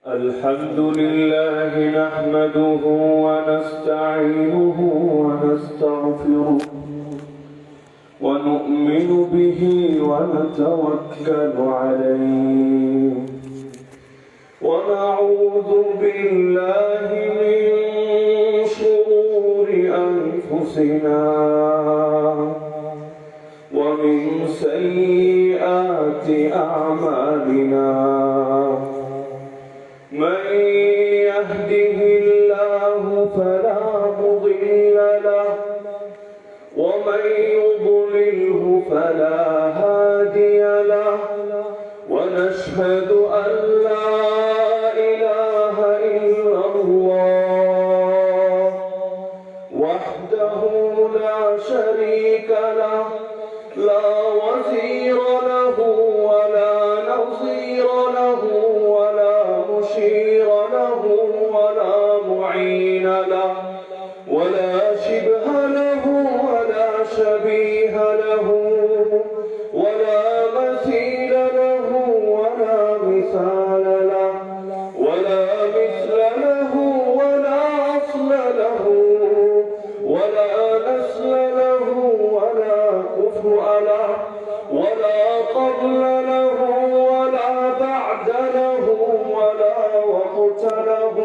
الحمد لله نحمده ونستعينه ونستغفره ونؤمن به ونتوكل عليه ونعوذ بالله من شرور أنفسنا ومن سيئات أعمالنا من يهده الله فلا مضل له ومن يضلله فلا هادي له ونشهد أن لا إله إلا الله وحده لا شريك له لا وزير له ولا نظير له ولا مشير له ولا معين له ولا شبه له ولا شبيه له ولا مثيل له ولا مثال له ولا مثل له ولا أصل له ولا نسل له ولا كفء له ولا قبل له ولا بعد له ولا وقت له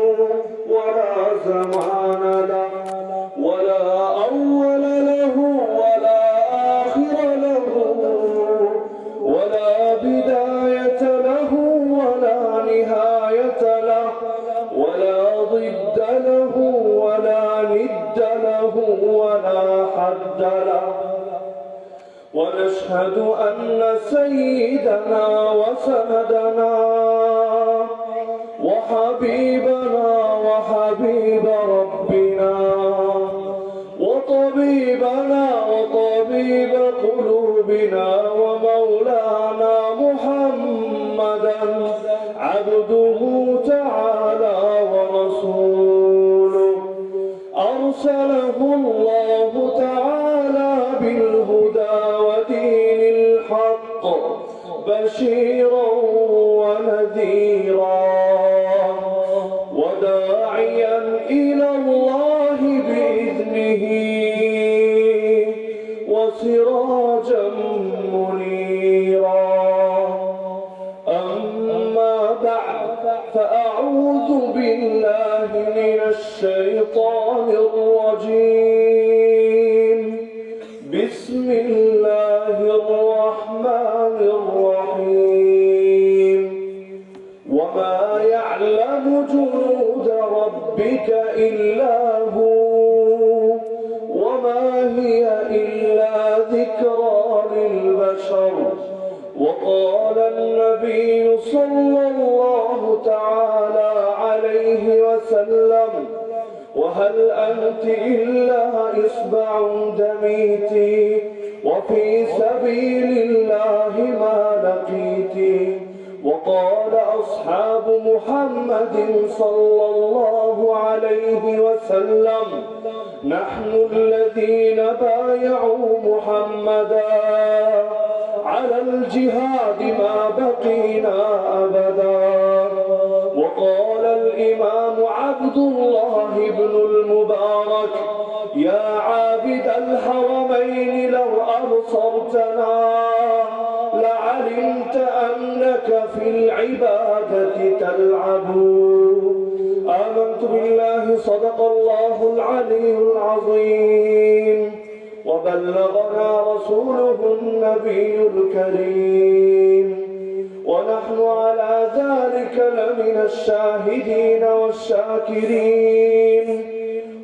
ولا زمان له ولا أول له ولا آخر له ولا بداية له ولا نهاية له ولا ضد له ولا ند له ولا حد له ونشهد أن سيدنا وسندنا وحبيبنا وحبيب ربنا وطبيبنا وطبيب قلوبنا ومولانا محمدا عبده تعالى ورسوله أرسله الله تعالى بالهدى ودين الحق بشيرا ونذيرا وداعيا إلى الله بإذنه وسراجا منيرا أما بعد فأعوذ بالله من الشيطان الرجيم بسم الله الرحمن الرحيم وما يعلم جنود ربك إلا هو وما هي إلا ذكرى للبشر وقال النبي صلى الله تعالى عليه وسلم وهل أنت إلا إصبع دميتي وفي سبيل الله ما لقيتي وقال أصحاب محمد صلى الله عليه وسلم نحن الذين بايعوا محمدا على الجهاد ما بقينا أبدا وقال الإمام عبد الله بن المبارك يا عابد الحرمين لو أبصرتنا لعلمت أنك في العبادة تلعب آمنت بالله صدق الله العلي العظيم وبلغنا رسوله النبي الكريم ونحن على ذلك لمن الشاهدين والشاكرين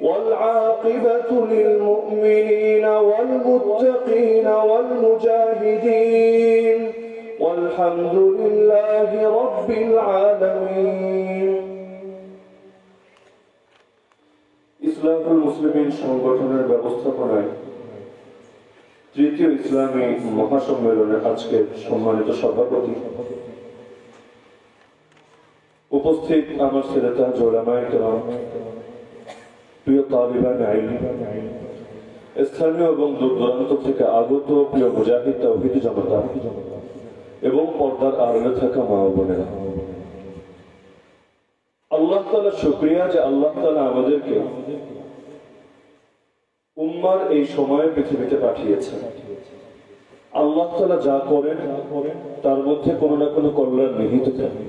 والعاقبة للمؤمنين والمتقين والمجاهدين والحمد لله رب العالمين ইসলাহুল মুসলিমিন সংগঠনের ব্যবস্থাপনায় তৃতীয় ইসলামী মহাসম্মেলনের আজকের সম্মানিত সভাপতি উপস্থিত আমার শ্রোতা ওলামায়ে কেরাম প্রিয় তালিবান ইলম স্থানীয় এবং দূর দূরান্ত থেকে আগত প্রিয় মুজাহিদ তাওহীদি জনতা, এবং পর্দার আড়ালে থাকা মা ও বোনেরা, আল্লাহ তাআলা শুকরিয়া যে আল্লাহ তাআলা আমাদেরকে উম্মার এই সময়ে পৃথিবীতে পাঠিয়েছেন। আল্লাহ তাআলা যা করেন তার মধ্যে কোনো না কোনো কল্যাণ নিহিত থাকে।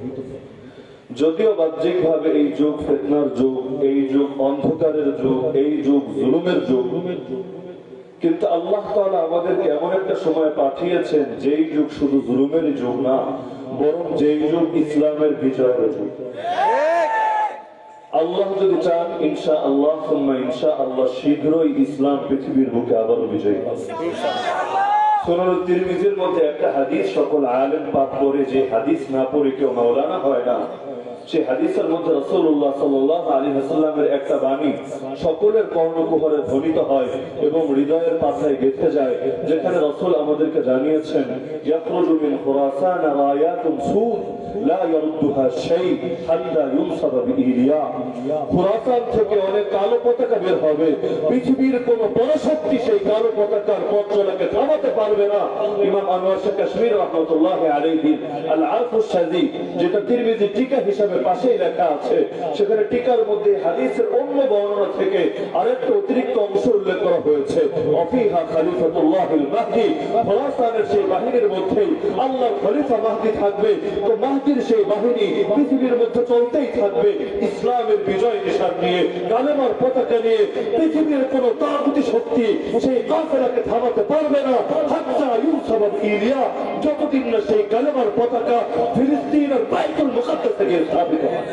যদিও বাহ্যিকভাবে এই যুগ ফিতনার যুগ, এই যুগ অন্ধকারের যুগ, এই যুগ জুলুমের যুগ, কিন্তু আল্লাহ তাআলা আমাদেরকে এমন একটা সময় পাঠিয়েছেন যেই যুগ শুধু জুলুমের যুগ না, বরং যেই যুগ ইসলামের বিজয়ের যুগ। আল্লাহ যদি চান ইনশাআল্লাহ সুম্মা ইনশাআল্লাহ শীঘ্রই ইসলাম পৃথিবীর বুকে আবারও বিজয়ী হবে। সুনান তিরমিজির মধ্যে একটা হাদিস সকল আলেম পাঠ করে, যে হাদিস না পড়ে কেউ মাওলানা হয় না। সেই হাদিসের মধ্যে রাসূলুল্লাহ সাল্লাল্লাহু আলাইহি ওয়াসাল্লামের একটা বাণী সকলের কর্ণকুহরে ধ্বনিত হয় এবং হৃদয়ের পাতায় গেঁথে যায়, যেখানে রাসূল আমাদেরকে জানিয়েছেন, ইয়াখরুজু মিন খুরাসান রায়াতুন সুদ লা ইয়ারুদ্দুহা শাই হাত্তা ইউনসাবা বিইলিয়া। খুরাসান থেকে অনেক কালো পতাকা বের হবে, পৃথিবীর কোন পরাশক্তি সেই কালো পতাকার পথ চলাকে থামাতে পারবে না। ইমাম আনোয়ার শাহ কাশ্মীর রাহমাতুল্লাহি আলাইহি আল আরফুস শাযী, যেটা তিরমিজি টিকা হিসাবে পাশেই লেখা আছে, সেখানে টিকার মধ্যে হাদিসের অন্য বর্ণনা থেকে আরেকটা অতিরিক্ত অংশ উল্লেখ করা হয়েছে, অফিহা খলিফাতুল্লাহিল মাহদী। খুরাসানের সেই বাহিনীর মধ্যে আল্লাহর খলিফা মাহদী থাকবে। তো মাহদীর সেই বাহিনী পৃথিবীর মধ্যে চলতেই থাকবে ইসলামের বিজয় নিশান নিয়ে, কালেমার পতাকা নিয়ে। পৃথিবীর কোন তাগুতি শক্তি সেই কাফেলাকে থামাতে পারবে না হাত্তা ইউনসাবা বিইলিয়া, যতদিন না সেই কালেমার পতাকা ফিলিস্তিনের বাইতুল মুকাদ্দাস থেকে স্থাপিত হয়।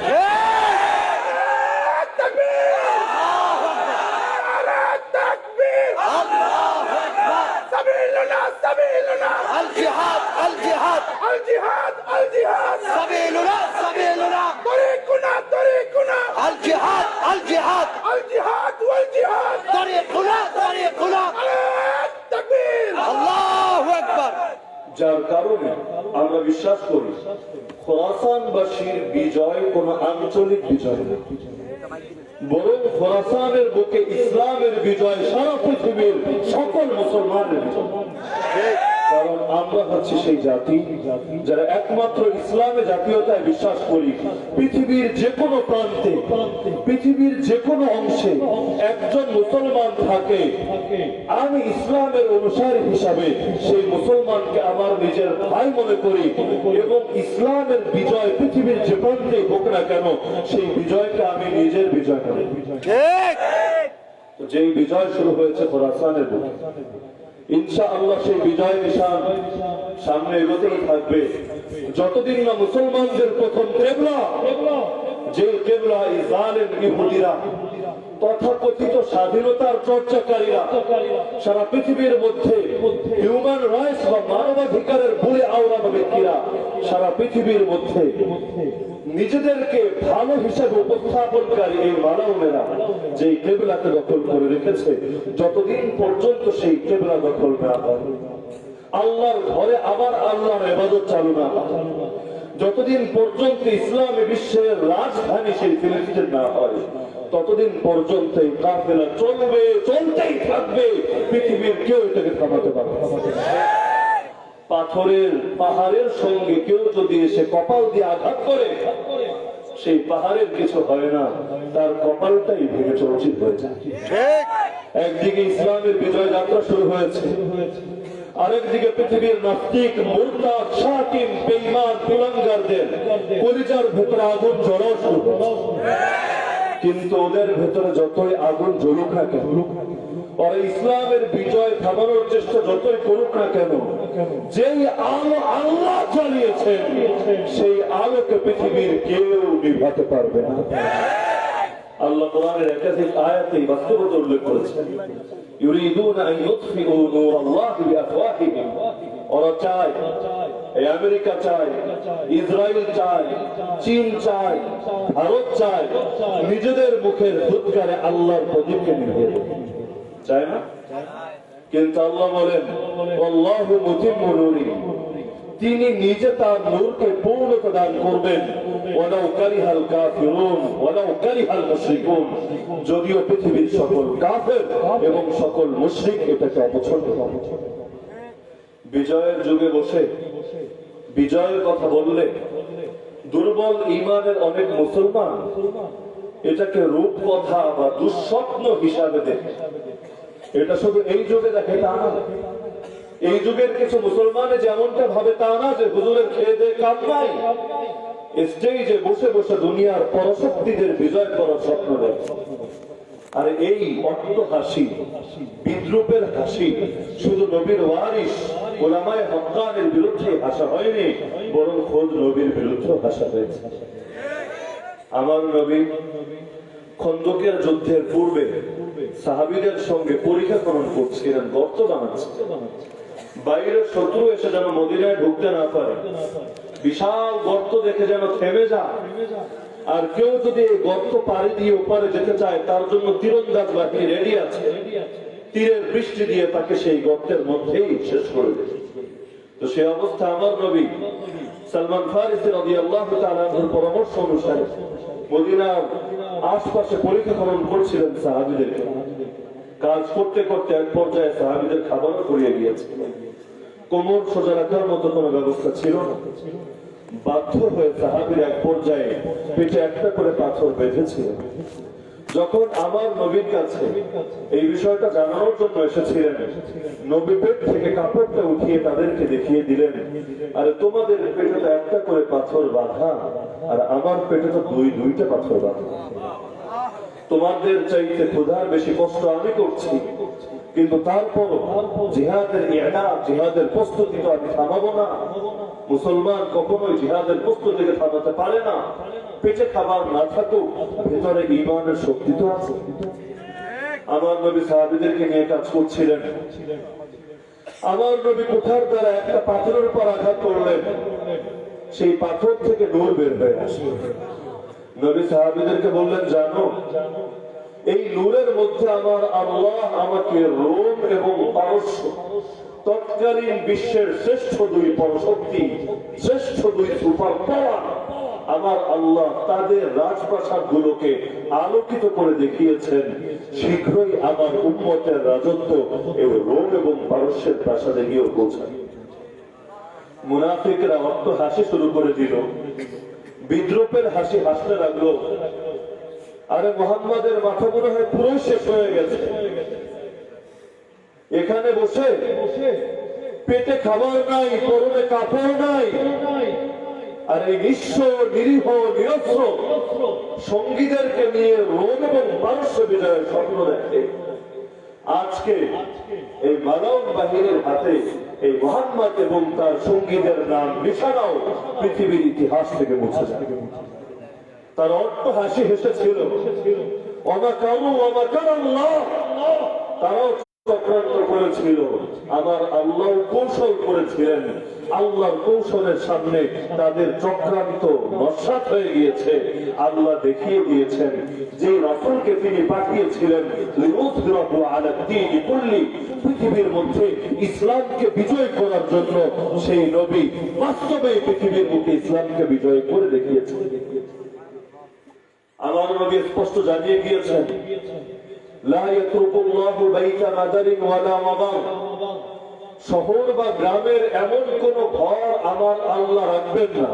যার কারণে আমরা বিশ্বাস করি খোরাসানবাসীর বিজয় কোন আঞ্চলিক বিজয় না, বরং খোরাসানের বুকে ইসলামের বিজয় সারা পৃথিবীর সকল মুসলমানের বিজয়। কারণ আমরা হচ্ছে সেই জাতি যারা একমাত্র ইসলামে জাতীয়তায় বিশ্বাস করি। পৃথিবীর যে কোনো প্রান্তে, পৃথিবীর যে কোনো অংশে একজন মুসলমান থাকে, আমি ইসলামের অনুসারী হিসাবে সেই মুসলমানকে আমার নিজের ভাই মনে করি এবং ইসলামের বিজয় পৃথিবীর যে প্রান্তে হোক না কেন সেই বিজয়কে আমি নিজের বিজয় করি। যেই বিজয় শুরু হয়েছে খোরাসানের বুকে, ইনশাআল্লাহ সেই বিজয় নিশান সামনে এগোতেই থাকবে যতদিন না মুসলমানদের প্রথম কেবলা, যে কেবলা এই জালেম ইহুদিরা তথাকথিত স্বাধীনতার চর্চাকারীরা সারা পৃথিবীর মধ্যে হিউম্যান রাইটস বা মানবাধিকারের বলে আওড়ানো ব্যক্তিরা সারা পৃথিবীর মধ্যে নিজেদেরকে ভালো হিসেবে উপস্থাপনকারী এই মালাউমেরা যে কেবলাকে দখল করে রেখেছে, যতদিন পর্যন্ত সেই কেবলা দখল না হয়, আল্লাহর ঘরে আবার আল্লাহর ইবাদত চালু না হয়, যতদিন পর্যন্ত ইসলামী বিশ্বের রাজধানী সেই ফিলিস্তিন না হয়, ততদিন পর্যন্ত এই কাফেলা চলবে, চলতেই থাকবে। পৃথিবীর কেউ এটাকে থামাতে পারবে না। পাথরের পাহাড়ের সঙ্গে কেউ যদি এসে কপাল দিয়ে আঘাত করে, সেই পাহাড়ের কিছু হয় না, তার কপালটাই ভেঙে চৌচিত হয়ে যায়। একদিকে ইসলামের বিজয় যাত্রা শুরু হয়েছে, আরেকদিকে পৃথিবীর নাস্তিক, মুরতাদ, শাকিম, বেঈমান, কুলাঙ্গারদের কলিজার ভেতরে আগুন জ্বলা শুরু হয়েছে। কিন্তু ওদের ভেতরে যতই আগুন জ্বলুক না কেন, ওরা ইসলামের বিজয় থামানোর চেষ্টা যতই করুক না কেন, যেই আলো আল্লাহ জ্বালিয়েছেন সেই আলোকে পৃথিবীর কেউ নিভাতে পারবে না। আল্লাহ কোরআনের একাধিক আয়াতে বাস্তবতা উল্লেখ করেছেন, ইউরিদুনা আন ইউতফিউ নূরাল্লাহি বিআফওয়াহিহিম। ওরা চায়, এই আমেরিকা চায়, ইসরায়েল চায়, চীন চায়, ভারত চায় নিজেদের মুখের ফুৎকারে আল্লাহর প্রদীপকে নিভিয়ে দেবে, চায় না? কিন্তু আল্লাহ বলেন, আল্লাহু মুতিম্মু নূরিহি, তিনি নিজে তার নূরকে পূর্ণতা দান করবেন, ওয়ালাউ কারিহাল কাফিরুন ওয়ালাউ কারিহাল মুশরিকুন, যদিও পৃথিবীর সকল কাফের এবং সকল মুশরিক এটাকে অপছন্দ করে। বিজয়ের যুগে বসে বিজয়ের কথা বললে দুর্বল ঈমানের অনেক মুসলমান এটাকে রূপকথা বা দুঃস্বপ্ন হিসাবে দেখে। এটা শুধু এই যুগে দেখে তা না, এই যুগের কিছু মুসলমান যেমনটা ভাবে তা না যে হুজুরের খেয়ে দেয়ে কাজ নাই, স্টেজে বসে বসে দুনিয়ার পরশক্তিদের বিজয় করার স্বপ্ন দেখে। আর এই অট্ট হাসি, বিদ্রুপের হাসি শুধু নবীর ওয়ারিস ওলামায়ে হক্কানের বিরুদ্ধে হাসা হয়নি, বরং খোদ নবীর বিরুদ্ধে হাসা হয়েছে। আমার নবী খন্দকের যুদ্ধের পূর্বে সাহাবীদের সঙ্গে পরীক্ষা করণ করছিলেন, গর্ত বানাচ্ছিলেন, বাইরের শত্রু এসে যেন মদিনায় ঢুকতে না পারে, বিশাল গর্ত দেখে যেন থেমে যায়। আর কেউ যদি এই গর্ত পাড়ি দিয়ে ওপারে যেতে চায় তার জন্য তীরন্দাজ বাহিনী রেডি আছে, তীরের বৃষ্টি দিয়ে তাকে সেই গর্তের মধ্যেই শেষ করে দেবে। তো সেই অবস্থা আমার নবী সালমান ফারিসি রাদিয়াল্লাহু তাআলা আনহুর পরামর্শ অনুসারে মদিনার আশপাশে পরীক্ষা খনন করছিলেন সাহাবীদেরকে। কাজ করতে করতে এক পর্যায়ে সাহাবীদের খাবারও করিয়ে গিয়েছে, কোমর সোজা রাখার মতো কোনো ব্যবস্থা ছিল না। বাধ্য হয়ে সাহাবীর এক পর্যায়ে পেটে একটা করে পাথর বেঁধেছিল। যখন আমার নবীর কাছে এই বিষয়টা জানানোর জন্য এসেছিলেন, নবী পেট থেকে কাপড়টা উঠিয়ে তাদেরকে দেখিয়ে দিলেন, আরে তোমাদের পেটে তো একটা করে পাথর বাঁধা, আর আমার পেটে তো দুইটা পাথর বাঁধা। তোমাদের চাইতে ক্ষুধার বেশি কষ্ট আমি করছি, কিন্তু তারপর জিহাদের ইআদাদ, জিহাদের প্রস্তুতি তো আমি থামাবো না। মুসলমান কখনোই জিহাদের প্রস্তুতিকে থামাতে পারে না। পেটে খাবার না থাকুক, ভেতরে ঈমানের শক্তি তো আছে। আমার নবী সাহাবীদেরকে নিয়ে কাজ করছিলেন। আমার নবী কুঠার দ্বারা একটা পাথরের উপর আঘাত করলেন, সেই পাথর থেকে নূর বের হয়ে আসলো। নবী সাহাবীদেরকে বললেন, জানো এই নূরের মধ্যে আমার আল্লাহ আমাকে রোম এবং পারস্য, তৎকালীন বিশ্বের শ্রেষ্ঠ দুই পরশক্তি, শ্রেষ্ঠ দুই সুপার পাওয়ার, আমার আল্লাহ তাদের রাজপ্রাসাদ গুলোকে আলোকিত করে দেখিয়েছেন। শীঘ্রই আমার উম্মতের রাজত্ব এই রোম এবং পারস্যের প্রাসাদে গিয়ে পৌঁছায়। মুনাফিকরা অট্ট হাসি শুরু করে দিল, বিদ্রুপের হাসি হাসতে লাগলো। আরে মুহাম্মাদের মাথা মনে হয় পুরো শেষ হয়ে গেছে। এখানে বসে পেটে খাবার নাই, পরনে কাপড় নাই, আর এই নিঃস্ব নিরীহ নিরস্ত্র সঙ্গীদেরকে নিয়ে রোম এবং পারস্য বিজয়ের স্বপ্ন দেখে। আজকে এই মানব বাহিনীর হাতে এই মুহাম্মদ এবং তার সঙ্গীদের নাম নিশানাও পৃথিবীর ইতিহাস থেকে মুছে যায়। তার অট্ট হাসি হেসেছিল, তারাও চক্রান্ত করেছিল, আমার আল্লাহ কৌশল করেছিলেন। আল্লাহর কৌশলের সামনে তাদের চক্রান্ত নস্যাৎ হয়ে গিয়েছে। আল্লাহ দেখিয়ে দিয়েছেন যে রাসূলকে তিনি পাঠিয়েছিলেন পৃথিবীর মধ্যে ইসলামকে বিজয় করার জন্য, সেই নবী বাস্তবে পৃথিবীর মুখে ইসলামকে বিজয় করে দেখিয়েছেন। আমার নবী স্পষ্ট জানিয়ে গিয়েছেন, লা ইয়াতরুকুল্লাহু বাইতা মাদারিন ওয়ালা মাদার, শহর বা গ্রামের এমন কোন ঘর আমার আল্লাহ রাখবেন না,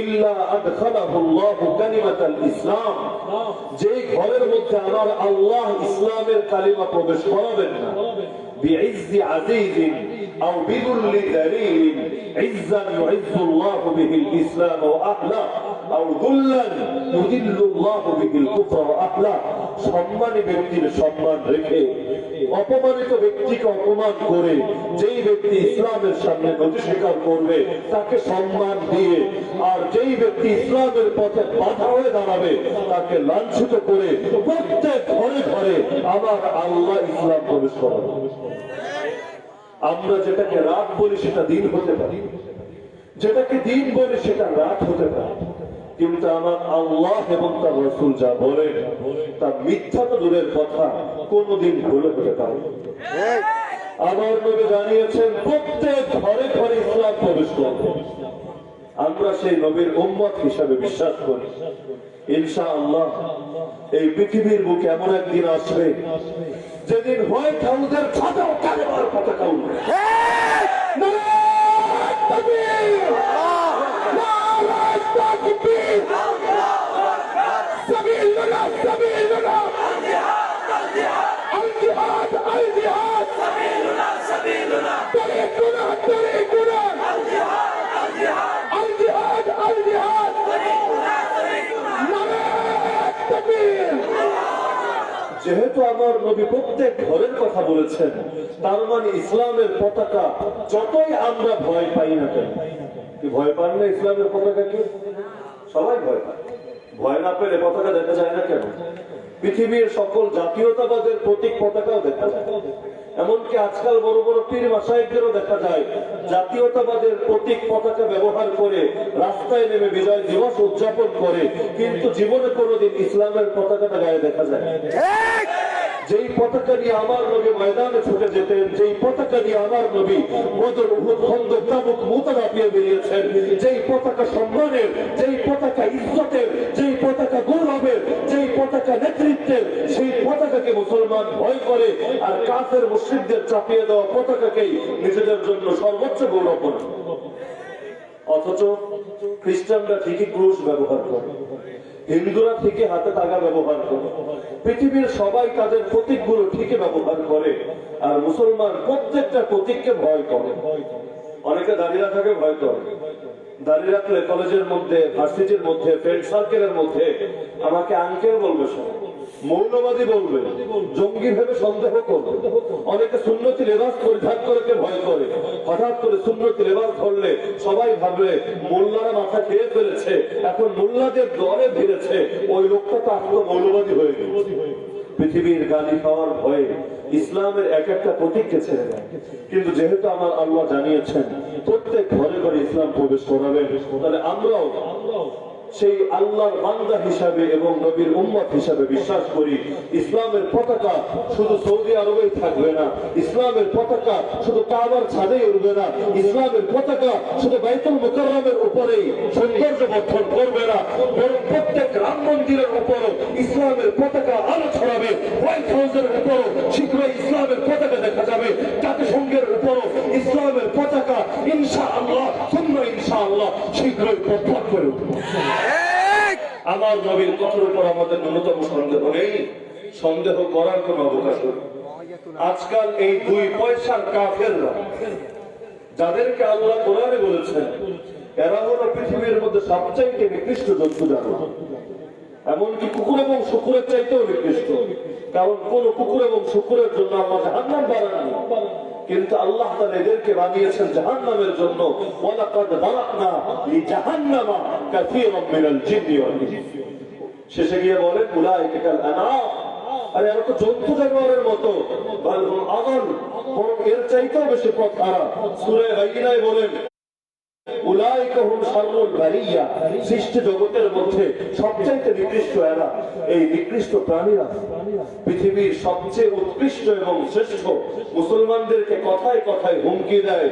ইল্লা আদখালাহুল্লাহু কালিমাতাল ইসলাম, যে ঘরের মধ্যে আমার আল্লাহ ইসলামের কালিমা প্রবেশ করাবেন না। বিইজ্জি আজিজিন আও বিদুল্লি দালিল, ইজ্জান ইউইজ্জুল্লাহু বিহিল ইসলাম ওয়া আহলা, আও দুল্লান ইউদিল্লুল্লাহু বিহিল কুফর ওয়া আহলা, সম্মানী ব্যক্তির সম্মান রেখে অপমানিত ব্যক্তিকে অপমান করে যেই ব্যক্তি ইসলামের সামনে নতি স্বীকার করবে তাকে সম্মান দিয়ে, আর যেই ব্যক্তি ইসলামের পথে বাধা হয়ে দাঁড়াবে তাকে লাঞ্ছিত করে প্রত্যেক ঘরে ঘরে আমার আল্লাহ ইসলাম প্রবেশ করাবে। আমরা যেটাকে রাত বলি সেটা দিন হতে পারে, যেটাকে দিন বলি সেটা রাত হতে পারে, কিন্তু আমার আল্লাহ এবং তার রাসূল যা বলেন তা মিথ্যা তো দূরের কথা, কোনদিন ভুল হতে পারে। আমার নবী জানিয়েছেন প্রত্যেক ঘরে ঘরে ইসলাম প্রবেশ করবে। আমরা সেই নবীর উম্মত হিসাবে বিশ্বাস করি। ইনশাআল্লাহ এই পৃথিবীর বুকে এমন একদিন আসবে যেদিন হোয়াইট হাউসের ছাতাও কালেমার পতাকা উঠবে। নারায়ে তাকবীর, নারায়ে তাকবীর সাবিলুনা সাবিলুনা আল জিহাদ আল জিহাদ সাবিলুনা তরিকুনা তরিকুনা আল জিহাদ আল জিহাদ আল জিহাদ নারায়ে তাকবীর। যেহেতু আমার নবী প্রত্যেক ঘরের কথা বলেছেন, তার মানে ইসলামের পতাকা যতই আমরা ভয় পাই না কেন, কি ভয় পান না ইসলামের পতাকাকে? সবাই ভয় পায়। ভয় না পেলে পতাকা দেখা যায় না কেন? পৃথিবীর সকল জাতীয়তাবাদের প্রতীক পতাকাও দেখা যায়। এমনকি আজকাল বড় বড় পীর মাশায়েখদেরও দেখা যায় জাতীয়তাবাদের প্রতীক পতাকা ব্যবহার করে রাস্তায় নেমে বিজয় দিবস উদযাপন করে, কিন্তু জীবনে কোনোদিন ইসলামের পতাকাটা গায়ে দেখা যায় না। যেই পতাকা নিয়ে আমার নবী ময়দানে ছুটে যেতেন, যেই পতাকা নিয়ে আমার নবী বদর, উহুদ, খন্দক, তাবুক, মুতা দাপিয়ে বেরিয়েছেন, যেই পতাকা সম্মানের, যেই পতাকা ইজ্জতের, যেই পতাকা গৌরবের, যেই পতাকা নেতৃত্বের, সেই পতাকাকে মুসলমান ভয় করে, আর কাফের মুশরিকদের চাপিয়ে দেওয়া পতাকাকেই নিজেদের জন্য সর্বোচ্চ গৌরব মনে করে। অথচ খ্রিস্টানরা ঠিকই ক্রুশ ব্যবহার করে, হিন্দুরা ঠিকই হাতে তাগা ব্যবহার করে, পৃথিবীর সবাই তাদের প্রতীকগুলো ঠিকই ব্যবহার করে, আর মুসলমান প্রত্যেকটা প্রতীককে ভয় করে। অনেকে দাঁড়িয়ে রাখাকে ভয় করে। দাঁড়িয়ে রাখলে কলেজের মধ্যে, ভার্সিটির মধ্যে, ফ্রেন্ড সার্কেলের মধ্যে আমাকে আঙ্কেল বলবে, সবাই মৌলবাদী বলবে, জঙ্গি ভেবে সন্দেহ করবে। অনেকে সুন্নতি লেবাস পরিধান করে ভয় করে। হঠাৎ করে সুন্নতি লেবাস ধরলে সবাই ভাববে মোল্লারা মাথা খেয়ে ফেলেছে, এখন মোল্লাদের দরে ভিড়েছে, ওই লোকটা তো আত্ম মৌলবাদী হয়ে গেল। পৃথিবীর গালি খাওয়ার ভয়ে ইসলামের এক একটা প্রতীককে ছেড়ে দেয়। কিন্তু যেহেতু আমার আল্লাহ জানিয়েছেন প্রত্যেক ঘরে ঘরে ইসলাম প্রবেশ করাবেন, তাহলে আমরাও সেই আল্লাহর বান্দা হিসাবে এবং নবীর উম্মত হিসাবে বিশ্বাস করি ইসলামের পতাকা শুধু সৌদি আরবেই থাকবে না, ইসলামের পতাকা শুধু কাবার ছাদেই উড়বে না, ইসলামের পতাকা শুধু বাইতুল মুকাররমের উপরেই সৌন্দর্য বর্ধন করবে না, বরং প্রত্যেক রাম মন্দিরের উপরও ইসলামের পতাকা আলো ছড়াবে। হোয়াইট হাউসের উপরও শীঘ্রই ইসলামের পতাকা দেখা যাবে। জাতিসংঘের উপরও ইসলামের পতাকা ইনশাআল্লাহ সুন্নাহ ইনশাআল্লাহ শীঘ্রই প্রত্যক্ষ করে উঠবে। আমার নবীর কথার উপর আমাদের ন্যূনতম সন্দেহ নেই, সন্দেহ করার কোন অবকাশ নেই। আজকাল এই 2 পয়সার কাফেররা, যাদেরকে আল্লাহ কোরআনে বলেছেন এরা হলো পৃথিবীর মধ্যে সবচাইতে নিকৃষ্ট জন্তু জানোয়ার, এমনকি কুকুর এবং শুকুরের চাইতেও নিকৃষ্ট। কারণ কোন কুকুর এবং শুকুরের জন্য আল্লাহ জাহান্নাম বানাননি, কিন্তু আল্লাহ তাআলা এদেরকে বানিয়েছেন জাহান্নামের জন্য। ওয়ালাকাদ যারাকনা লিজাহান্নামা কাসীরাম মিনাল জিন্নি ওয়াল ইনস। শেষে গিয়ে বলেন উলাইকা কাল আনআম, আরে এরা তো জন্তু জানোয়ারের মতো, বাল হুম আযাল, বরং এর চাইতেও বেশি পথ হারা। সূরা বাইয়িনায় বলেন উলাইকা হুম শাররুল বারিয়া, সৃষ্টি জগতের মধ্যে সবচাইতে নিকৃষ্ট এরা। এই নিকৃষ্ট প্রাণীরা পৃথিবীর সবচেয়ে উৎকৃষ্ট এবং শ্রেষ্ঠ মুসলমানদেরকে কথায় কথায় হুমকি দেয়,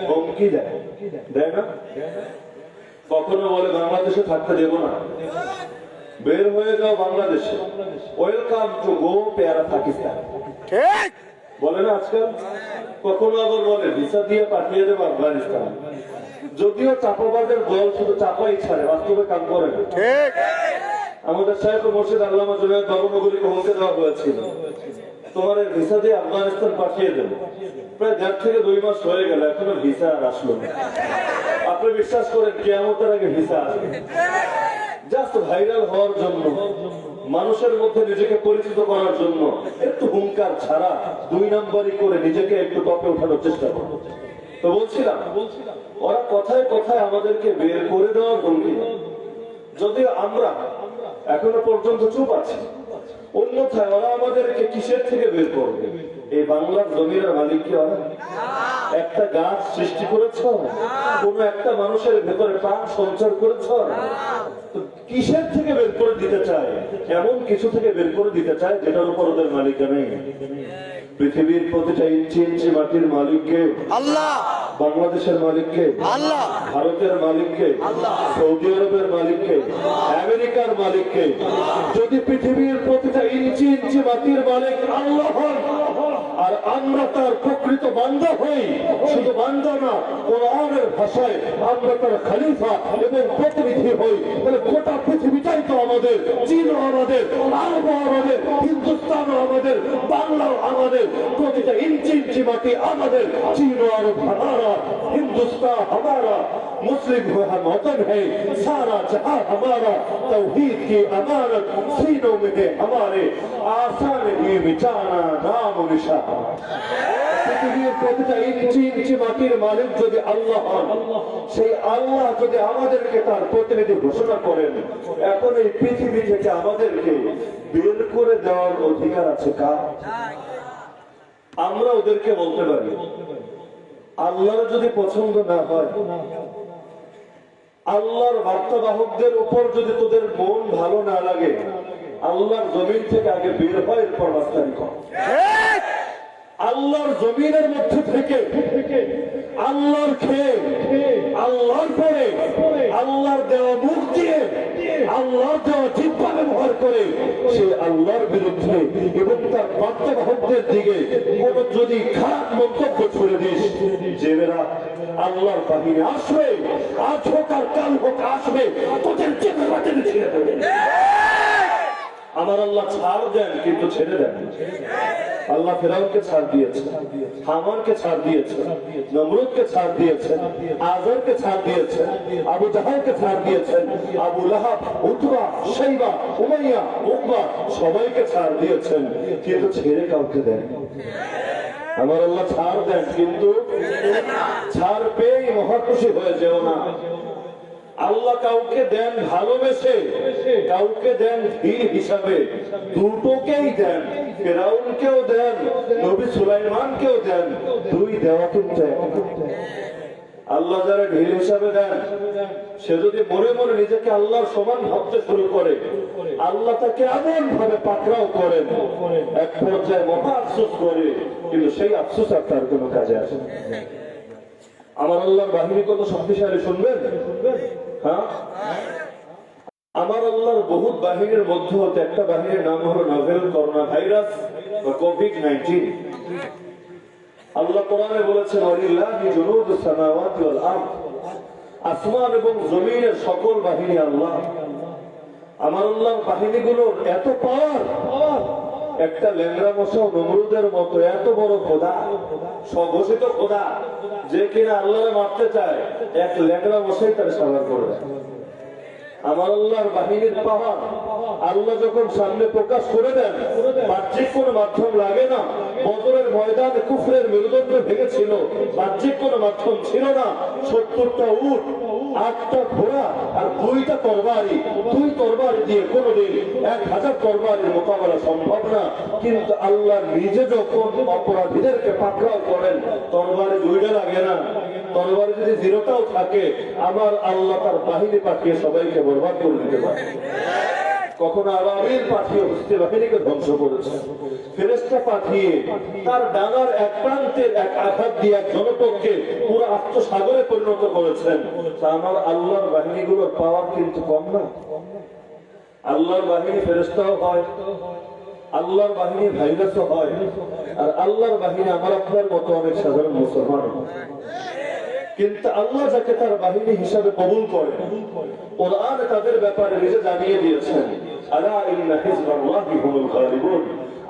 হুমকি দেয়, দেয় না? কখনো বলে বাংলাদেশে থাকতে দেব না, বের হয়ে যাও বাংলাদেশে, ওয়েলকাম টু গো পেয়ারা পাকিস্তান, ঠিক বলে না আজকাল? কখনো আবার বলে ভিসা দিয়ে পাঠিয়ে দেবো আফগানিস্তান। যদিও চাপাবাজের বল শুধু চাপাই ছাড়ে, বাস্তবে কাম করে না। ঠিক আমাদের সাহেব মুর্শিদ আল্লামা জুনায়েদ বাবুনগরীকে হুমকি দেওয়া হয়েছিল, তোমার ভিসা দিয়ে আফগানিস্তান পাঠিয়ে দেবো। প্রায় 1.5 থেকে 2 মাস হয়ে গেল, এখনো ভিসা আর আসলো না। আপনি বিশ্বাস করেন কিয়ামতের আগে ভিসা আসবে? জাস্ট ভাইরাল হওয়ার জন্য, মানুষের মধ্যে নিজেকে পরিচিত করার জন্য একটু হুঙ্কার ছাড়া 2 নম্বরই করে নিজেকে একটু টপে ওঠানোর চেষ্টা করো। তো বলছিলাম ওরা কথায় কথায় আমাদেরকে বের করে দেওয়ার হুমকি দেয়। যদিও আমরা এখনো পর্যন্ত চুপ আছি, অন্যথায় ওরা আমাদেরকে কিসের থেকে বের করবে? এই বাংলার জমির মালিক কি ওরা? একটা গাছ সৃষ্টি করেছ? কোন একটা মানুষের ভেতরে প্রাণ সঞ্চার করেছ? কিসের থেকে বের করে দিতে চায়? এমন কিছু থেকে বের করে দিতে চায় যেটার উপর ওদের মালিকা নেই। পৃথিবীর প্রতিটা ইঞ্চি ইঞ্চি মাটির মালিককে আল্লাহ, বাংলাদেশের মালিককে আল্লাহ, ভারতের মালিককে আল্লাহ, সৌদি আরবের মালিককে, আমেরিকার মালিককে। যদি পৃথিবীর প্রতিটা ইঞ্চি ইঞ্চি মাটির মালিক আল্লাহ হন, আর আমরা তার প্রকৃত বান্দা হই, শুধু বান্দা না, কোরআনের ভাষায় আমরা তার খলিফা এবং প্রতিনিধি হই, তাহলে গোটা পৃথিবীটাই তো আমাদের, চীনও আমাদের, আরবও আমাদের, হিন্দুস্তানও আমাদের, বাংলাও আমাদের, প্রতিটা ইঞ্চি ইঞ্চি মাটি আমাদের। चीन और हमारा, हिंदुस्तान हमारा, मुस्लिम हुआ हम वतन है, सारा जहां हमारा, तौहीद की अमानत सीनों में है हमारे, आसान ही मिटाना नाम निशान। পৃথিবীর প্রতিটা ইঞ্চি ইঞ্চি মাটির মালিক যদি আল্লাহ হন, সেই আল্লাহ যদি আমাদেরকে তার প্রতিনিধি ঘোষণা করেন, এখন এই পৃথিবী থেকে আমাদেরকে বের করে দেওয়ার অধিকার আছে কার? আমরা ওদেরকে বলতে পারি আল্লাহর যদি পছন্দ না হয়, আল্লাহর বার্তাবাহকদের উপর যদি তোদের মন ভালো না লাগে, আল্লাহর জমিন থেকে আগে বের হয়, এরপর রাস্তায় কর। আল্লাহর জমিনের মধ্যে থেকে আল্লাহর খেয়ে, আল্লাহর পরে, আল্লাহর দেওয়া মুখ দিয়ে, আল্লাহর দেওয়া জিহ্বা ব্যবহার করে সে আল্লাহর বিরুদ্ধে এবং তার বার্তাবাহকদের দিকে কোন যদি খারাপ মন্তব্য ছুড়ে দিস, জেবেরা আল্লাহর বাহিনী আসবে, আজ হোক আর কাল হোক আসবে, তোদের চেপে বাঁচে ছেড়ে দেবে। আমার আল্লাহ ছাড় দেন কিন্তু ছেড়ে দেন। আল্লাহ ফেরাউনকে ছাড় দিয়েছে, হামানকে ছাড় দিয়েছে, নমরুদকে ছাড় দিয়েছে, আজরকে ছাড় দিয়েছে, আবু জাহালকে ছাড় দিয়েছেন, আবু লাহাব, উতবা, শাইবা, উমাইয়া, উকবা সবাইকে ছাড় দিয়েছেন, কিন্তু ছেড়ে কাউকে দেন। আমার আল্লাহ ছাড় দেন কিন্তু ছাড় পেয়ে মহাখুশি হয়ে যেও না। আল্লাহ কাউকে দেন ভালোবেসে, কাউকে দেন ধীর হিসাবে, দুটোকেই দেন। ফেরাউনকেও দেন, নবী সুলাইমানকেও দেন, দুই দেওয়া কিন্তু আল্লাহ যারা ঢিল হিসাবে দেন, সে যদি মনে মনে নিজেকে আল্লাহর সমান ভাবতে শুরু করে, আল্লাহ তাকে এমন ভাবে পাকড়াও করেন, এক পর্যায়ে মহা আফসোস করে, কিন্তু সেই আফসোস আর তার কোনো কাজে আসে না। আমার আল্লাহর বাহিনী কত শক্তিশালী শুনবেন? হ্যাঁ, আমার আল্লাহর বহুত বাহিনীর মধ্যে হতে একটা বাহিনীর নাম হলো নভেল করোনা ভাইরাস বা কোভিড-19। আল্লাহ কোরআনে বলেছেন, ওয়ালিল্লাহি জুনুদুস সামাওয়াতি ওয়াল আরদ, আসমান এবং জমিনের সকল বাহিনী আল্লাহ। আমার আল্লাহর বাহিনীগুলোর এত পাওয়ার, একটা ল্যাংড়া মশা নমরুদের মতো এত বড় খোদা, স্বঘোষিত খোদা, যে কিনা আল্লাহরে মারতে চায়, এক ল্যাংড়া মশাই তার সাবার করে দেয়। আমার আল্লাহর বাহিনীর পাওয়ার আল্লাহ যখন সামনে প্রকাশ করে দেন, বাহ্যিক কোন মাধ্যম লাগে না। বদরের ময়দানে কুফরের মেরুদণ্ড ভেঙেছিল, বাহ্যিক কোন মাধ্যম ছিল না। 70টা উট, 8টা ঘোড়া আর 2টা তরবারি, 2 তরবারি দিয়ে কোনদিন 1000 তরবারির মোকাবেলা সম্ভব না। কিন্তু আল্লাহ নিজে যখন অপরাধীদেরকে পাকড়াও করেন, তরবারি 2টা লাগে না। তরবারি যদি 0টাও থাকে, আমার আল্লাহ তার বাহিনী পাঠিয়ে সবাইকে বরবাদ করে দিতে পারে। কখনো আবাবিল পাঠিয়ে হস্তি বাহিনীকে ধ্বংস করেছে, ফেরেশতা পাঠিয়ে তার ডানার এক প্রান্তের এক আঘাত দিয়ে এক জনপদকে পুরো আত্মসাগরে পরিণত করেছেন। তা আমার আল্লাহর বাহিনীগুলোর পাওয়ার কিন্তু কম না। আল্লাহর বাহিনী ফেরেশতাও হয়, আল্লাহর বাহিনী ভাইরাসও হয়, আর আল্লাহর বাহিনী আমার আপনার মতো অনেক সাধারণ মুসলমান। কিন্তু আল্লাহ যাকে তার বাহিনী হিসাবে কবুল করে, কোরআন তাদের ব্যাপারে নিজে জানিয়ে দিয়েছেন, আলা ইন্না হিজবাল্লাহি হুমুল গালিবুন,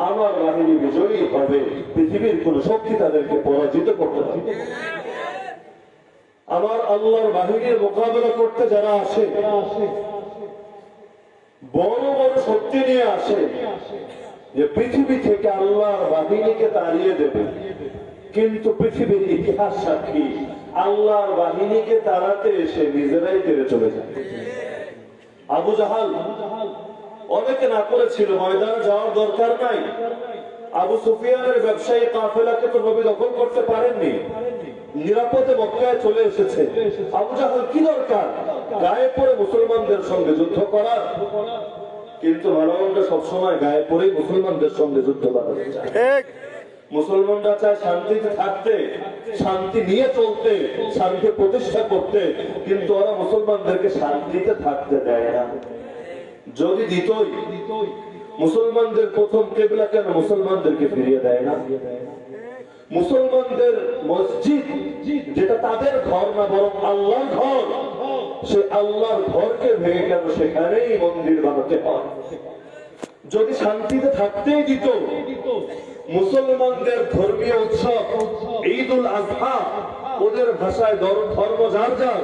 আমার বাহিনী বিজয়ী হবে, পৃথিবীর কোন শক্তি তাদেরকে পরাজিত করতে পারবে না। আমার আল্লাহর বাহিনীর মোকাবেলা করতে যারা আসে, বড় বড় শক্তি নিয়ে আসে যে পৃথিবী থেকে আল্লাহর বাহিনীকে তাড়িয়ে দেবে, কিন্তু পৃথিবীর ইতিহাস সাক্ষী, আল্লাহর বাহিনীকে তাড়াতে এসে নিজেরাই তেড়ে চলে যায়। আবু জাহাল অনেকে না করেছিল, ময়দানে যাওয়ার দরকার নাই। আবু সুফিয়ানের ব্যবসায়ী কাফেলাকে তো নবী দখল করতে পারেননি, নিরাপদে মক্কায় চলে এসেছে। আবু জাহাল কি দরকার গায়ে পড়ে মুসলমানদের সঙ্গে যুদ্ধ করার? কিন্তু মানবরা সবসময় গায়ে পড়ে মুসলমানদের সঙ্গে যুদ্ধ করতে চায়। মুসলমানরা চায় শান্তিতে থাকতে, শান্তি নিয়ে চলতে, শান্তি প্রতিষ্ঠা করতে, কিন্তু ওরা মুসলমানদেরকে শান্তিতে থাকতে দেয় না। যদি দিতই, মুসলমানদের প্রথম কেবলা কেন মুসলমানদেরকে ফিরিয়ে দেয় না? মুসলমানদের মসজিদ যেটা তাদের ঘর না বরং আল্লাহর ঘর, সে আল্লাহর ঘরকে ভেঙে কেন সেখানেই মন্দির বানাতে হয়? যদি শান্তিতে থাকতেই দিত, মুসলমানদের ধর্মীয় উৎসব ঈদুল আজহা, ওদের ভাষায় ধর্ম যার যার,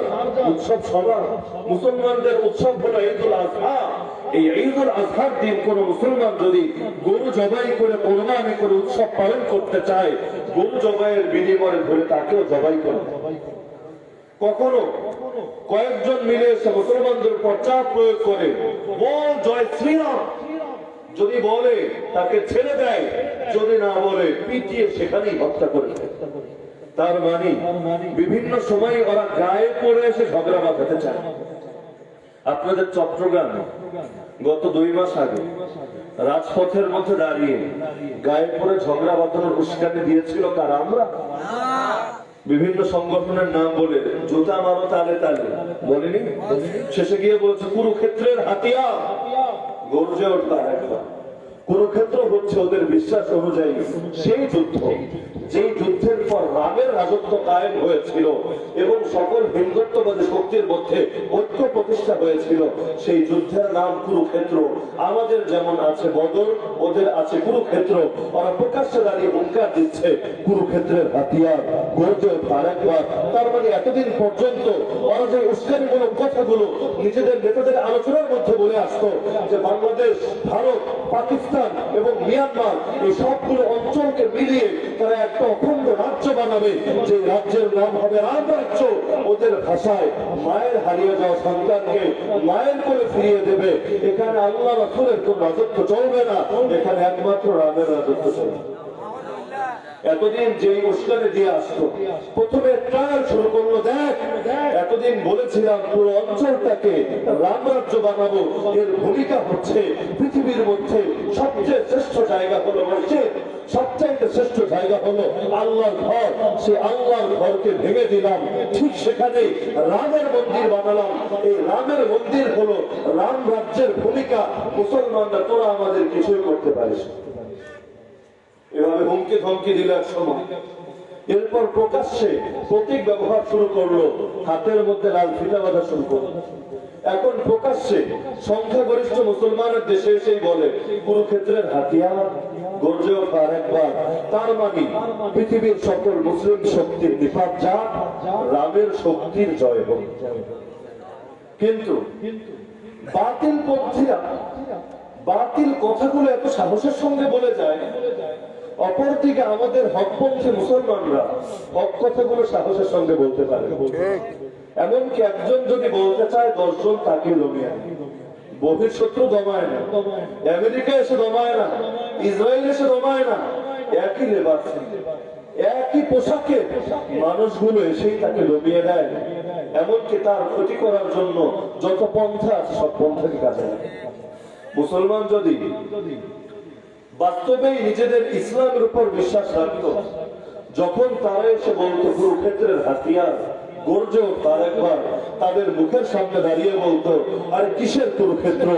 উৎসব সবার। মুসলমানদের উৎসব হলো ঈদুল আজহা। এই ঈদুল আজহার দিন কোন মুসলমান যদি গরু জবাই করে কোরবানি করে উৎসব পালন করতে চায়, গরু জবাইয়ের বিনিময়ে ধরে তাকেও জবাই করে। কখনো কয়েকজন মিলে এসে মুসলমানদের উপর চাপ প্রয়োগ করে, বল জয় শ্রীরাম, যদি বলে তাকে ছেড়ে দেয়, যদি না বলে পিটিয়ে সেখানেই হত্যা করে। তার মানে বিভিন্ন সময় ওরা গায়ে পড়ে এসে ঝগড়া বাঁধাতে চায়। আপনাদের চট্টগ্রামে গত 2 মাস আগে রাজপথের মধ্যে দাঁড়িয়ে গায়ে পড়ে ঝগড়া বাঁধানোর উস্কানি দিয়েছিল কারা? আমরা। বিভিন্ন সংগঠনের নাম বলে জুতা মারো তালে তালে বলেনি, শেষে গিয়ে বলেছে কুরুক্ষেত্রের হাতিয়ার গর্জে ওঠা একবার। কুরুক্ষেত্র হচ্ছে ওদের বিশ্বাস অনুযায়ী সেই যুদ্ধ, যেই যুদ্ধের পর রামের রাজত্ব কায়েম হয়েছিল এবং সকল হিন্দুত্ববাদী শক্তির মধ্যে ঐক্য প্রতিষ্ঠা হয়েছিল, সেই যুদ্ধের নাম কুরুক্ষেত্র। আমাদের যেমন আছে বদর, ওদের আছে কুরুক্ষেত্র। ওরা প্রকাশ্যে দাঁড়িয়ে হুঙ্কার দিচ্ছে কুরুক্ষেত্রের হাতিয়ার গর্জে ওঠা একবার। তার মানে এতদিন পর্যন্ত ওরা যে উস্কানিমূলক কথাগুলো নিজেদের নেতাদের আলোচনার মধ্যে বলে আসতো যে বাংলাদেশ, ভারত, পাকিস্তান এবং মিয়ানমার এই সবগুলো অঞ্চলকে মিলিয়ে তারা একটা অখণ্ড রাজ্য বানাবে, যে রাজ্যের নাম হবে রাম রাজ্য। ওদের ভাষায় মায়ের হারিয়ে যাওয়া সন্তানকে মায়ের করে ফিরিয়ে দেবে। এখানে আল্লাহ রাসূলের কোন রাজত্ব চলবে না, এখানে একমাত্র রামের রাজত্ব চলবে। এতদিন যেই উস্কানি দিয়ে আসতো, প্রথমে ট্রায়াল শুরু করলো, দেখ এতদিন বলেছিলাম পুরো অঞ্চলটাকে রাম রাজ্য বানাবো, এর ভূমিকা হচ্ছে পৃথিবীর মধ্যে সবচেয়ে শ্রেষ্ঠ জায়গা হলো মসজিদ, সবচাইতে শ্রেষ্ঠ জায়গা হলো আল্লাহর ঘর। সে আল্লাহর ঘরকে ভেঙে দিলাম, ঠিক সেখানে রামের মন্দির বানালাম। এই রামের মন্দির হলো রাম রাজ্যের ভূমিকা। মুসলমানরা তোরা আমাদের কিছুই করতে পারিস। এভাবে হুমকি ধমকি দিল এক সময়। এরপর প্রকাশ্যে প্রতীক ব্যবহার শুরু করলো, হাতের মধ্যে লাল ফিতা বাঁধা শুরু করলো। এখন প্রকাশ্যে সংখ্যাগরিষ্ঠ মুসলমানের দেশে এসেই বলে কুরুক্ষেত্রের হাতিয়ার গর্জে ওঠা একবার। তার মানে পৃথিবীর সকল মুসলিম শক্তির নিপাত যাক, রামের শক্তির জয় হোক। কিন্তু বাতিল পন্থীরা বাতিল কথাগুলো এত সাহসের সঙ্গে বলে যায়, অপরদিকে আমাদের হকপন্থী মুসলমানরা হক কথাগুলো সাহসের সঙ্গে বলতে পারে। এমনকি একজন যদি বলতে চায়, দর্শন তাকে লমিয়ে আনে। বহিঃশত্রু দমায় না, আমেরিকা এসে দমায় না, ইসরায়েল এসে দমায় না, একই লেবাস একই পোশাকে মানুষগুলো এসেই তাকে লমিয়ে দেয়। এমনকি তার ক্ষতি করার জন্য যত পন্থা আছে সব পন্থাকে কাজে লাগে। মুসলমান যদি বাস্তবেই নিজেদের ইসলামের উপর বিশ্বাস রাখত, যখন তারা এসে বলতো কুরুক্ষেত্রের হাতিয়ার গর্জে ওঠা একবার, তাদের মুখের সামনে দাঁড়িয়ে বলতো, আরে কিসের কুরুক্ষেত্র,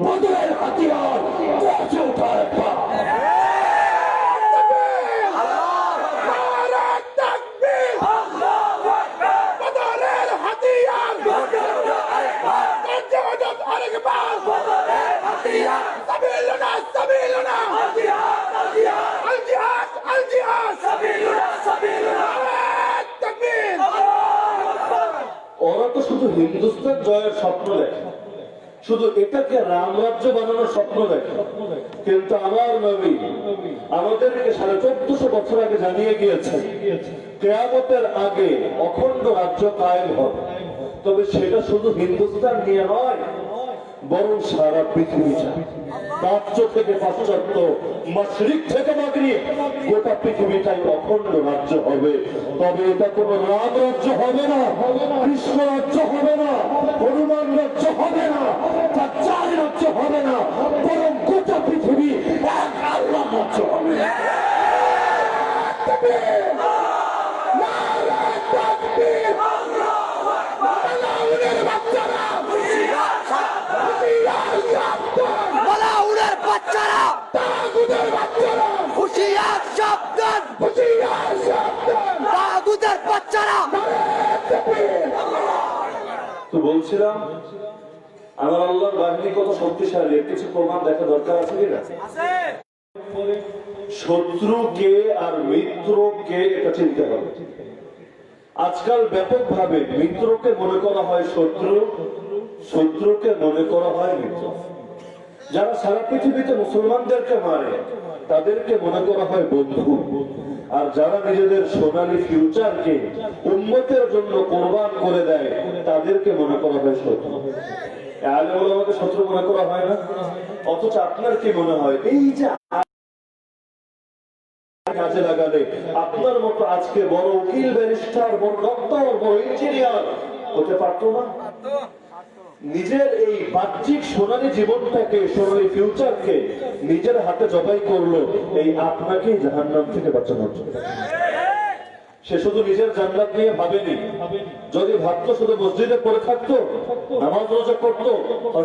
বদরের হাতিয়ার গর্জে ওঠা একবার। ওরা তো শুধু হিন্দুস্তান জয়ের স্বপ্ন দেখে, শুধু এটাকে রাম রাজ্য বানানোর স্বপ্ন দেখে। কিন্তু আমার নবী আমাদেরকে 1450 বছর আগে জানিয়ে গিয়েছেন কিয়ামতের আগে অখণ্ড রাজ্য কায়েম হবে। তবে সেটা শুধু হিন্দুস্তান নিয়ে নয়, বরং সারা পৃথিবীটা, প্রাচ্য থেকে পাশ্চাত্য, মাশরিক থেকে মাগরিব, গোটা পৃথিবীটাই অখণ্ড রাজ্য হবে। তবে এটা কোনো রাম রাজ্য হবে না, কৃষ্ণ রাজ্য হবে না, হনুমান রাজ্য হবে না, দাজ্জাল রাজ্য হবে না, বরং গোটা পৃথিবী এক আল্লাহ রাজ্য হবে। বাচ্চারা আমার আল্লাহর বাহিনী কত শক্তিশালী, কিছু প্রমাণ দেখা দরকার আছে কিনা? শত্রু কে আর মিত্র কে এটা চিনতে হবে। আজকাল ব্যাপকভাবে মিত্রকে মনে করা হয় শত্রু, শত্রুকে মনে করা হয় মিত্র। যারা সারা পৃথিবীতে মুসলমানদেরকে মারে তাদেরকে মনে করা হয় বন্ধু, আর যারা নিজেদের সোনালী ফিউচারকে উম্মতের জন্য কোরবান করে দেয় তাদেরকে মনে করা হয় শত্রু। আলেম ওলামাকে শত্রু মনে করা হয় না, অথচ আপনার কি মনে হয় এই যে কাজে লাগালে আপনার মতো আজকে বড় উকিল, ব্যারিস্টার, বড় ডক্টর, বড় ইঞ্জিনিয়ার হতে পারতো না? নিজের এই বাহ্যিক সোনালী জীবনটাকে, সোনালী ফিউচারকে নিজের হাতে জবাই করলো এই আপনাকেই জাহান্নাম থেকে বাঁচানোর জন্য। সে শুধু নিজের জান্নাত নিয়ে ভাবেনি, যদি ভাবতো শুধু মসজিদে পড়ে থাকতো, নামাজ রোজা করতো,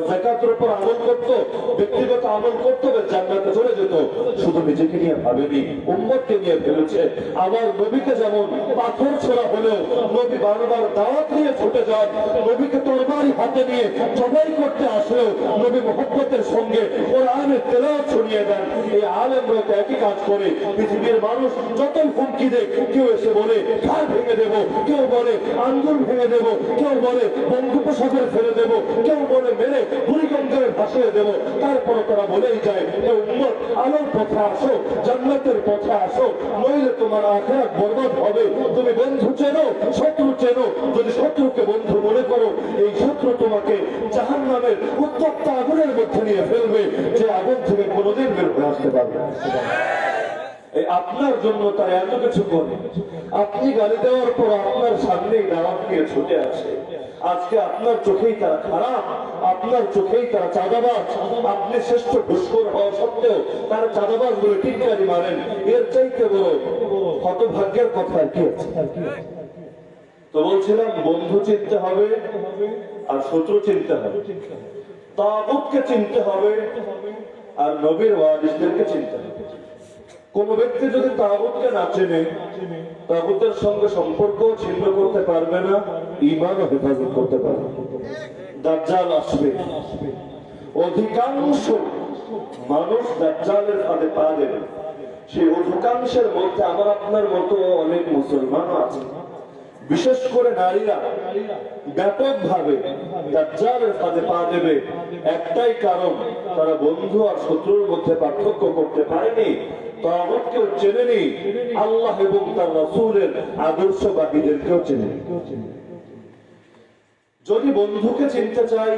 যাকাতের উপর আমল করতো, ব্যক্তিগত আমল করতো, জান্নাতে চলে যেত। শুধু নিজেকে নিয়ে ভাবেনি, উম্মতকে নিয়ে ভেবেছে। আবার নবীকে যেমন পাথর ছোড়া হলেও নবী বারবার দাওয়াত নিয়ে ছুটে যান, নবীকে তরবারি হাতে নিয়ে জবাই করতে আসলেও নবী মুহাম্মদের সঙ্গে কোরআনের তেলাওয়াত ছড়িয়ে দেন। এই আলেমরা তো একই কাজ করে। পৃথিবীর মানুষ যতই হুমকি দেয়, কেউ এসে বলে ঘাড় ভেঙে দেবো, কেউ বলে আঙ্গুল ভেঙে দেবো, কেউ বলে বঙ্গোপসাগরে ফেলে দেবো, কেউ বলে মেরে বুড়িগঙ্গায় ভাসিয়ে দেবো, তারপরে তারা বলেই যায় উম্মত আলোর পথে আসো, জান্নাতের পথে আসো, নইলে তোমার আখিরাত বরবাদ হবে। তুমি বন্ধু চেনো, শত্রু চেনো। যদি শত্রুকে বন্ধু মনে করো, এই শত্রু তোমাকে জাহান্নামের উত্তপ্ত আগুনের মধ্যে নিয়ে ফেলবে, যে আগুন থেকে কোনোদিন বের হয়ে আসতে পারবে না। এই আপনার জন্য তারা এত কিছু করে, আপনি গালি দেওয়ার পর আপনার সামনেই দাওয়াত নিয়ে ছুটে আসে। আজকে আপনার চোখেই তারা খারাপ, আপনার চোখেই তারা চাঁদাবাজ। আপনি শ্রেষ্ঠ ঘুষখোর হওয়া সত্ত্বেও তারা চাঁদাবাজ বলে টিটকারি মারেন। এর চাইতে বড় হতভাগ্যের কথা আর কি আছে? তো বলছিলাম, বন্ধু চিনতে হবে আর শত্রু চিনতে হবে, তাগুতকে চিনতে হবে আর নবীর ওয়ারিসদেরকে চিনতে হবে। কোন ব্যক্তি যদি তাগুতকে না চেনে, তাগুতের সঙ্গে সম্পর্ক ছিন্ন করতে পারবে না, ঈমানও হেফাজত করতে পারবে না। দাজ্জাল আসবে, অধিকাংশ মানুষ দাজ্জালের ফাঁদে পা দেবে। সেই অধিকাংশের মধ্যে আমার আপনার মতো অনেক মুসলমানও আছে, বিশেষ করে নারীরা ব্যাপকভাবে দাজ্জালের ফাঁদে পা দেবে। একটাই কারণ, তারা বন্ধু আর শত্রুর মধ্যে পার্থক্য করতে পারেনি, তাগুতকেও চেনেনি, আল্লাহ এবং তার রাসূলের আদর্শবাহীদেরকেও চেনেনি। যদি বন্ধুকে চিনতে চাই,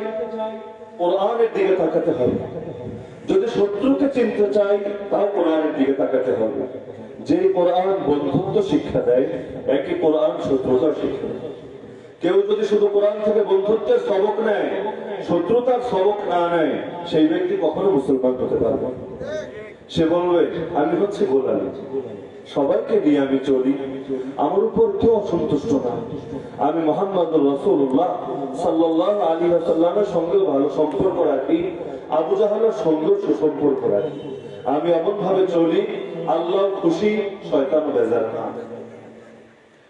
কোরআনের দিকে তাকাতে হবে। যদি শত্রুকে চিনতে চাই, তাও কোরআনের দিকে তাকাতে হবে। যে কোরআন বন্ধুত্ব শিক্ষা দেয়, একই কোরআন শত্রুতার শিক্ষা দেয়। কেউ যদি শুধু কোরআন থেকে বন্ধুত্বের সবক নেয়, শত্রুতার সবক না নেয়, সেই ব্যক্তি কখনো মুসলমান হতে পারবে না। সে বলবে আমি হচ্ছে গোলামি, সবাইকে নিয়ে আমি চলি, আমার উপর কেউ অসন্তুষ্ট না, আমি মুহাম্মদুর রাসূলুল্লাহ সাল্লাল্লাহু আলাইহি ওয়াসাল্লামের সঙ্গে ভালো সম্পর্ক রাখি, আবু জাহলের সঙ্গে সুসম্পর্ক রাখি, আমি এমন ভাবে চলি আল্লাহ খুশি, শয়তান বেজার না।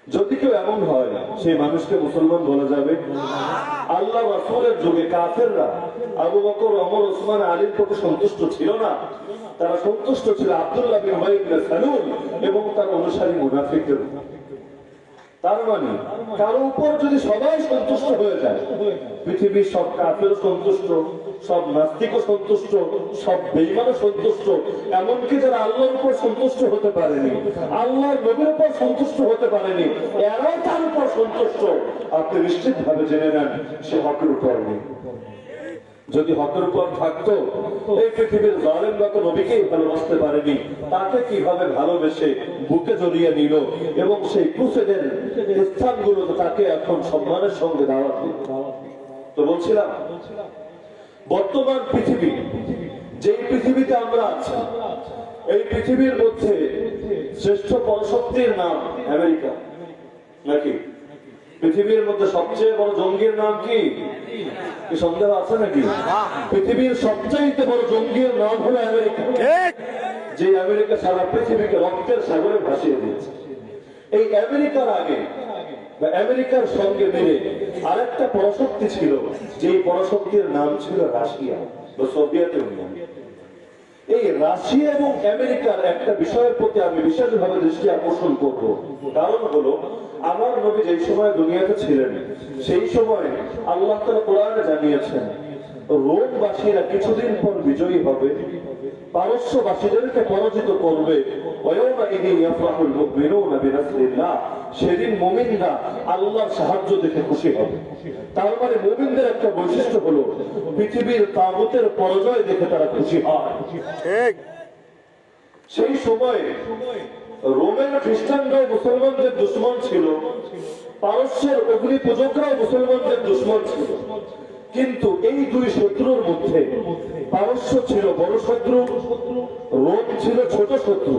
যদি কেউ এমন হয়, সেই মানুষকে মুসলমান বলা যাবে? আল্লাহ রাসূলের যুগে কাফেররা আবু বকর, ওমর, ওসমান, আলীর প্রতি সন্তুষ্ট ছিল না, তারা সন্তুষ্ট ছিল আব্দুল্লাহ বিন উবাই বিন সালুল এবং তার অনুসারী মুনাফিকদের। তার মানে কারো উপর যদি সবাই সন্তুষ্ট হয়ে যায়, পৃথিবীর সব কাফের সন্তুষ্ট, সব নাস্তিকও সন্তুষ্ট, সব বেঈমানও সন্তুষ্ট, এমনকি যারা আল্লাহর উপর সন্তুষ্ট হতে পারেনি, আল্লাহর নবীর উপর সন্তুষ্ট হতে পারেনি, এরাও তার উপর সন্তুষ্ট, আপনি নিশ্চিত ভাবে জেনে নেন সে হকের উপর নেই। যদি হকের উপর থাকতো, এই পৃথিবীর জালেমরা তো নবীকেই ভালোবাসতে পারেনি, তাকে কিভাবে ভালোবেসে বুকে জড়িয়ে নিল এবং সেই ক্রুসেডের স্থানগুলোতে তাকে এখন সম্মানের সঙ্গে দাওয়াত দিল। তো বলছিলাম, বর্তমান পৃথিবী, যেই পৃথিবীতে আমরা আছি, এই পৃথিবীর মধ্যে শ্রেষ্ঠ পরাশক্তির নাম আমেরিকা নাকি? পৃথিবীর মধ্যে সবচেয়ে বড় জঙ্গির নাম কি? সন্দেহ আছে নাকি? পৃথিবীর সবচাইতে বড় জঙ্গির নাম হলো আমেরিকা। যে আমেরিকা সারা পৃথিবীকে রক্তের সাগরে ভাসিয়ে দিয়েছে। এই আমেরিকার আগে বা আমেরিকার সঙ্গে মিলে আরেকটা পরাশক্তি ছিল, যে পরাশক্তির নাম ছিল রাশিয়া বা সোভিয়েত ইউনিয়ন। এই রাশিয়া এবং আমেরিকার একটা বিষয়ের প্রতি আমি বিশেষভাবে দৃষ্টি আকর্ষণ করব। কারণ হলো, আমার নবী যেই সময় দুনিয়াতে ছিলেন সেই সময় আল্লাহ তাআলা কোরআনে জানিয়েছেন রোমবাসীরা কিছুদিন পর বিজয়ী হবে, পারস্যবাসীদেরকে পরাজিত করবে। সেদিন মুমিনরা আল্লাহর সাহায্য দেখে খুশি হবে। তার মানে মুমিনদের একটা বৈশিষ্ট্য হলো পৃথিবীর তাগুতের পরাজয় দেখে তারা খুশি হয়। সেই সময় রোমের খ্রিস্টানরাও মুসলমানদের দুশ্মন ছিল, পারস্যের অগ্নি পূজকরাও মুসলমানদের দুশ্মন ছিল। কিন্তু এই দুই শত্রুর মধ্যে পারস্য ছিল বড় শত্রু, রোম ছিল ছোট শত্রু।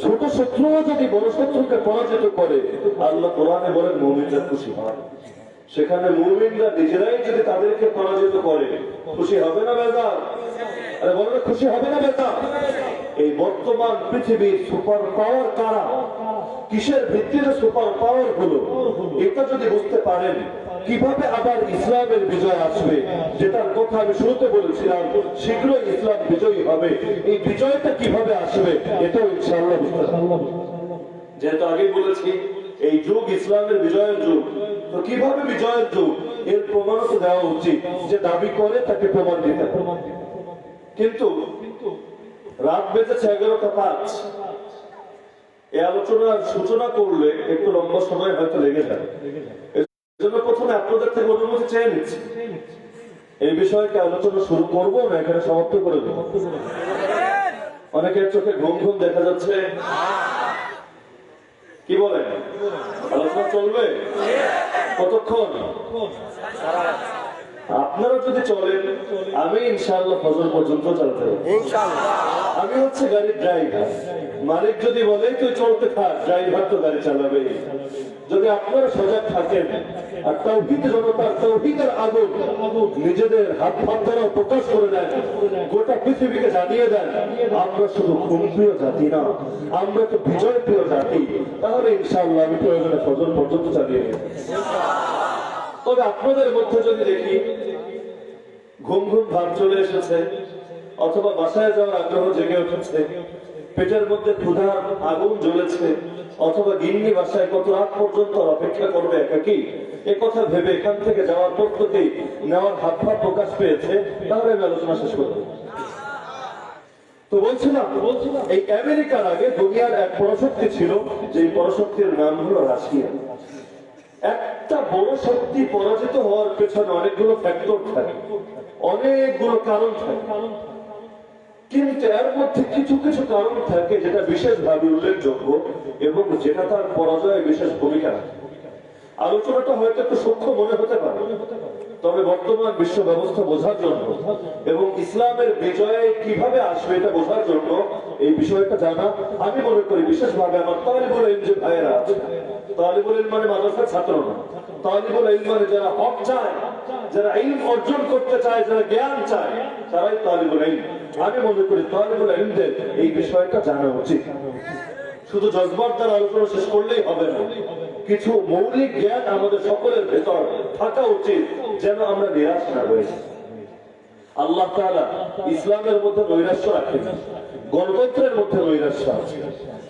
ছোট শত্রুও যদি বড় শত্রুকে পরাজিত করে, আল্লাহ কোরআনে বলেন মুমিনরা খুশি হয়। সেখানে মুমিনরা নিজেরাই যদি তাদেরকে পরাজিত করে, খুশি হবে না বেজার? আরে বলো না, খুশি হবে না বেজার? এই বর্তমান পৃথিবীর সুপার পাওয়ার কারা, কিসের ভিত্তিতে সুপার পাওয়ার হলো, এটা যদি বুঝতে পারেন কিভাবে আবার ইসলামের বিজয় আসবে, যেটার কথা আমি শুরুতে বলেছিলাম শীঘ্রই ইসলাম বিজয়ী হবে, এই বিজয়টা কিভাবে আসবে এটাও ইনশাআল্লাহ বুঝতে পারবেন। যেহেতু আগে বলেছি এই যুগ ইসলামের বিজয়ের যুগ, তো কিভাবে বিজয়ের যুগ এর প্রমাণ তো দেওয়া উচিত। যে দাবি করে তাকে প্রমাণ দিতে হবে। কিন্তু রাত বেজেছে 11টা 5। এই আলোচনার সূচনা করলে একটু লম্বা সময় হয়তো লেগে যাবে। এজন্য প্রথমে আপনাদের থেকে অনুমতি চেয়ে নিচ্ছি, এই বিষয়কে আলোচনা শুরু করবো না এখানে সমাপ্ত করে দেব? অনেকের চোখে ঘুম ঘুম দেখা যাচ্ছে, কি বলেন? আলোচনা চলবে কতক্ষণ? আপনারা যদি চলেন, আমি ইনশাআল্লাহ ফজর পর্যন্ত চালাতে পারবো। আমি হচ্ছে গাড়ির ড্রাইভার, মালিক যদি বলে তুই চলতে থাক, ড্রাইভার তো গাড়ি চালাবে। যদি আপনারা সজাগ থাকেন আর তাওহীদ জনতার তাওহীদের আগুন নিজেদের হাত দ্বারা প্রকাশ করে দেন, গোটা পৃথিবীকে জানিয়ে দেন আমরা শুধু খুনপ্রিয় জাতি না, আমরা তো বিজয় প্রিয় জাতি, তাহলে ইনশাআল্লাহ আমি প্রয়োজনে ফজর পর্যন্ত চালিয়ে নেব। তবে আপনাদের মধ্যে যদি দেখি ঘুম ঘুম ভাব চলে এসেছে, অথবা বাসায় যাওয়ার আগ্রহ জেগে উঠেছে, পেটের মধ্যে ক্ষুধার আগুন জ্বলেছে, অথবা গিন্নি বাসায় কত রাত পর্যন্ত অপেক্ষা করবে একাকি, এ কথা ভেবে এখান থেকে যাওয়ার প্রস্তুতি নেওয়ার হাত পা প্রকাশ পেয়েছে, তাহলে আমি আলোচনা শেষ করব। তো বলছিলাম এই আমেরিকার আগে দুনিয়ার এক পরাশক্তি ছিল, যে পরাশক্তির নাম হলো রাশিয়া। একটা বড় শক্তি পরাজিত হওয়ার পেছনে অনেকগুলো ফ্যাক্টর থাকে, অনেকগুলো কারণ থাকে, কিন্তু এর মধ্যে কিছু কিছু কারণ থাকে যেটা বিশেষভাবে উল্লেখযোগ্য এবং যেটা তার পরাজয়ে বিশেষ ভূমিকা রাখে। আলোচনাটা হয়তো একটু সূক্ষ্ম মনে হতে পারে, তবে বর্তমান বিশ্ব ব্যবস্থা বোঝার জন্য এবং ইসলামের বিজয়ে কিভাবে আসবে এটা বোঝার জন্য এই বিষয়টা জানা আমি মনে করি বিশেষভাবে আমার তালিবুল ইলম যে ভাইয়েরা আছে, তালিবুল ইলম মানে মাদ্রাসার ছাত্র না, তালিবুল ইলম মানে যারা হক চায়, যারা ইলম অর্জন করতে চায়, যারা জ্ঞান চায়, তারাই তালিবুল ইলম। আমি মনে করি তালিবুল ইলমদের এই বিষয়টা জানা উচিত। শুধু জজবার দ্বারা আলোচনা শেষ করলেই হবে না, কিছু মৌলিক জ্ঞান আমাদের সকলের ভেতর থাকা উচিত, যেন আমরা নিরাশ না হয়ে যাই। আল্লাহ তাআলা ইসলামের মধ্যে নৈরাশ্য রাখেন, গণতন্ত্রের মধ্যে নৈরাশ্য আছে,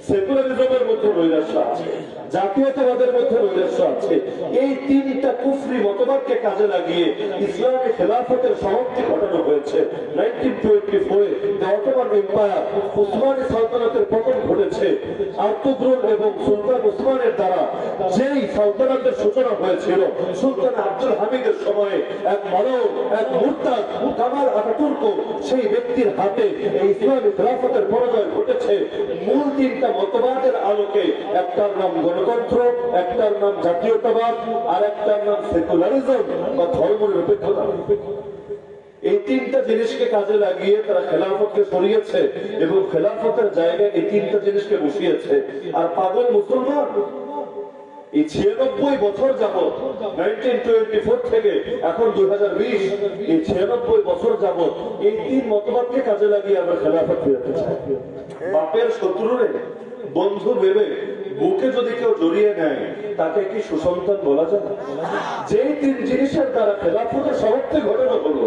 সেকুলারিজমের মধ্যে নৈরাশ্য আছে, জাতীয়তাবাদের মধ্যে নৈরাশ্য আছে। এই তিনটা কুফরি মতবাদকে কাজে লাগিয়ে ইসলামী খেলাফতের সমাপ্তি ঘটানো হয়েছে। 1924 দ্য অটোমান এম্পায়ার, উসমানী সালতানাতের পতন ঘটেছে। আর্তুগ্রুল এবং সুলতান উসমানের দ্বারা যেই সালতানাতের সূচনা হয়েছিল, সুলতান আব্দুল হামিদের সময়ে এক মানব, এক মুরতাদ কামাল আতাতুর্ক, সেই ব্যক্তির হাতে এই ইসলামী খেলাফতের পরাজয় ঘটেছে মূল তিনটা মতবাদের আলোকে। একটার নাম গণতন্ত্র, একটার নাম জাতীয়তাবাদ, আর একটার নাম সেকুলারিজম বা ধর্মনিরপেক্ষতা। এই তিনটা জিনিসকে কাজে লাগিয়ে তারা খেলাফতকে সরিয়েছে এবং খেলাফতের জায়গায় এই তিনটা জিনিসকে বসিয়েছে। আর পাগল মুসলমান এই 96 বছর যাবত, 1924 থেকে এখন 2020, এই 96 বছর যাবত এই তিন মতবাদকে কাজে লাগিয়ে আমরা খেলাফত ফিরাতে চাই। বাপের শত্রুরে বন্ধু ভেবে বুকে যদি কেউ জড়িয়ে নেয় তাকে কি সুসন্তান বলা যায়? যেই তিন জিনিসের দ্বারা খেলাফতের সমাপ্তি ঘটনা হলো,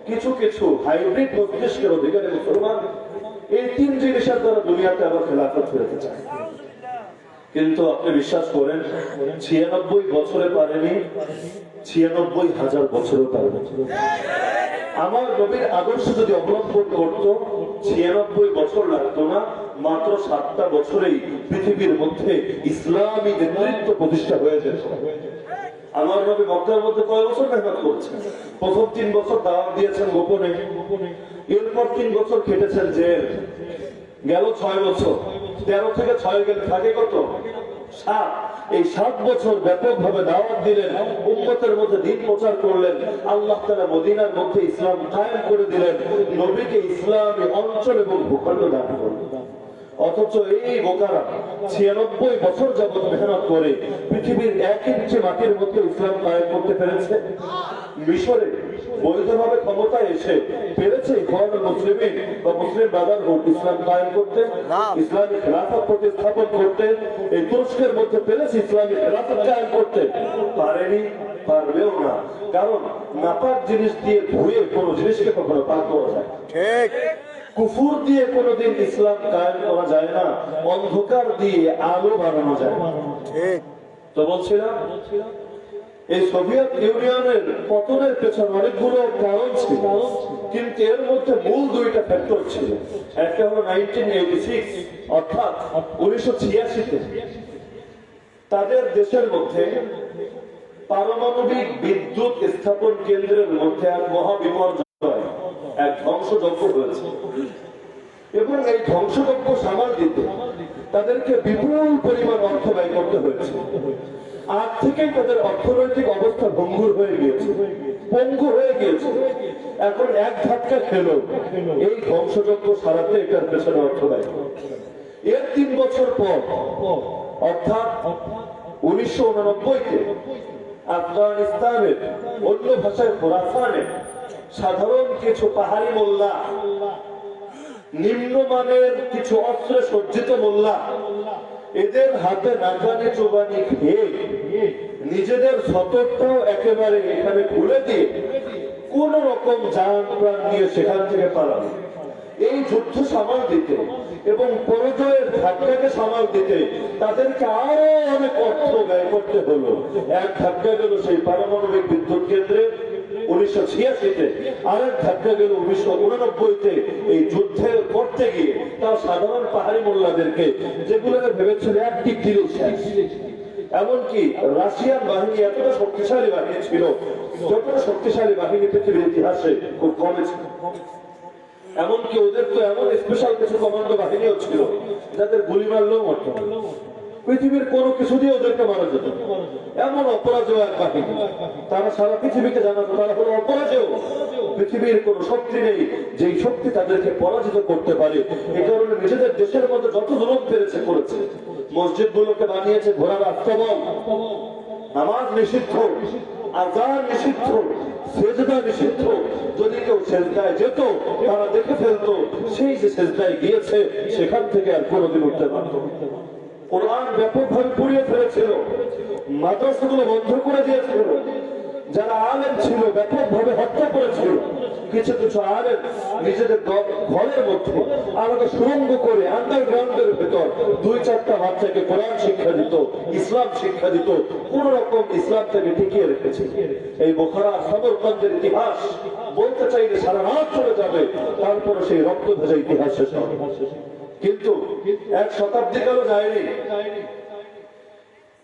কিছু কিছু হাইব্রিড মস্তিষ্কের অধিকারী মুসলমান এই তিন জিনিসের দ্বারা দুনিয়াতে আবার খেলাফত ফেরাতে চায়। কিন্তু আপনি বিশ্বাস করেন 96 বছরে পারেনি, 96,000 বছরেও পারেনি। আমার নবীর আদর্শ যদি অবলম্বন করতো 96 বছর লাগতো না, মাত্র 7টা বছরেই পৃথিবীর মধ্যে ইসলামী নেতৃত্ব প্রতিষ্ঠা হয়ে যেত। আমার নবী মক্কার মধ্যে কয় বছর মেহনত করছেন? প্রথম 3 বছর দাওয়াত দিয়েছেন গোপনে, এরপর 3 বছর খেটেছেন জেল, গেল 6 বছর, 13 থেকে 6 গেলে থাকে কত? 7। এই 7 বছর ব্যাপকভাবে দাওয়াত দিলেন, উম্মতের মধ্যে দ্বীন প্রচার করলেন, আল্লাহ তাআলা মদিনার মধ্যে ইসলাম কায়েম করে দিলেন, নবীকে ইসলামী অঞ্চল এবং ভূখণ্ড দান করলেন। অথচ এই বোকারা 96 বছর যাবত মেহনত করে পৃথিবীর 1 ইঞ্চি মাটির মধ্যে ইসলাম কায়েম করতে পেরেছে। মিশরে বৈধভাবে ক্ষমতায় এসে পেরেছে ইখওয়ানুল মুসলিমিন বা মুসলিম ব্রাদারহুড ইসলাম কায়েম করতে, ইসলামী খেলাফত প্রতিস্থাপন করতে। এই তুরস্কের মধ্যে পেরেছে ইসলামী খেলাফত কায়েম করতে, পারেনি, পারবেও না। কারণ নাপাক জিনিস দিয়ে ধুয়ে কোনো জিনিসকে কখনো পাক করা যায় ঠিক, কুফুর দিয়ে কোনোদিন ইসলাম কায়েম করা যায় না, অন্ধকার দিয়ে আলো বানানো যায় ঠিক। তো বলছিলাম এই সোভিয়েত ইউনিয়নের পতনের পেছনে অনেকগুলো কারণ ছিল, কিন্তু এর মধ্যে মূল 2টা ফ্যাক্টর ছিল। একটা হলো 1986 অর্থাৎ 1986-তে তাদের দেশের মধ্যে পারমাণবিক বিদ্যুৎ স্থাপন কেন্দ্রের মধ্যে এক মহাবিপর্যয়, এক ধ্বংসযজ্ঞ হয়েছে এবং এই ধ্বংসযজ্ঞ সামাল দিতে তাদেরকে বিপুল পরিমাণ অর্থ ব্যয় করতে হয়েছে। আজ থেকেই তাদের অর্থনৈতিক অবস্থা ভঙ্গুর হয়ে গিয়েছে, পঙ্গু হয়ে গিয়েছে। এখন এক ধাক্কা খেল এই ধ্বংসযজ্ঞ সারাতে এটার পেছনে অর্থ ব্যয়। এর 3 বছর পর অর্থাৎ 1989-তে আফগানিস্তানের, অন্য ভাষায় খোরাসানে, সাধারণ কিছু পাহাড়ি মোল্লা, নিম্নমানের কিছু অস্ত্রে সজ্জিত মোল্লা, এদের হাতে নাকানি চোবানি খেয়ে নিজেদের সতর্কটাও একেবারে এখানে খুলে দিয়ে কোন রকম জান প্রাণ নিয়ে সেখান থেকে পালানো। এই যুদ্ধ সামাল দিতে এবং পরাজয়ের ধাক্কাকে সামাল দিতে তাদেরকে আরো অনেক অর্থ ব্যয় করতে হলো। এক ধাক্কা গেল সেই পারমাণবিক বিদ্যুৎ কেন্দ্রে 1986-তে, আর এক ধাক্কা গেল 1989-তে। এই যুদ্ধে করতে গিয়ে তাও সাধারণ পাহাড়ি মোল্লাদেরকে, যেগুলোকে ভেবেছিল একটি দিল শেষ। এমনকি রাশিয়ান বাহিনী এতটা শক্তিশালী বাহিনী ছিল, যতটা শক্তিশালী বাহিনী পৃথিবীর ইতিহাসে খুব কমে ছিল। এমনকি ওদের তো এমন স্পেশাল কিছু কমান্ডো বাহিনীও ছিল যাদের গুলি মারলেও মরত, পৃথিবীর কোনো কিছু দিয়ে ওদেরকে মারা যেত। এমন অপরাজয় এক বাহিনী, তারা সারা পৃথিবীকে জানাতো তারা কোনো অপরাজয়, পৃথিবীর কোনো শক্তি নেই যেই শক্তি তাদেরকে পরাজিত করতে পারে। এই কারণে নিজেদের দেশের মধ্যে যত জুলুম পেরেছে করেছে। মসজিদ গুলোকে বানিয়েছে ঘোড়ার আস্তাবল, নামাজ নিষিদ্ধ, আযান নিষিদ্ধ, সেজদা নিষিদ্ধ। যদি কেউ সেজদায় যেত তারা দেখে ফেলতো সেই যে সেজদায় গিয়েছে সেখান থেকে আর কোনোদিন উঠতে পারত। কোরআন ব্যাপকভাবে পুড়িয়ে ফেলেছিল, মাদ্রাসাগুলো বন্ধ করে দিয়েছিল, যারা আলেম ছিল ব্যাপকভাবে হত্যা করেছিল। কিছু কিছু আলেম নিজেদের ঘরের মধ্যে আলাদা সুরঙ্গ করে আন্ডারগ্রাউন্ডের ভেতর 2-4টা বাচ্চাকে কোরআন শিক্ষা দিত, ইসলাম শিক্ষা দিত, কোন রকম ইসলাম থেকে টিকিয়ে রেখেছে। এই বোখারা সমরকন্দের ইতিহাস বলতে চাইলে সারা রাত চলে যাবে, তারপরে সেই রক্ত ভেজা ইতিহাস শেষ হবে। কিন্তু 1 শতাব্দী কালও যায়নি।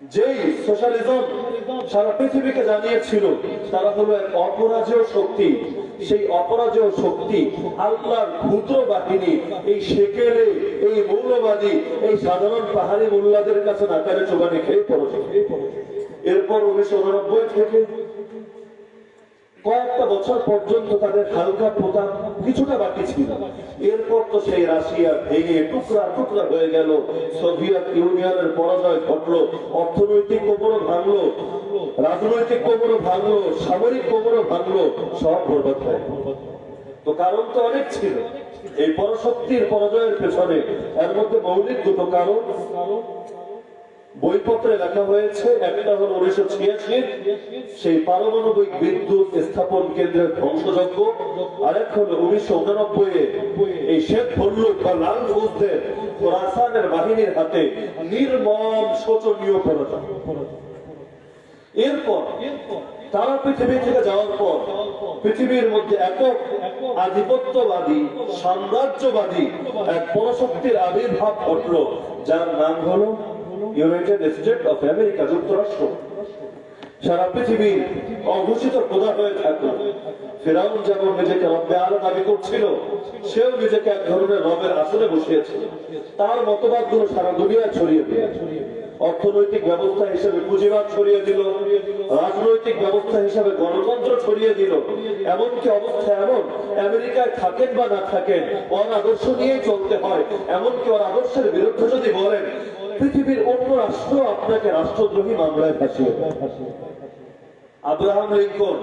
যেই সোশ্যালিজম সারা পৃথিবীকে জানিয়েছিল তারা হলো এক অপরাজেয় শক্তি। সেই অপরাজেয় শক্তি আল্লাহর ক্ষুদ্র বাহিনী এই সেকেলে, এই মৌলবাদী, এই সাধারণ পাহাড়ি মোল্লাদের কাছে নাকারে চোবানি খেয়ে পড়েছে। এরপর 1989 থেকে কয়েকটা বছর পর্যন্ত তাদের হালকা পোতা কিছুটা বাকি ছিল। এরপর তো সেই রাশিয়া ভেঙে টুকরা টুকরা হয়ে গেল, সোভিয়েত ইউনিয়নের পরাজয় ঘটলো, অর্থনৈতিক কোমরও ভাঙলো, রাজনৈতিক কোমরও ভাঙলো, সামরিক কোমরও ভাঙলো, সব বরবাদ হয়। তো কারণ তো অনেক ছিল এই পরাশক্তির পরাজয়ের পেছনে। এর মধ্যে মৌলিক দুটো কারণ। বইপত্রে লেখা হয়েছে, একটা হলো 1986 সেই পারমাণবিক বিদ্যুৎ স্থাপন কেন্দ্রের ধ্বংসযজ্ঞ, আরেক হলো 1989 এই শেখ ভল্লুক বা লাল ফৌজদের খোরাসানের বাহিনীর হাতে নির্মম শোচনীয় পরাজয়। এরপর তারা পৃথিবী থেকে যাওয়ার পর পৃথিবীর মধ্যে একক আধিপত্যবাদী সাম্রাজ্যবাদী এক পরাশক্তির আবির্ভাব ঘটল, যার নাম হলো ইউনাইটেড স্টেট অফ আমেরিকা, যুক্তরাষ্ট্র। সারা পৃথিবী অঘোষিত খোদা হয়ে থাকলো। ফেরাউন যেমন নিজেকে রব্বে আলা দাবি করছিল, সেও নিজেকে এক ধরনের রবের আসনে বসিয়েছিল। তার মতবাদগুলো সারা দুনিয়ায় ছড়িয়ে দিল। অর্থনৈতিক ব্যবস্থা হিসেবে পুঁজিবাদ ছড়িয়ে দিল, রাজনৈতিক ব্যবস্থা হিসেবে গণতন্ত্র ছড়িয়ে দিল। এমনকি অবস্থা এমন, আমেরিকায় থাকেন বা না থাকেন ওর আদর্শ নিয়েই চলতে হয়। এমনকি ওর আদর্শের বিরুদ্ধে যদি বলেন, পৃথিবীর অন্য রাষ্ট্র আপনাকে রাষ্ট্রদ্রোহী মামলায় ফাঁসিয়ে দেয়। আব্রাহাম লিঙ্কন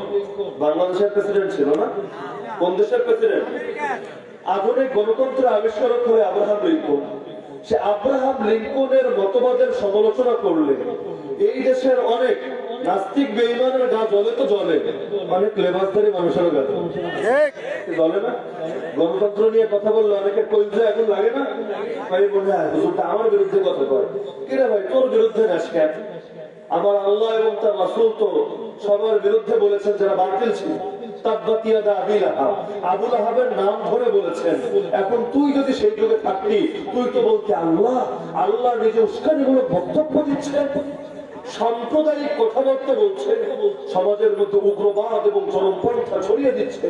বাংলাদেশের প্রেসিডেন্ট ছিল না? কোন দেশের প্রেসিডেন্ট? আধুনিক গণতন্ত্রের আবিষ্কারক হয়ে আব্রাহাম লিঙ্কন। সে আব্রাহাম লিঙ্কনের মতবাদের সমালোচনা করলে এই দেশের অনেক নাস্তিক বেঈমানের গা জ্বলে তো জ্বলে, অনেক লেবাসধারী মানুষেরও গা জ্বলে না? গণতন্ত্র নিয়ে কথা বললে অনেকে কইছে এখন লাগে না? ভাই মনে হয় হুজুরটা আমার বিরুদ্ধে কথা কয়। কিরে ভাই তোর বিরুদ্ধে নাস কেন? আমার আল্লাহ এবং তার রাসূল তো সবার বিরুদ্ধে বলেছেন যারা বাতিল ছিল। তাব্বাত ইয়াদা আবি লাহাব, আবু লাহাবের নাম ধরে বলেছেন। এখন তুই যদি সেই যুগে থাকতি, তুই তো বলতে আল্লাহ আল্লাহ নিজে উস্কানিমূলক বক্তব্য দিচ্ছেন, সাম্প্রদায়িক কথাবার্তা বলছে, সমাজের মধ্যে উগ্রবাদ এবং চরমপন্থা ছড়িয়ে দিচ্ছে,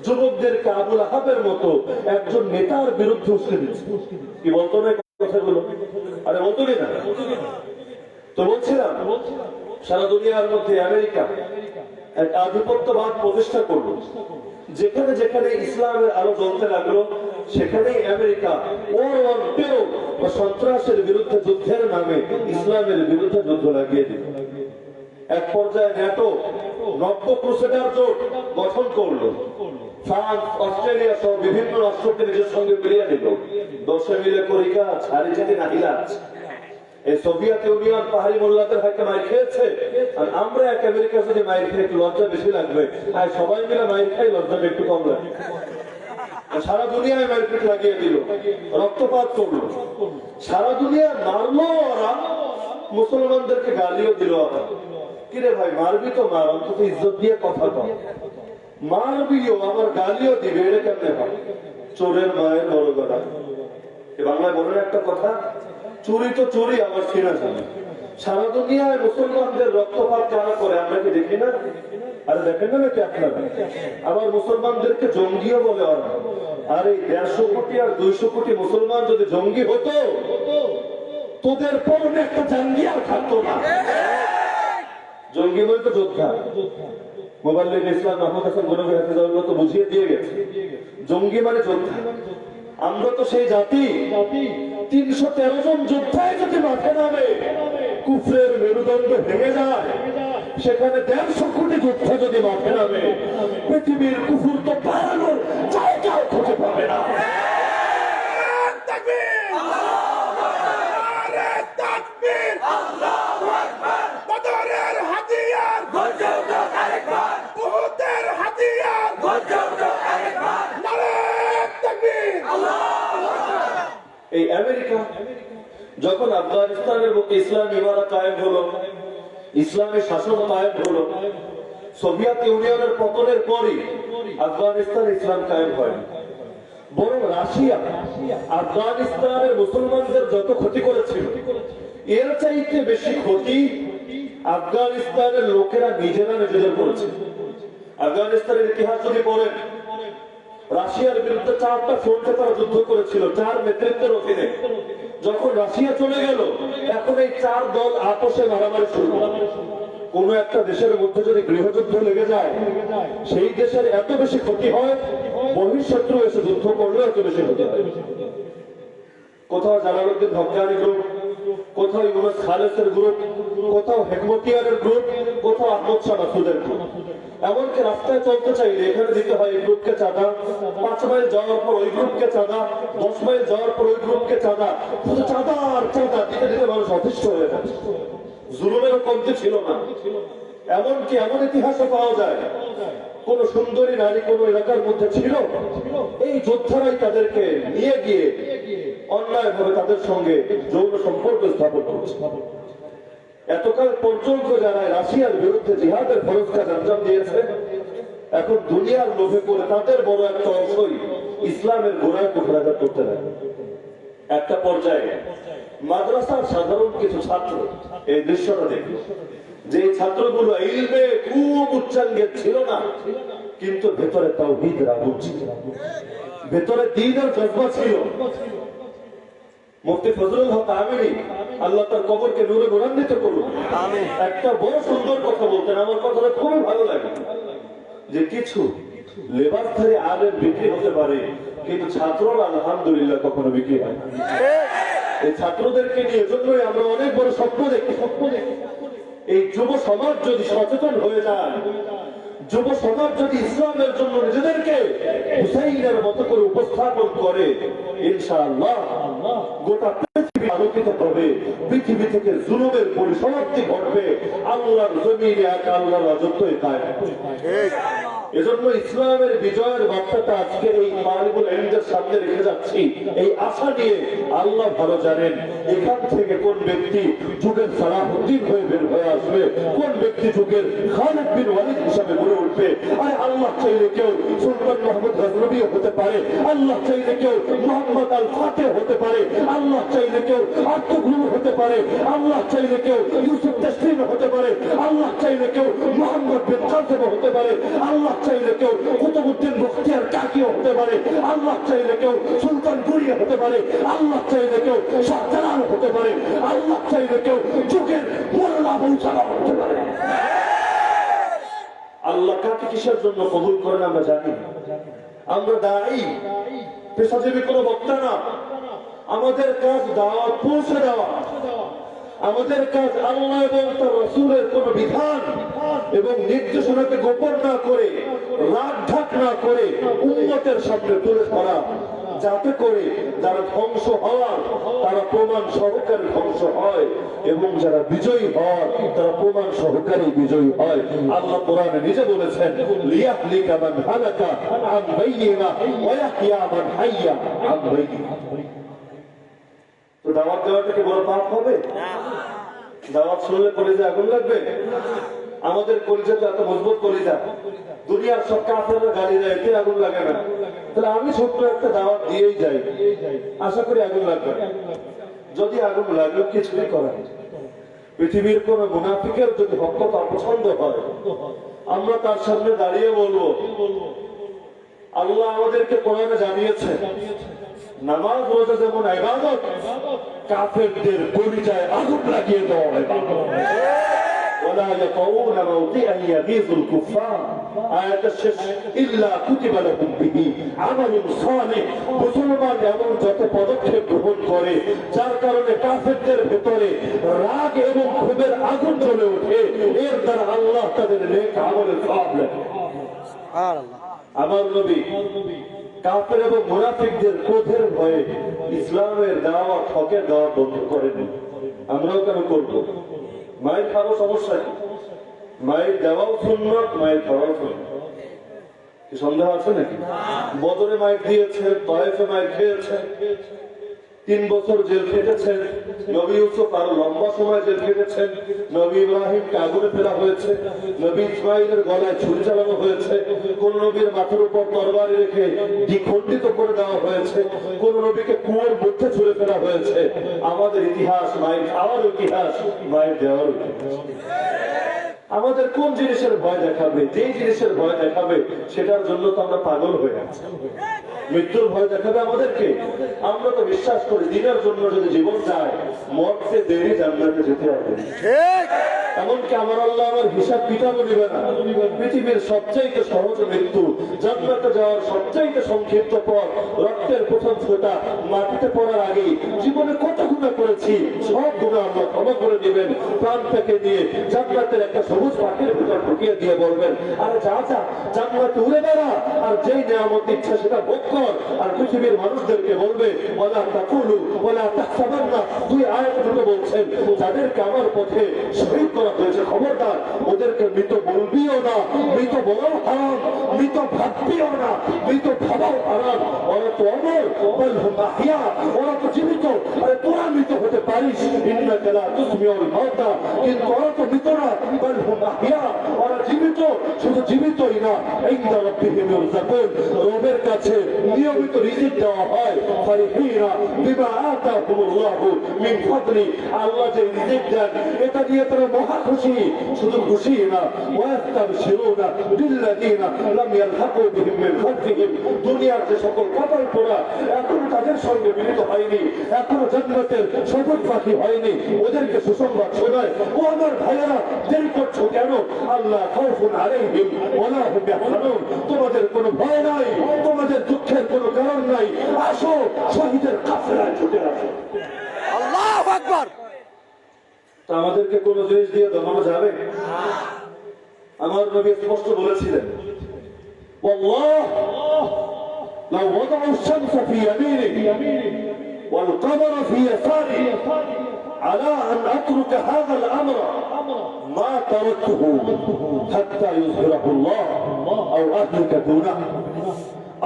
যুবকদেরকে আবু লাহাবের মতো একজন নেতার বিরুদ্ধে উস্কে দিচ্ছে। কি বলতো না কথাগুলো? আরে বলতো না? তো বলছিলাম সারা দুনিয়ার মধ্যে আমেরিকা এক আধিপত্যবাদ প্রতিষ্ঠা করলো। যেখানে যেখানে ইসলামের আলো জ্বলতে লাগলো, সেখানেই আমেরিকা সন্ত্রাসের বিরুদ্ধে যুদ্ধের নামে ইসলামের বিরুদ্ধে যুদ্ধ লাগিয়ে দিল। এক পর্যায়ে ন্যাটো নব্য ক্রুসেডার জোট গঠন করলো। ফ্রান্স, অস্ট্রেলিয়া সহ বিভিন্ন রাষ্ট্রকে নিজের সঙ্গে মিলিয়ে নিল। 10 মিলে করি কাজ, হারি যেতে নাহিলাজ। এই সোভিয়েত ইউনিয়ন পাহাড়ি মোল্লাদের হাতে মাইর খেয়েছে, আর আমরা এক আমেরিকা যদি মাইর খেয়ে একটু লজ্জা বেশি লাগবে, আর সবাই মিলে মাইর খাই লজ্জাটা একটু কম লাগবে। সারা দুনিয়ায় মারপিট লাগিয়ে দিল, রক্তপাত করলো, সারা দুনিয়া মারলো ওরা, মুসলমানদেরকে গালিও দিল ওরা। কিরে ভাই মারবি তো মার, অন্তত ইজ্জত দিয়ে কথা কর। মারবিও আবার গালিও দিবে, এটা কেমনে ভাই? চোরের মায়ের বড় গলা। বাংলায় বলেন একটা কথা, চুরি তো চুরি আবার ছিঁড়া যাবে। সারা দুনিয়ায় মুসলমানদের রক্তপাত যারা করে আমরা কি দেখি না? আরে দেখেন না নাকি আপনারা? আবার মুসলমানদেরকে জঙ্গিও বলে ওরা। আর এই 150 কোটি আর 200 কোটি মুসলমান যদি জঙ্গি হতো, তোদের পরনে একটা জঙ্গি আর থাকতো না। জঙ্গি বলতে যোদ্ধা। মোবাল্লিগ ইসলাম মাহমুদ হাসান গনবী হাফিজাহুল্লাহ তো বুঝিয়ে দিয়ে গেছে, জঙ্গি মানে যোদ্ধা। আমরা তো সেই জাতি, 313 জন যোদ্ধায় যদি মাঠে নামে কুফরের মেরুদণ্ড ভেঙে যায়, সেখানে 150 কোটি যোদ্ধা যদি মাঠে নামে, পৃথিবীর কুফর তো পালানোর জায়গাও খুঁজে পাবে না। এই আমেরিকা যখন আফগানিস্তানের বুকে ইসলাম ইমারত কায়েম হলো, ইসলামী শাসন কায়েম হলো, সোভিয়েত ইউনিয়নের পতনের পরই আফগানিস্তানে ইসলাম কায়েম হয়নি, বরং রাশিয়া আফগানিস্তানের মুসলমানদের যত ক্ষতি করেছিল, এর চাইতে বেশি ক্ষতি আফগানিস্তানের লোকেরা নিজেরা নিজেদের করেছে। আফগানিস্তানের ইতিহাস যদি পড়েন, রাশিয়ার বিরুদ্ধে 4টা ফ্রন্টে তারা যুদ্ধ করেছিল 4 নেতৃত্বের অধীনে। যখন রাশিয়া চলে গেল, এখন এই 4 দল আপোষে মারামারি শুরু। কোন একটা দেশের মধ্যে যদি গৃহযুদ্ধ লেগে যায়, সেই দেশের এত বেশি ক্ষতি হয়, বহিঃশত্রু এসে যুদ্ধ করলে এত বেশি ক্ষতি হয়। কোথাও জালালউদ্দিন হক্কানি গ্রুপ, কোথাও ইউনুস খালেসের গ্রুপ, কোথাও হেকমতিয়ারের গ্রুপ, কোথাও আহমদ শাহ মাসুদের গ্রুপ। এমনকি রাস্তায় চলতে চাইলে এখানে দিতে হয় এই গ্রুপকে চাঁদা, 5 মাইল যাওয়ার পর ওই গ্রুপকে চাঁদা, 10 মাইল যাওয়ার পর ওই গ্রুপকে চাঁদা, শুধু চাঁদা আর চাঁদা দিতে দিতে মানুষ অতিষ্ঠ হয়ে যাচ্ছে। জুলুমেরও কমতি ছিল না। এমনকি এমন ইতিহাসও পাওয়া যায়, কোন সুন্দরী নারী কোন এলাকার মধ্যে ছিল, এই যোদ্ধারাই তাদেরকে নিয়ে গিয়ে অন্যায় ভাবে তাদের সঙ্গে যৌন সম্পর্ক স্থাপন করছে। এতকাল পর্যন্ত যারা রাশিয়ার বিরুদ্ধে জিহাদের ফরজ কাজ আঞ্জাম দিয়েছে, এখন দুনিয়ার লোভে করে তাদের বড় একটা অংশই ইসলামের গোড়ায় কুঠারাঘাত করতে লাগে। একটা পর্যায়ে মাদ্রাসার সাধারণ কিছু ছাত্র এই দৃশ্যটা দেখল, যে ছাত্রগুলো ইলমে খুব উচ্চাঙ্গের ছিল না, কিন্তু ভেতরে তাওহীদের আগুন ছিল, ভেতরে দ্বীনের জজবা ছিল। মুফতি ফজলুল হক আমিনী, আল্লাহ তার কবরকে নূরে নূরান্বিত করুন, একটা বড় সুন্দর কথা বলতেন, আমার কথাটা খুবই ভালো লাগে, যে কিছু লেবাসধারী আলেম বিক্রি হতে পারে, কিন্তু ছাত্ররা আলহামদুলিল্লাহ কখনো বিক্রি হয় না। এই ছাত্রদেরকে নিয়ে এজন্যই আমরা অনেক বড় স্বপ্ন দেখি। এই যুব সমাজ যদি সচেতন হয়ে যায়, যুব সমাজ যদি ইসলামের জন্য নিজেদেরকে হুসাইনের মতো করে উপস্থাপন করে, ইনশাআল্লাহ গোটা পৃথিবী আলোকিত হবে, পৃথিবী থেকে জুলুমের পরিসমাপ্তি ঘটবে, আল্লাহর জমিনে একা আল্লাহর রাজত্বই কায়েম হবে। এজন্য ইসলামের বিজয়ের বার্তাটা আজকে এই মালিকুল এন্ডের সামনে রেখে যাচ্ছি, এই আশা নিয়ে। আল্লাহ ভালো জানেন এখান থেকে কোন ব্যক্তি যুগের সালাহুদ্দিন হয়ে বের হয়ে আসবে, কোন ব্যক্তি যুগের খালিদ বিন ওয়ালিদ হিসাবে গড়ে উঠবে। আরে আল্লাহ চাইলে কেউ সুলতান মোহাম্মদ গজনবী হতে পারে, আল্লাহ চাইলে কেউ মোহাম্মদ আল ফাতেহ হতে পারে, আল্লাহ চাইলে কেউ আর্তুঘ্রুল হতে পারে, আল্লাহ চাইলে কেউ ইউসুফ তাসলিম হতে পারে, আল্লাহ চাইলে কেউ মোহাম্মদ বিন কাসেম হতে পারে, আল্লাহ চাইলে কেউ কুতুবউদ্দিন বখতিয়ার কাকিও হতে পারে, আল্লাহ চাইলে কেউ সুলতান গুরিয়া হতে পারে, আল্লাহ চাইলে কেউ শাহজালাল হতে পারে, আল্লাহ চাইলে কেউ যুগের মোল্লা মৌসালা হতে পারে। আল্লাহ কাকে কিসের জন্য কবুল করেন আমরা জানি। আমরা দায়ী, পেশাজীবী কোনো বক্তা না। আমাদের কাজ দাওয়াত পৌঁছে দেওয়া, আমাদের কাজ আল্লাহ এবং তার রাসূলের কোন বিধান এবং নির্দেশনাকে গোপন না করে, রাগ ঢাক না করে উম্মতের সামনে তুলে ধরা, যাতে করে যারা ধ্বংস হওয়ার তারা প্রমাণ সহকারে ধ্বংস হয়, এবং যারা বিজয়ী হয় তারা প্রমাণ সহকারে বিজয়ী হয়। আল্লাহ কোরআনে নিজে বলেছেন, লিয়াহলিকা মান হালাকা আন বাইয়িনা ওয়া ইয়াহইয়া মান হাইয়া আন বাইয়িনা। তো দাওয়াত দেওয়াটা কি বড় পাপ হবে? দাওয়াত শুনলে কলিজা আগুন লাগবে? আমাদের কলিজা তো এত মজবুত কলিজা, দুনিয়ার সব কাফেররা গালি দেয়, এতে আগুন লাগে না। তাহলে আমি ছোট্ট একটা দাওয়াত দিয়েই যাই, আশা করি আগুন লাগবে। যদি আগুন লাগলো কিছুই করার নেই। পৃথিবীর কোন মুনাফিকের যদি হক কথা অপছন্দ হয়, আমরা তার সামনে দাঁড়িয়ে বলবো, আল্লাহ আমাদেরকে কোরআনে জানিয়েছে নামাজ রোজা যেমন ইবাদত, কাফেরদের কলিজায় আগুন লাগিয়ে দেওয়া ইবাদত। ولا يطؤون موطئا يغيظ الكفار آيات الشش إلا كتب لهم به عمل صالح। মুসলমান এমন যত পদক্ষেপ গ্রহণ করে যার কারণে কাফেরদের ভেতরে রাগ এবং ক্ষোভের আগুন জ্বলে ওঠে, এর দ্বারা আল্লাহ তাদের নেক আমলের সওয়াব লেখেন। সুবহানাল্লাহ। আমার নবী কাফের এবং মুনাফিকদের ক্রোধের ভয়ে ইসলামের দাওয়াত, হকের দাওয়াত বন্ধ করেনি। আমরাও কেন করব? মায়ের খাওয়া সমস্যা কি? মায়ের দেওয়াও সুন্নাত, মায়ের খাওয়াও সুন্নাত। কি সন্দেহ আছে নাকি? বদরে মায়ের দিয়েছে, তায়েফে মায়ের খেয়েছে, 3 বছর জেল খেটেছেন। নবী ইউসুফ আরো লম্বা সময় জেল খেটেছেন। নবী ইব্রাহিমকে আগুনে ফেলা হয়েছে, নবী ইসমাইলের গলায় ছুরি চালানো হয়েছে, কোন নবীর মাথার উপর তরবারি রেখে দ্বিখণ্ডিত করে দেওয়া হয়েছে, কোন নবীকে কুয়োর মধ্যে ছুঁড়ে ফেলা হয়েছে। আমাদের ইতিহাস মায়ের খাওয়ার ইতিহাস, মায়ের দেওয়ার ইতিহাস। আমাদের কোন জিনিসের ভয় দেখাবে? যে জিনিসের ভয় দেখাবে সেটার জন্য তো আমরা পাগল হয়ে আছি। মৃত্যুর ভয় দেখাবে আমাদেরকে। আমরা তো বিশ্বাস করি দিনের জন্য যদি জীবন যায়, মরতে দেরি জান্নাতে যেতে হবে। ঠিক। এমনকি আমার আল্লাহ আমার হিসাব কিতাবও নেবে না। পৃথিবীর সবচাইতে সহজ মৃত্যু, জান্নাতে যাওয়ার সবচাইতে সংক্ষিপ্ত পথ, রক্তের প্রথম ফোঁটা মাটিতে পড়ার আগে জীবনে কত গুনাহ করেছি সব গুনাহ আল্লাহ ক্ষমা করে দিবেন। প্রাণ থেকে নিয়ে জান্নাতের একটা সবুজ পাখির ভিতর ঢুকিয়ে দিয়ে বলবেন, আরে যা যা জান্নাতে উড়ে বেড়া, আর যেই নিয়ামত ইচ্ছা সেটা ভোগ কর। আর পৃথিবীর মানুষদেরকে বলবে, ওয়ালা তাকুলু ওয়ালা তাহসাবান্না, দুই আয়াত দুটো বলছেন, যাদেরকে আমার পথে শহীদ করা হয়েছে খবরদার ওদেরকে মৃত বলবিও না, মৃত বলাও হারাম, মৃত ভাববিও না, মৃত ভাবাও হারাম। ওরা তো অমর, বল হুম আহিয়া, ওরা তো জীবিত। আরে তোরা মৃত হতে পারিস, ইন্নাকা লা তুসমিউল মাউতা, কিন্তু ওরা তো মৃত না, বল হুম আহিয়া, ওরা জীবিত। শুধু জীবিতই না, ইনদা রাব্বিহিম ইউরযাকুন, রবের কাছে নিয়মিত রিজিক দেওয়া হয়। ফারিহিনা বিমা আতাহুমুল্লাহু মিন ফাদলি, আল্লাহ যে রিজিক দেন এটা নিয়ে তারা মহা খুশি। শুধু খুশি না, ওয়াস্তাবশিরুনা বিল্লাযিনা লাম ইয়ালহাকু বিহিম মিন খালফিহিম, দুনিয়ার যে সকল কপাল পোড়া এখনো তাদের সঙ্গে মিলিত হয়নি, এখনো জান্নাতের সবুজ পাখি হয়নি, ওদেরকে সুসংবাদ শোনায়, ও আমার ভাইয়েরা দেরি করছো কেন? আল্লাহ খাউফুন আলাইহিম ওয়ালা হুম ইয়াহজানুন, তোমাদের কোনো ভয় নাই, তোমাদের দুঃখের কোনো কারণ নাই। আসো শহীদের কাফেলায় ছুটে আসো। আল্লাহু আকবার। তা আমাদেরকে কোনো জিনিস দিয়ে দমানো যাবে? আমার নবী স্পষ্ট বলেছিলেন, والله لو وضعوا الشمس في يمينه والقمر في يساره على أن أترك هذا الأمر ما تركته حتى يظهره الله أو أهلك دونه।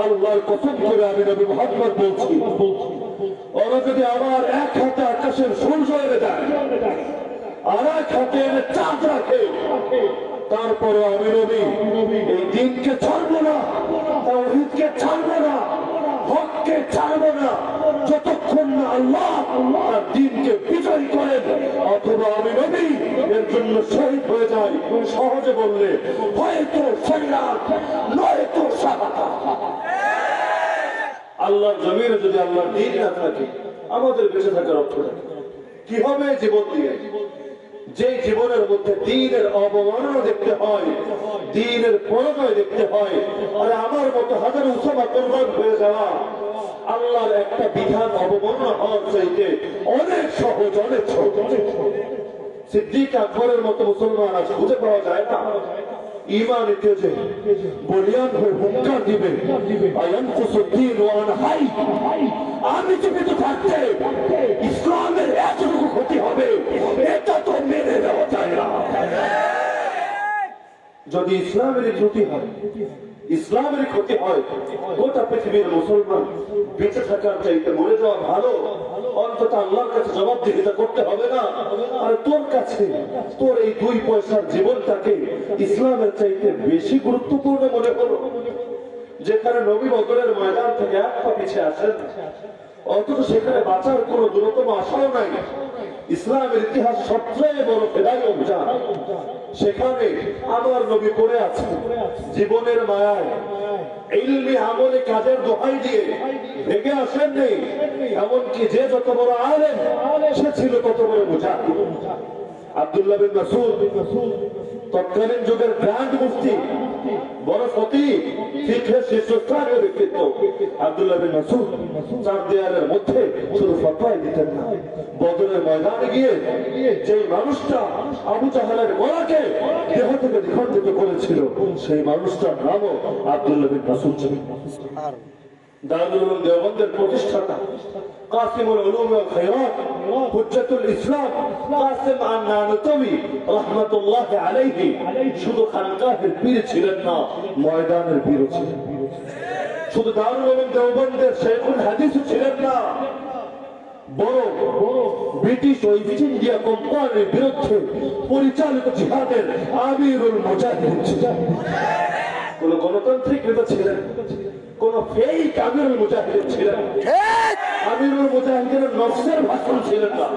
আল্লাহর কসম করে আমি নবী মুহাম্মদ বলছি, ওরা যদি আমার এক হাতে আকাশের সূর্য এনে দেয় আর এক হাতে এনে চাঁদ রাখে, তারপরে আমি নবী এই দিনকে ছাড়বো না, তাওহীদকে ছাড়বো না, হককে ছাড়বো না, যতক্ষণ না আল্লাহ তার দিনকে বিজয় করেন, অথবা আমি নবী এর জন্য শহীদ হয়ে যাই। সহজে বললে হয়তো শরীরাত নয়তো শাহাদাত। আল্লাহর জমিনে যদি আল্লাহর দিন না থাকে, আমাদের বেঁচে থাকার অর্থটা কি হবে? জীবন দিয়ে যে জীবনের মধ্যে দ্বীনের অবমাননা দেখতে হয়, দ্বীনের পরাজয় দেখতে হয়, আরে আমার মতো হাজার উসামা কোরবান হয়ে যাওয়া আল্লাহর একটা বিধান অবমাননা হওয়ার চাইতে অনেক সহজ, অনেক সহজ। সিদ্দিক আকবরের মতো মুসলমান আজ খুঁজে পাওয়া যায় না। ঈমান ইত্যাদি বলিয়ান হয়ে হুঙ্কার দিবে, আয়ানকুসুদ্দিন ওয়ান হাই, আমি জীবিত থাকতে ইসলামের এতটুকু ক্ষতি হবে এটা তো মেনে নেওয়া যায় না। যদি ইসলামের ত্রুটি হয়, ইসলামের ক্ষতি হয়, গোটা পৃথিবীর মুসলমান বেঁচে থাকার চাইতে মরে যাওয়া ভালো। অন্তত আল্লাহর কাছে জবাবদিহিতা করতে হবে না। আর তোর কাছে তোর এই 2 পয়সার জীবনটাকে ইসলামের চাইতে বেশি গুরুত্বপূর্ণ মনে হলো, যেখানে নবী বদরের ময়দান থেকে এক পা পিছিয়ে আসেন, অথচ সেখানে বাঁচার কোনো দূরতম আশাও নাই। ইসলামের ইতিহাস সবচেয়ে বড় ফেদাই অভিযান, সেখানে আমার নবী পড়ে আছে জীবনের মায়ায়, ইলমি আমলে কাজের দোহাই দিয়ে ভেগে আসেননি। এমনকি যে যত বড় আলেম সে ছিল তত বড় মুজাহিদ। আব্দুল্লাহ বিন মাসউদ তৎকালীন যুগের গ্র্যান্ড মুফতি, বড় ফকিহ, ফিকহের শীর্ষস্থানীয় ব্যক্তিত্ব। আব্দুল্লাহ বিন মাসউদ চার দেয়ালের মধ্যে শুধু ফতোয়াই দিতেন না, বদরের ময়দানে গিয়ে যেই মানুষটা আবু জাহেলের গলাকে দেহ থেকে দ্বিখণ্ডিত করেছিল, সেই মানুষটার নামও আব্দুল্লাহ বিন মাসউদ ছিল। দারুল উলুম দেওবন্দের প্রতিষ্ঠাতা, কাসিমুল উলুম ওয়াল খায়রাত, হুজ্জাতুল ইসলাম কাসিম আন-নানতবী রাহমাতুল্লাহি আলাইহি শুধু খানকাহের পীর ছিলেন না, ময়দানের পীর ছিলেন। শুধু দারুল উলুম দেওবন্দের শেখুল হাদিস ছিলেন না, বড় ব্রিটিশ ও ইস্ট ইন্ডিয়া কোম্পানির বিরুদ্ধে পরিচালিত জিহাদের আমিরুল মুজাহিদিন ছিলেন। কোন গণতান্ত্রিক নেতা ছিলেন, কোন ফেক আমিরুল মুজাহিদিন ছিলেন। আমিরুল মুজাহিদিনের নফসের ভাষণ ছিলেন না,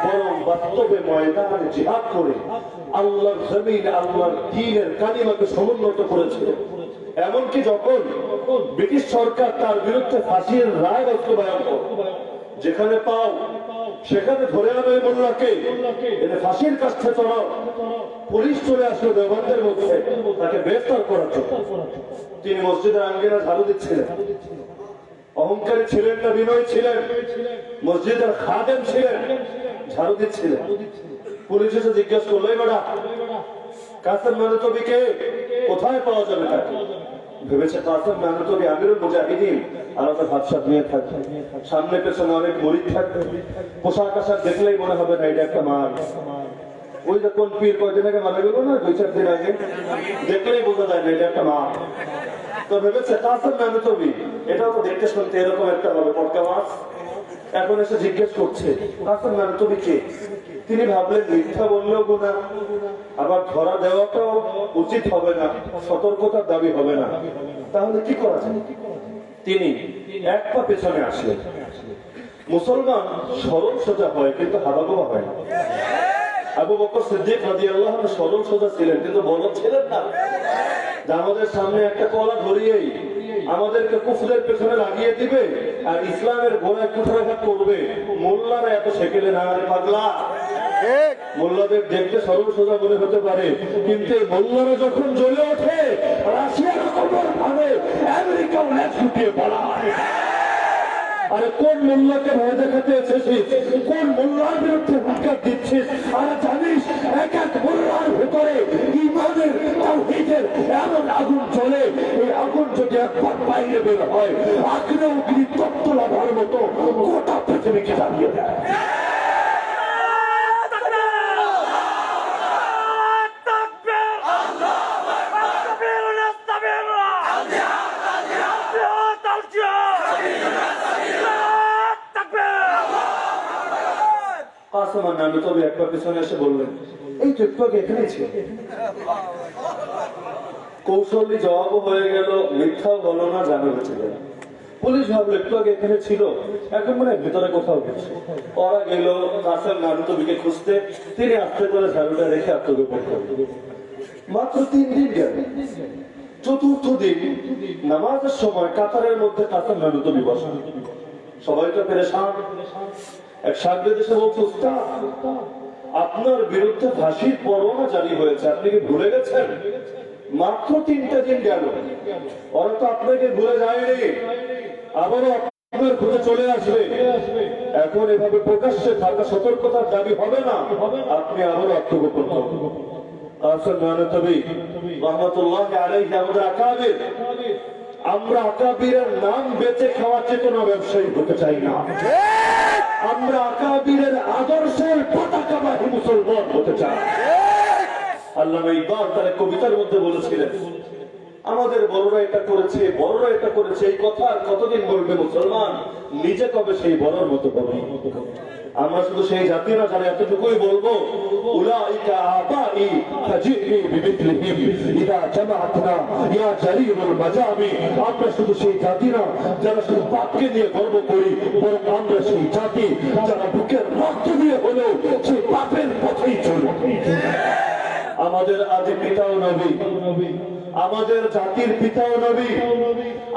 বরং বাস্তবে ময়দানে জিহাদ করে আল্লাহর জমিনে আল্লাহর দ্বীনের কালিমাকে সমুন্নত করেছিলেন। এমনকি যখন ব্রিটিশ সরকার তার বিরুদ্ধে ফাঁসির রায় বাস্তবায়ন করে, যেখানে পাও সেখানে ধরে আনো এই মোল্লাকে, এনে ফাঁসির কাছে চড়াও। পুলিশ চলে আসলো দেওবন্দের মধ্যে তাকে গ্রেফতার করার জন্য। তিনি মসজিদের আঙ্গিনা ঝাড়ু দিচ্ছিলেন। অহংকারী ছিলেন না বিনয়ী ছিলেন? মসজিদের খাদেম ছিলেন, ঝাড়ু দিচ্ছিলেন। পুলিশ এসে জিজ্ঞেস করলো, এই বেটা কাসেম নানুতবিকে কোথায় পাওয়া যাবে তাকে? ভেবেছে কাসেম নানুতবি আমিরুল মুজাহিদিন, আলাদা ভাবসাব নিয়ে থাকবে, সামনে পেছনে অনেক মরিদ থাকবে, পোশাক আশাক দেখলেই মনে হবে না এটা একটা মাল। ওই যে কোন পীর কয়দিন আগে মারা গেল না, 2-4 দিন আগে, দেখলেই বোঝা যায় না এটা একটা মাল। তো ভেবেছে কাসেম নানুতবি, এটাও তো দেখতে শুনতে এরকম একটা হবে পটকা মাছ। এখন এসে জিজ্ঞেস করছে কাসেম নানুতবি কে? তিনি ভাবলেন মিথ্যা বললেও গুনাহ, আবার ধরা দেওয়াটাও উচিত হবে না, সতর্কতার দাবি হবে না। তাহলে কি করা যায়? তিনি এক পা পেছনে আসলেন। মুসলমান সরল সোজা হয় কিন্তু হাবাগোবা হয় না। আবু বকর সিদ্দিক রাদিয়াল্লাহু আনহু সরল সোজা ছিলেন কিন্তু বলদ ছিলেন না। আমাদের সামনে একটা কলা ধরিয়েই আমাদেরকে কুফরের পেছনে লাগিয়ে দিবে আর ইসলামের গোড়ায় কুঠারাঘাত করবে। মোল্লারা এত সেকেলে না রে পাগলা। মোল্লাদের দেখতে সরল সোজা মনে হতে পারে, কিন্তু এই মোল্লারা যখন জ্বলে ওঠে রাশিয়ার খবর ভাবে আমেরিকাও ম্যাচ ফুটিয়ে পড়া হয়। আরে কোন মোল্লাকে ভয় দেখাতে এসেছিস? কোন মোল্লার বিরুদ্ধে হুঙ্কার দিচ্ছিস? আরে জানিস এক এক মোল্লার ভেতরে ঈমানের তাওহীদের এমন আগুন জ্বলে, এই আগুন যদি একবার বাইরে বের হয় আগ্নেয়গিরি তপ্ত লাভার মতো গোটা পৃথিবীকে জ্বালিয়ে দেয়। কাসেম নানুতবি একবার পেছনে এসে বললেন, এই তো একটু আগে এখানেই ছিল। কৌশলী জবাবও হয়ে গেল, মিথ্যাও বলো না, জানো বেঁচে গেল। পুলিশ ভাবলো একটু আগে এখানে ছিল, এখন মনে হয় ভিতরে কোথাও গেছে। ওরা গেল কাসেম নানুতবিকে খুঁজতে। তিনি আস্তে করে ঝাড়ুটা রেখে আত্মগোপন করলেন। মাত্র 3 দিন গেল। চতুর্থ দিন নামাজের সময় কাতারের মধ্যে কাসেম নানুতবি বসেন। সবাই তো পেরেশান। এক সাগরেদ এসে বলছে, উস্তাদ আপনার বিরুদ্ধে ফাঁসির পরোয়ানা জারি হয়েছে, আপনি কি ভুলে গেছেন? মাত্র 3টা দিন গেল, ওরা তো আপনাকে ভুলে যায়নি, আবারও আপনার খুঁজে চলে আসবে। এখন এভাবে প্রকাশ্যে থাকা সতর্কতার দাবি হবে না, আপনি আবারও আত্মগোপন করুন। কাসেম নানুতবি রাহমাতুল্লাহি আলাইহি আমাদের আকাবির, আমরা আকাবিরের নাম বেঁচে খাওয়া চেতনা ব্যবসায়ী হতে চাই না। আমরা আকাবিরের আদর্শের পতাকাবাহী মুসলমান হতে চাই। আল্লামা ইকবাল তার কবিতার মধ্যে বলেছিলেন, আমাদের বড়রা এটা করেছে, বড়রা এটা করেছে, এই কথা আর কতদিন বলবে মুসলমান? নিজে কবে সেই বড়র মতো হবে? আমরা শুধু সেই জাতি না, যারা এতটুকুই বলবো, উলাইকা আবাই ফাজিনি বিমিথলিহিম ইদা জামাআতনা ইয়া জারিরুল মাজামি। আমরা শুধু সেই জাতি না যারা শুধু বাপকে নিয়ে গর্ব করি, বরং আমরা সেই জাতি যারা বুকের রক্ত দিয়ে হলেও সেই বাপের পথেই চলি। আমাদের আদি পিতাও নবী, আমাদের জাতির পিতাও নবী।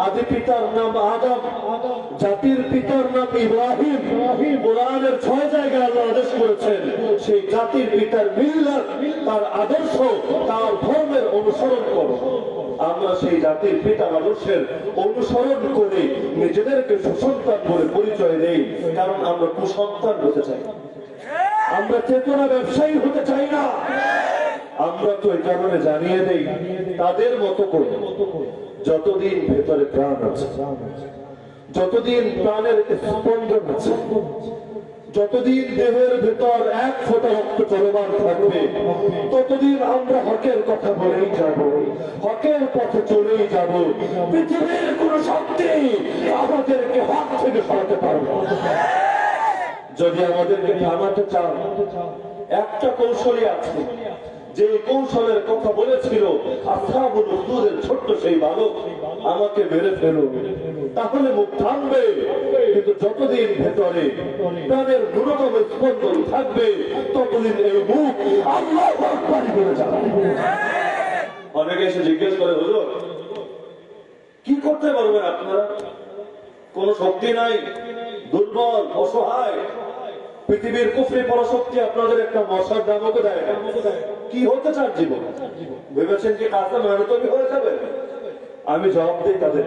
আদি পিতার নাম আদম, জাতির পিতার নাম ইব্রাহিম। কোরআনের 6 জায়গায় আল্লাহ আদেশ করেছেন সেই জাতির পিতার মিল্লাত, তার আদর্শ, তার ধর্মের অনুসরণ করো। আমরা সেই জাতির পিতার আদর্শের অনুসরণ করে নিজেদেরকে সুসন্তান বলে পরিচয় দেই, কারণ আমরা কুসন্তান হতে চাই, আমরা চেতনা ব্যবসায়ী হতে চাই না। আমরা তো এই কারণে জানিয়ে দেই তাদের মতো করে, যতদিন ভেতরে প্রাণ আছে, যতদিন প্রাণের স্পন্দন আছে, যতদিন দেহের ভেতর 1 ফোঁটা রক্ত চলমান থাকবে, ততদিন আমরা হকের কথা বলেই যাব, হকের পথে চলেই যাব। পৃথিবীর কোন শক্তি আমাদেরকে হক থেকে সরাতে পারবে না। যদি আমাদেরকে থামাতে চান, একটা কৌশলী আছে, যে কৌশলের কথা বলেছিল আসহাবুল উখদুদের ছোট্ট সেই বালক, আমাকে মেরে ফেলো, তাহলে মুখ থামবে। কিন্তু যতদিন ভেতরে প্রাণের ন্যূনতম স্পন্দন থাকবে, ততদিন এই মুখ আল্লাহু আকবার বলে যাবে। অনেকে এসে জিজ্ঞেস করে, হুজুর কি করতে পারবেন আপনারা? কোন শক্তি নাই, দুর্বল, অসহায়, পৃথিবীর কুফরি পরাশক্তি আপনাদের একটা মশার দামও দেয় না। কি হতে চান জীবন? ভেবেছেন কি কাজটা মানতবি হয়ে যাবে? আমি জবাব দিই তাদের,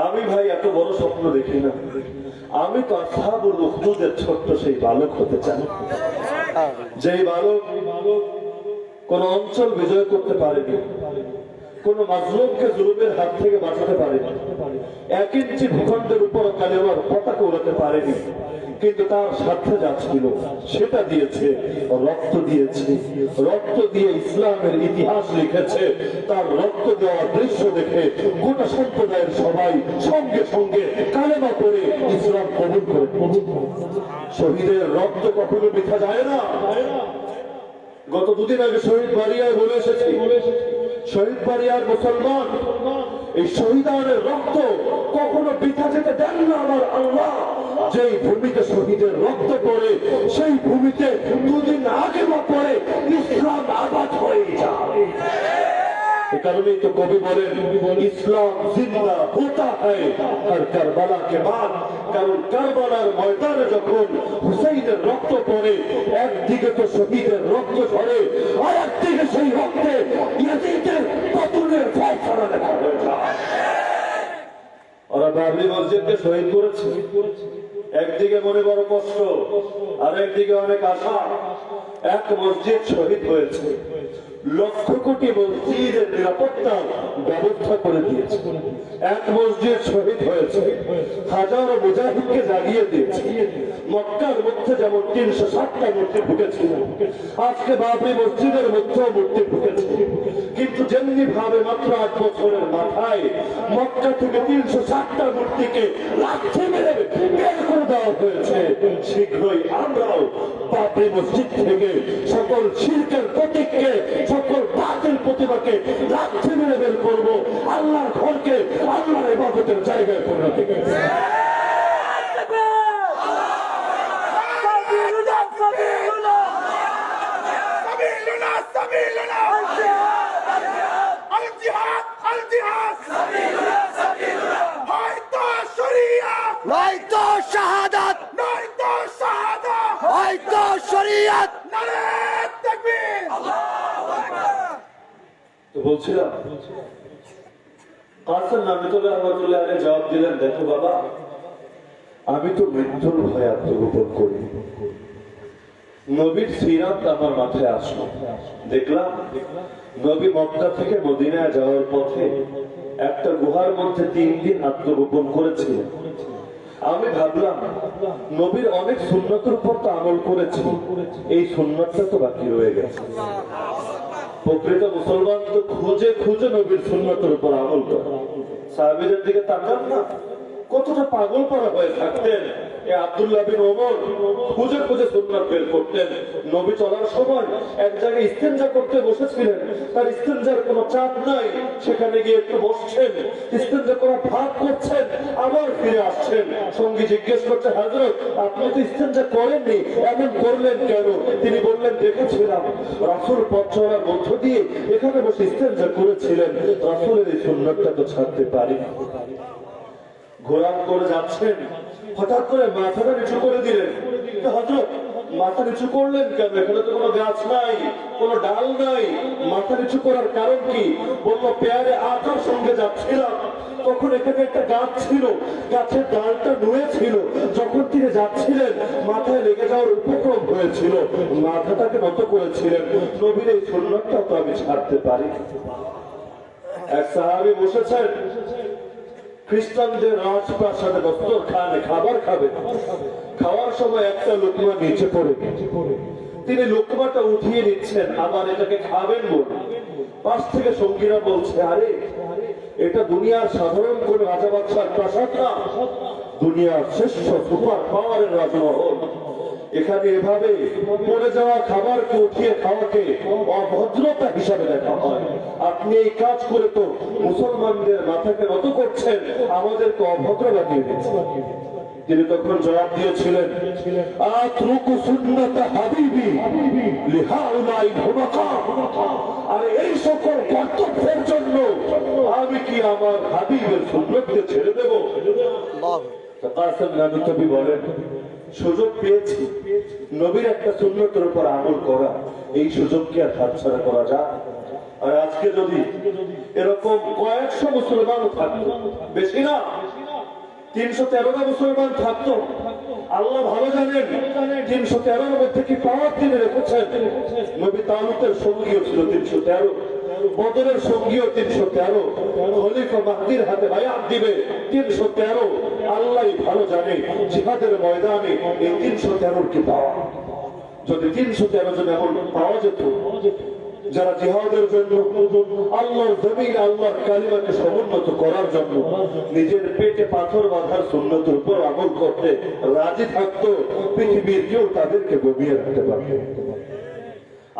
আমি ভাই এত বড় স্বপ্ন দেখি না। আমি তো আসহাবুল উখদুদের ছোট্ট সেই বালক হতে চাই, যেই বালক কোন অঞ্চল বিজয় করতে পারেনি, কোন মাজলুমকে জুলুমের হাত থেকে বাঁচাতে পারেনি, 1 ইঞ্চি ভূখণ্ডের উপর কালেমার পতাকা উড়াতে পারেনি, কিন্তু তার সাথে যা ছিল সেটা দিয়েছে, রক্ত দিয়েছে। রক্ত দিয়ে ইসলামের ইতিহাস লিখেছে। তার রক্ত দেওয়ার দৃশ্য দেখে গোটা সম্প্রদায়ের সবাই সঙ্গে সঙ্গে কালেমা করে ইসলাম কবুল করে। শহীদের রক্ত কখনো বৃথা যায় না। গত 2 দিন আগে শহীদ বাড়িয়ায় বলে এসেছি, শহীদ বাড়িয়ার মুসলমান এই শহীদানের রক্ত কখনো বৃথা যেতে দেন না আমার আল্লাহ। যেই ভূমিতে শহীদের রক্ত পড়ে সেই ভূমিতে 2 দিন আগে বা পরে ইসলাম আবাদ হয়ে যায়। এই কারণেই তো কবি বলেন, ইসলাম জিন্দা হোতা হ্যায় হর কারবালা কে বাদ। কারণ কারবালার ময়দানে যখন হুসাইনের রক্ত পড়ে, একদিকে তো শহীদের রক্ত ঝরে, আর একদিকে সেই রক্তে ইয়াজিদের পতনের ফয়সালা লেখা হয়ে যায়। ওরা বাবরি মসজিদকে শহীদ করেছে, একদিকে মনে বড় কষ্ট, আর একদিকে অনেক আশা। এক মসজিদ শহীদ হয়েছে, লক্ষ কোটি মসজিদের নিরাপত্তার ব্যবস্থা করে দিয়েছে। এক মসজিদ শহীদ হয়েছে, হাজারো মুজাহিদকে জাগিয়ে দিয়েছে। মক্কার মধ্যে যেমন 360টা মূর্তি ঢুকেছিল, আজকে বাবরি মসজিদের মধ্যেও মূর্তি ঢুকেছে। কিন্তু যেমনি ভাবে মাত্র 8 বছরের মাথায় মক্কা থেকে 360টা মূর্তিকে লাথি মেরে বের করে দেওয়া হয়েছে, শীঘ্রই আমরাও বাবরি মসজিদ থেকে সকল শিরকের প্রতীককে, সকল বাতিল প্রতিমাকে লাথি মেরে বের করবো, আল্লাহর ঘরকে আল্লাহর ইবাদতের জায়গায় পরিণত করব। নয়তো শাহাদাত, হয়তো শরীয়ত। তো বলছিলাম, কাসেম নাবিতুল্লাহ রহমাতুল্লাহ আলাইহি জবাব দিলেন, দেখো বাবা, আমি তো মৃত্যুর ভয়ে আত্মগোপন করি। নবীর সিরাত আমার মাথায় আসলো, দেখলাম নবী মক্কা থেকে মদিনায় যাওয়ার পথে একটা গুহার মধ্যে 3 দিন আত্মগোপন করেছিলেন। আমি ভাবলাম নবীর অনেক সুন্নতের উপর তো আমল করেছি, এই সুন্নতটা তো বাকি রয়ে গেছে। প্রকৃত মুসলমান তো খুঁজে খুঁজে নবীর সুন্নতের উপর আমল করে। সাহাবীদের দিকে তাকান না, কতটা পাগল পারা হয়ে থাকতেন। আব্দুল্লাহ বিন ওমর খুঁজে খুঁজে সুন্নাত বের করতেন। নবী চলার সময় এক জায়গায় ইস্তেঞ্জা করতে বসেছিলেন, তার ইস্তেঞ্জার কোনো চাপ নাই, সেখানে গিয়ে একটু বসছেন, ইস্তেঞ্জা করা ভাগ করছেন, আবার ফিরে আসছেন। সঙ্গী জিজ্ঞেস করছে, হযরত আপনি তো ইস্তেঞ্জা করেননি, এমন করলেন কেন? তিনি বললেন, দেখেছিলাম রাসূল পথ চলার মধ্য দিয়ে এখানে বসে ইস্তেঞ্জা করেছিলেন, রাসূলের এই সুন্নাতটা তো ছাড়তে পারি না। ঘোরান করে যাচ্ছেন, হঠাৎ করে মাথাটা নিচু করে দিলেন। হযরত মাথা নিচু করলেন কেন? এখানে তো কোনো গাছ নাই, কোনো ডাল নাই, মাথা নিচু করার কারণ কি? বললো, পেয়ারে আকার সঙ্গে যাচ্ছিলাম, তখন এখানে একটা গাছ ছিল, গাছের ডালটা নুয়ে ছিল, যখন তিনি যাচ্ছিলেন মাথায় লেগে যাওয়ার উপক্রম হয়েছিল, মাথাটাকে নত করেছিলেন। নবীর এই সুন্নাতটা তো আমি ছাড়তে পারি। এক সাহাবী বসেছেন খ্রিস্টানদের রাজপ্রাসাদে দস্তরখানে খাবার খাবে, খাওয়ার সময় একটা লোকমা নিচে পড়ে, তিনি লোকমাটা উঠিয়ে নিচ্ছেন, আবার এটাকে খাবেন বলে পাশ থেকে সঙ্গীরা বলছে, আরে এটা দুনিয়ার সাধারণ কোন রাজা বাদশার প্রাসাদ না, দুনিয়ার শ্রেষ্ঠ সুপার পাওয়ারের রাজমহল। এখানে এভাবে পড়ে যাওয়া খাবারকে উঠিয়ে খাওয়াকে অভদ্রতা হিসাবে দেখা হয়। আপনি এই কাজ করে তো মুসলমানদের মাথাকে নত করছেন, আমাদেরকে অভদ্র বানিয়ে দিচ্ছেন। তিনি তখন জবাব দিয়েছিলেন, আতরুকু সুন্নাত হাবিবি লিহাউলাই হুমাকা। আর এই সকল কর্তব্যের জন্য আমি কি আমার হাবিবের সুন্নতকে ছেড়ে দেব? কাসেম নানুতুবি বলেন, সুযোগ পেয়েছি নবীর একটা সুন্নতের উপর আমল করা, এই সুযোগকে আর হাতছাড়া করা যায়? আর আজকে যদি এরকম কয়েকশো মুসলমান থাকতো, বেশি না, 313টা মুসলমান থাকতো, আল্লাহ ভালো জানেন 313 মধ্যে কি পাওয়ার তিনি রেখেছেন। নবী তালুতের সঙ্গীও ছিল 313, বদরের সঙ্গীও 313, খলিফা মাহদির হাতে বায়াত দিবে 313। আল্লাহ ভালো জানে জিহাদের ময়দানে এই 313 কি পাওয়া। যদি 313 জন এমন পাওয়া যেত যারা জিহাদের জন্য আল্লাহর জমিন আল্লাহর কালিমাকে সমুন্নত করার জন্য নিজের পেটে পাথর বাঁধার সুন্নতের উপর আমল করতে রাজি থাকতো, পৃথিবীর কেউ তাদেরকে দমিয়ে রাখতে পারবে।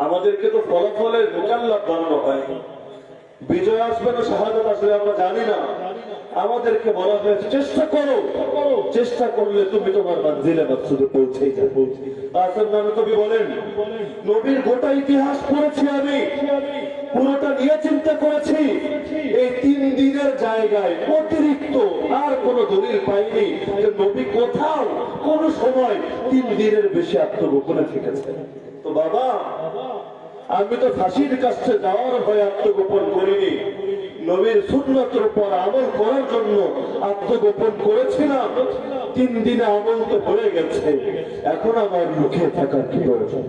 আমাদেরকে তো ফলাফলের মোকাল্লাফ বানানো হয়, বিজয় আসবে না শাহাদাত আসবে আমরা জানি না। আমাদেরকে বলা হয়েছে চেষ্টা করো, চেষ্টা করলে তুমি তোমার মঞ্জিলে মাকসুদে পৌঁছেই যাবে। আসল নামে কবি বলেন, নবীর গোটা ইতিহাস পড়েছি আমি, পুরোটা নিয়ে চিন্তা করেছি, এই 3 দিনের জায়গায় অতিরিক্ত আর কোন দলিল পাইনি যে নবী কোথাও কোন সময় 3 দিনের বেশি আত্মগোপনে থেকেছে। তো বাবা, আমি তো ফাঁসির কাছে যাওয়ার ভয়ে আত্মগোপন করিনি, নবীর সুন্নতের উপর আমল করার জন্য আত্মগোপন করেছিলাম। 3 দিনে আমল তো হয়ে গেছে, এখন আমার লুকিয়ে থাকার কি প্রয়োজন?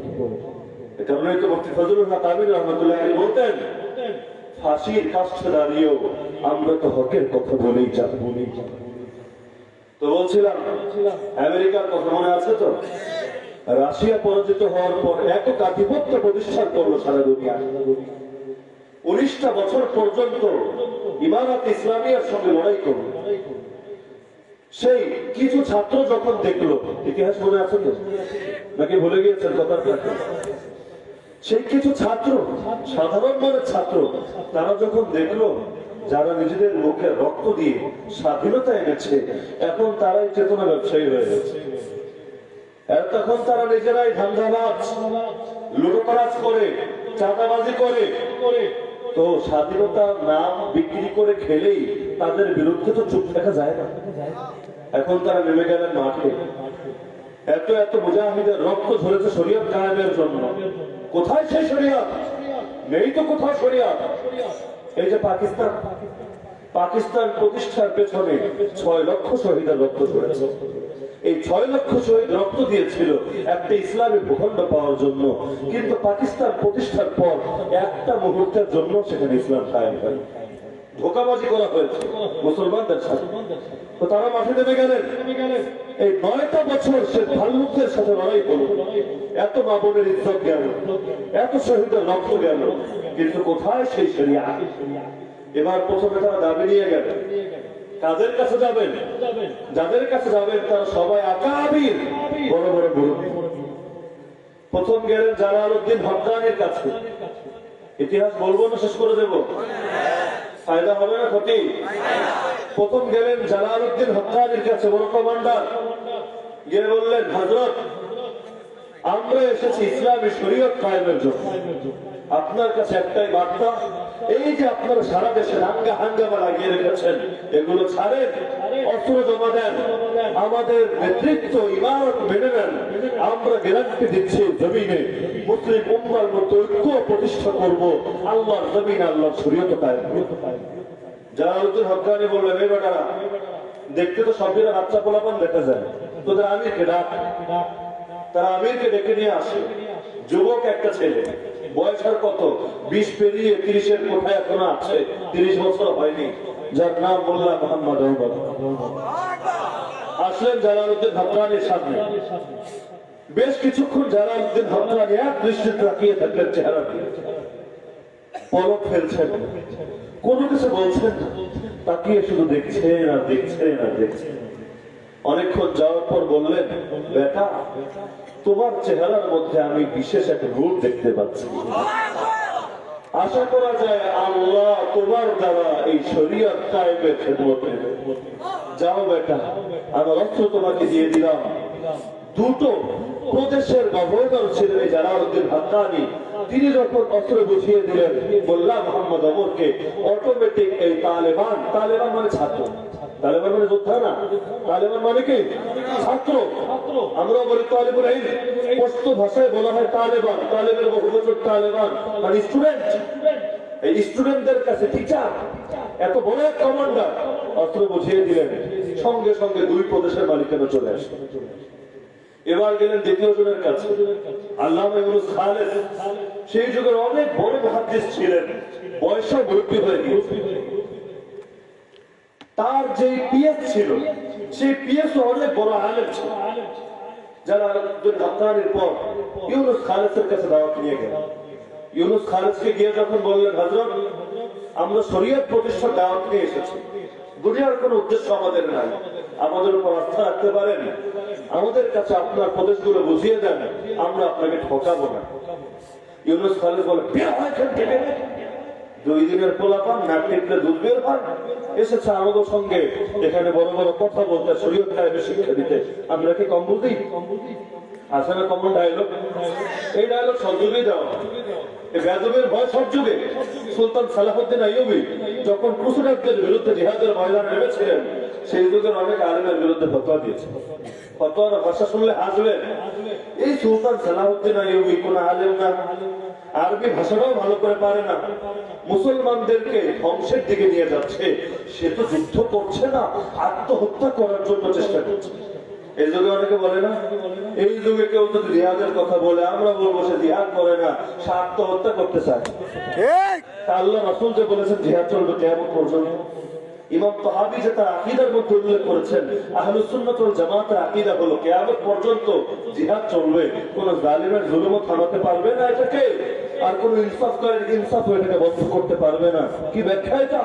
এ কারণেই তো মুফতি ফজলুল হক আমিন রহমাতুল্লাহ আলাইহি বলতেন, ফাঁসির কাছে দাঁড়িয়েও আমরা তো হকের কথা বলেই যাব। তো বলছিলাম আমেরিকার কথা মনে আছে তো, রাশিয়া পরাজিত হওয়ার পর একক আধিপত্য প্রতিষ্ঠা করলো সারা দুনিয়া। 19টা বছর পর্যন্ত ইমারত ইসলামিয়ার সঙ্গে লড়াই করল। সেই কিছু ছাত্র যখন দেখলো, ইতিহাস মনে আছে তো নাকি ভুলে গিয়েছেন কথার কথা? সেই কিছু ছাত্র, সাধারণ মানের ছাত্র, তারা যখন দেখলো যারা নিজেদের মুখে রক্ত দিয়ে স্বাধীনতা এনেছে, এখন তারাই চেতনা ব্যবসায়ী হয়ে গেছে। তখন তারা নিজেরাই ধান্দাবাজ, লুটোতরাজ করে, চাঁদাবাজি করে, তো স্বাধীনতার নাম বিক্রি করে খেলেই তাদের বিরুদ্ধে তো চুপ থাকা যায় না। এখন তারা নেমে গেলেন মাঠে। এত এত মুজাহিদের রক্ত ঝরেছে শরীয়ত কায়েমের জন্য। কোথায় সেই শরীয়ত? নেই তো কোথাও শরীয়ত। এই যে পাকিস্তান প্রতিষ্ঠার পেছনে 6 লক্ষ শহীদের রক্ত ঝরেছে। এই 6 লক্ষ শহীদ রক্ত দিয়েছিল একটা ইসলামী ভূখণ্ড পাওয়ার জন্য, কিন্তু পাকিস্তান প্রতিষ্ঠার পর একটা মুহূর্তের জন্য সেখানে ইসলাম কায়েম হয়। ধোঁকাবাজি করা হয়েছে মুসলমানদের সাথে। তো তারা মাঠে নেমে গেলেন। এই 9টা বছর সে ভাল্লুকদের সাথে লড়াই হলো, এত মা বোনের ইজ্জত গেল, এত শহীদের রক্ত গেল, কিন্তু কোথায় সেই শরিয়াত? এবার প্রথমে তারা দাবি নিয়ে গেলেন। কাদের কাছে যাবেন? যাদের কাছে যাবেন তারা সবাই আকাবির, বড় বড় মুরব্বি। প্রথম গেলেন জালালউদ্দিন হক্কানির কাছে। ইতিহাস বলবো না শেষ করে দেব? ফায়দা হবে না ক্ষতি? প্রথম গেলেন জালালউদ্দিন হক্কানির কাছে, বড় কমান্ডার। গিয়ে বললেন, হযরত, আমরা এসেছি ইসলামী শরীয়ত কায়েমের জন্য। আপনার কাছে একটাই বার্তা, এই যে আপনারা সারা দেশে দাঙ্গা হাঙ্গামা লাগিয়ে রেখেছেন, এগুলো ছাড়েন, অস্ত্র জমা দেন, আমাদের নেতৃত্ব ইমারত মেনে নেন। আমরা গ্যারান্টি দিচ্ছি জমিনে মুসলিম উম্মার মতো ঐক্য প্রতিষ্ঠা করব, আল্লাহর জমিনে আল্লাহর শরীয়ত কায়েম করব। জালালউদ্দিন হক্কানি বললেন, এই বেটারা, দেখতে তো সবগুলো বাচ্চা পোলাপান দেখা যায়, তোদের আমিরকে ডাক। তারা আমিরকে ডেকে নিয়ে আসে। যুবক একটা ছেলে, বয়স আর কত, 20 পেরিয়ে 30-এর কোঠায় এখনো আছে, 30 বছর হয়নি, যার নাম মোল্লা মোহাম্মদ ওমর। আসলেন জালালউদ্দিন হক্কানির সামনে। বেশ কিছুক্ষণ জালালউদ্দিন হক্কানি এক দৃষ্টিতে তাকিয়ে থাকলেন চেহারা দিয়ে, পলক ফেলছেন, কোনো কিছু বলছেন না, তাকিয়ে শুধু দেখছেন আর দেখছেন আর দেখছেন। অনেকক্ষণ যাওয়ার পর বললেন, বেটা, তোমার চেহারার মধ্যে আমি বিশেষ এক রূপ দেখতে পাচ্ছি। আশা করা যায় আল্লাহ তোমার দ্বারা এই শরীয়ত কায়েমের খেদমত নেবে। যাও বেটা, আমার অস্ত্র তোমাকে দিয়ে দিলাম। দুটো প্রদেশের গভর্নর ছিলেন এই জালালউদ্দিন হক্কানি, তিনি যখন অস্ত্র বুঝিয়ে দিলেন মোল্লা মোহাম্মদ ওমরকে, অটোমেটিক এই তালেবান মানে ছাত্র, তালেবান মানে যোদ্ধা না, তালেবান মানে কি ছাত্র। আমরা বলি তালেবুল ইলম, পশতু ভাষায় বলা হয় তালেবান, তালেবের বহুবচন তালেবান মানে স্টুডেন্ট। এই স্টুডেন্টদের কাছে টিচার এত বড় এক কমান্ডার অস্ত্র বুঝিয়ে দিলেন, সঙ্গে সঙ্গে 2 প্রদেশের মালিকানা চলে আসে। এবার গেলেন দ্বিতীয় জনের কাছে, আল্লামা ইউনুস খালেদ। সেই যুগের অনেক বড় মুহাদ্দিস ছিলেন, বয়সে মুরব্বী হয়ে গিয়েছে। তার যে পিএস ছিল, সেই পিএস অনেক বড় আলেম ছিল, যারা হত্যার পর ইউনুস খালেদের কাছে দাওয়াত নিয়ে গেলেন। ইউনুস খালেদকে গিয়ে যখন বললেন, হযরত আমরা শরীয়ত প্রতিষ্ঠার দাওয়াত নিয়ে এসেছি, দুনিয়ার কোনো উদ্দেশ্য আমাদের নাই, আমাদের উপর আস্থা রাখতে পারেন, আমাদের কাছে আপনার প্রদেশগুলো বুঝিয়ে দেন, আমরা আপনাকে ঠকাবো না। ইউনুস খালেদ বলে, বের হয় এখান থেকে। 2 দিনের পোলাপান, নাক টেপলে দুধ বের হয়, এসেছে আমাদের সঙ্গে এখানে বড় বড় কথা বলতে, শরীয়ত কায়েমে শিক্ষা দিতে, আমরা কি কম বুঝি? আসে না কমন ডায়লগ? এই ডায়লগ সব যুগেই দেওয়া, এই বেয়াদবের ভয় সব যুগে। সুলতান সালাহুদ্দিন আইয়ুবী যখন ক্রুসেডারদের বিরুদ্ধে জিহাদের ময়দানে নেমেছিলেন, সেই যুগের অনেক আলেমের বিরুদ্ধে ফতোয়া দিয়েছে। ফতোয়ার ভাষা শুনলে হাসবেন, এই সুলতান সালাহুদ্দিন আইয়ুবী কোন আলেম না, আরবি ভাষাটাও ভালো করে পারে না, মুসলমানদেরকে ধ্বংসের দিকে নিয়ে যাচ্ছে, সে তো যুদ্ধ করছে না, আত্মহত্যা করার জন্য চেষ্টা করছে। এই যুগে অনেকে বলে না, এই যুগে কেউ যদি জিহাদের কথা বলে, আমরা বলবো সে জিহাদ করে না, সে আত্মহত্যা করতে চায়। আল্লাহ রাসূল যে বলেছেন জিহাদ চলবে কিয়ামত পর্যন্ত। ইমাম তাহাবী যে তার আকীদার মধ্যে উল্লেখ করেছেন, আহলুস সুন্নাত ওয়াল জামাতের আকীদা হলো কিয়ামত পর্যন্ত জিহাদ চলবে, কোন জালিমের জুলুম থামাতে পারবে না এটাকে, আর কোন ইনসাফকারীর ইনসাফ এটাকে বন্ধ করতে পারবে না। কি ব্যাখ্যা এটা?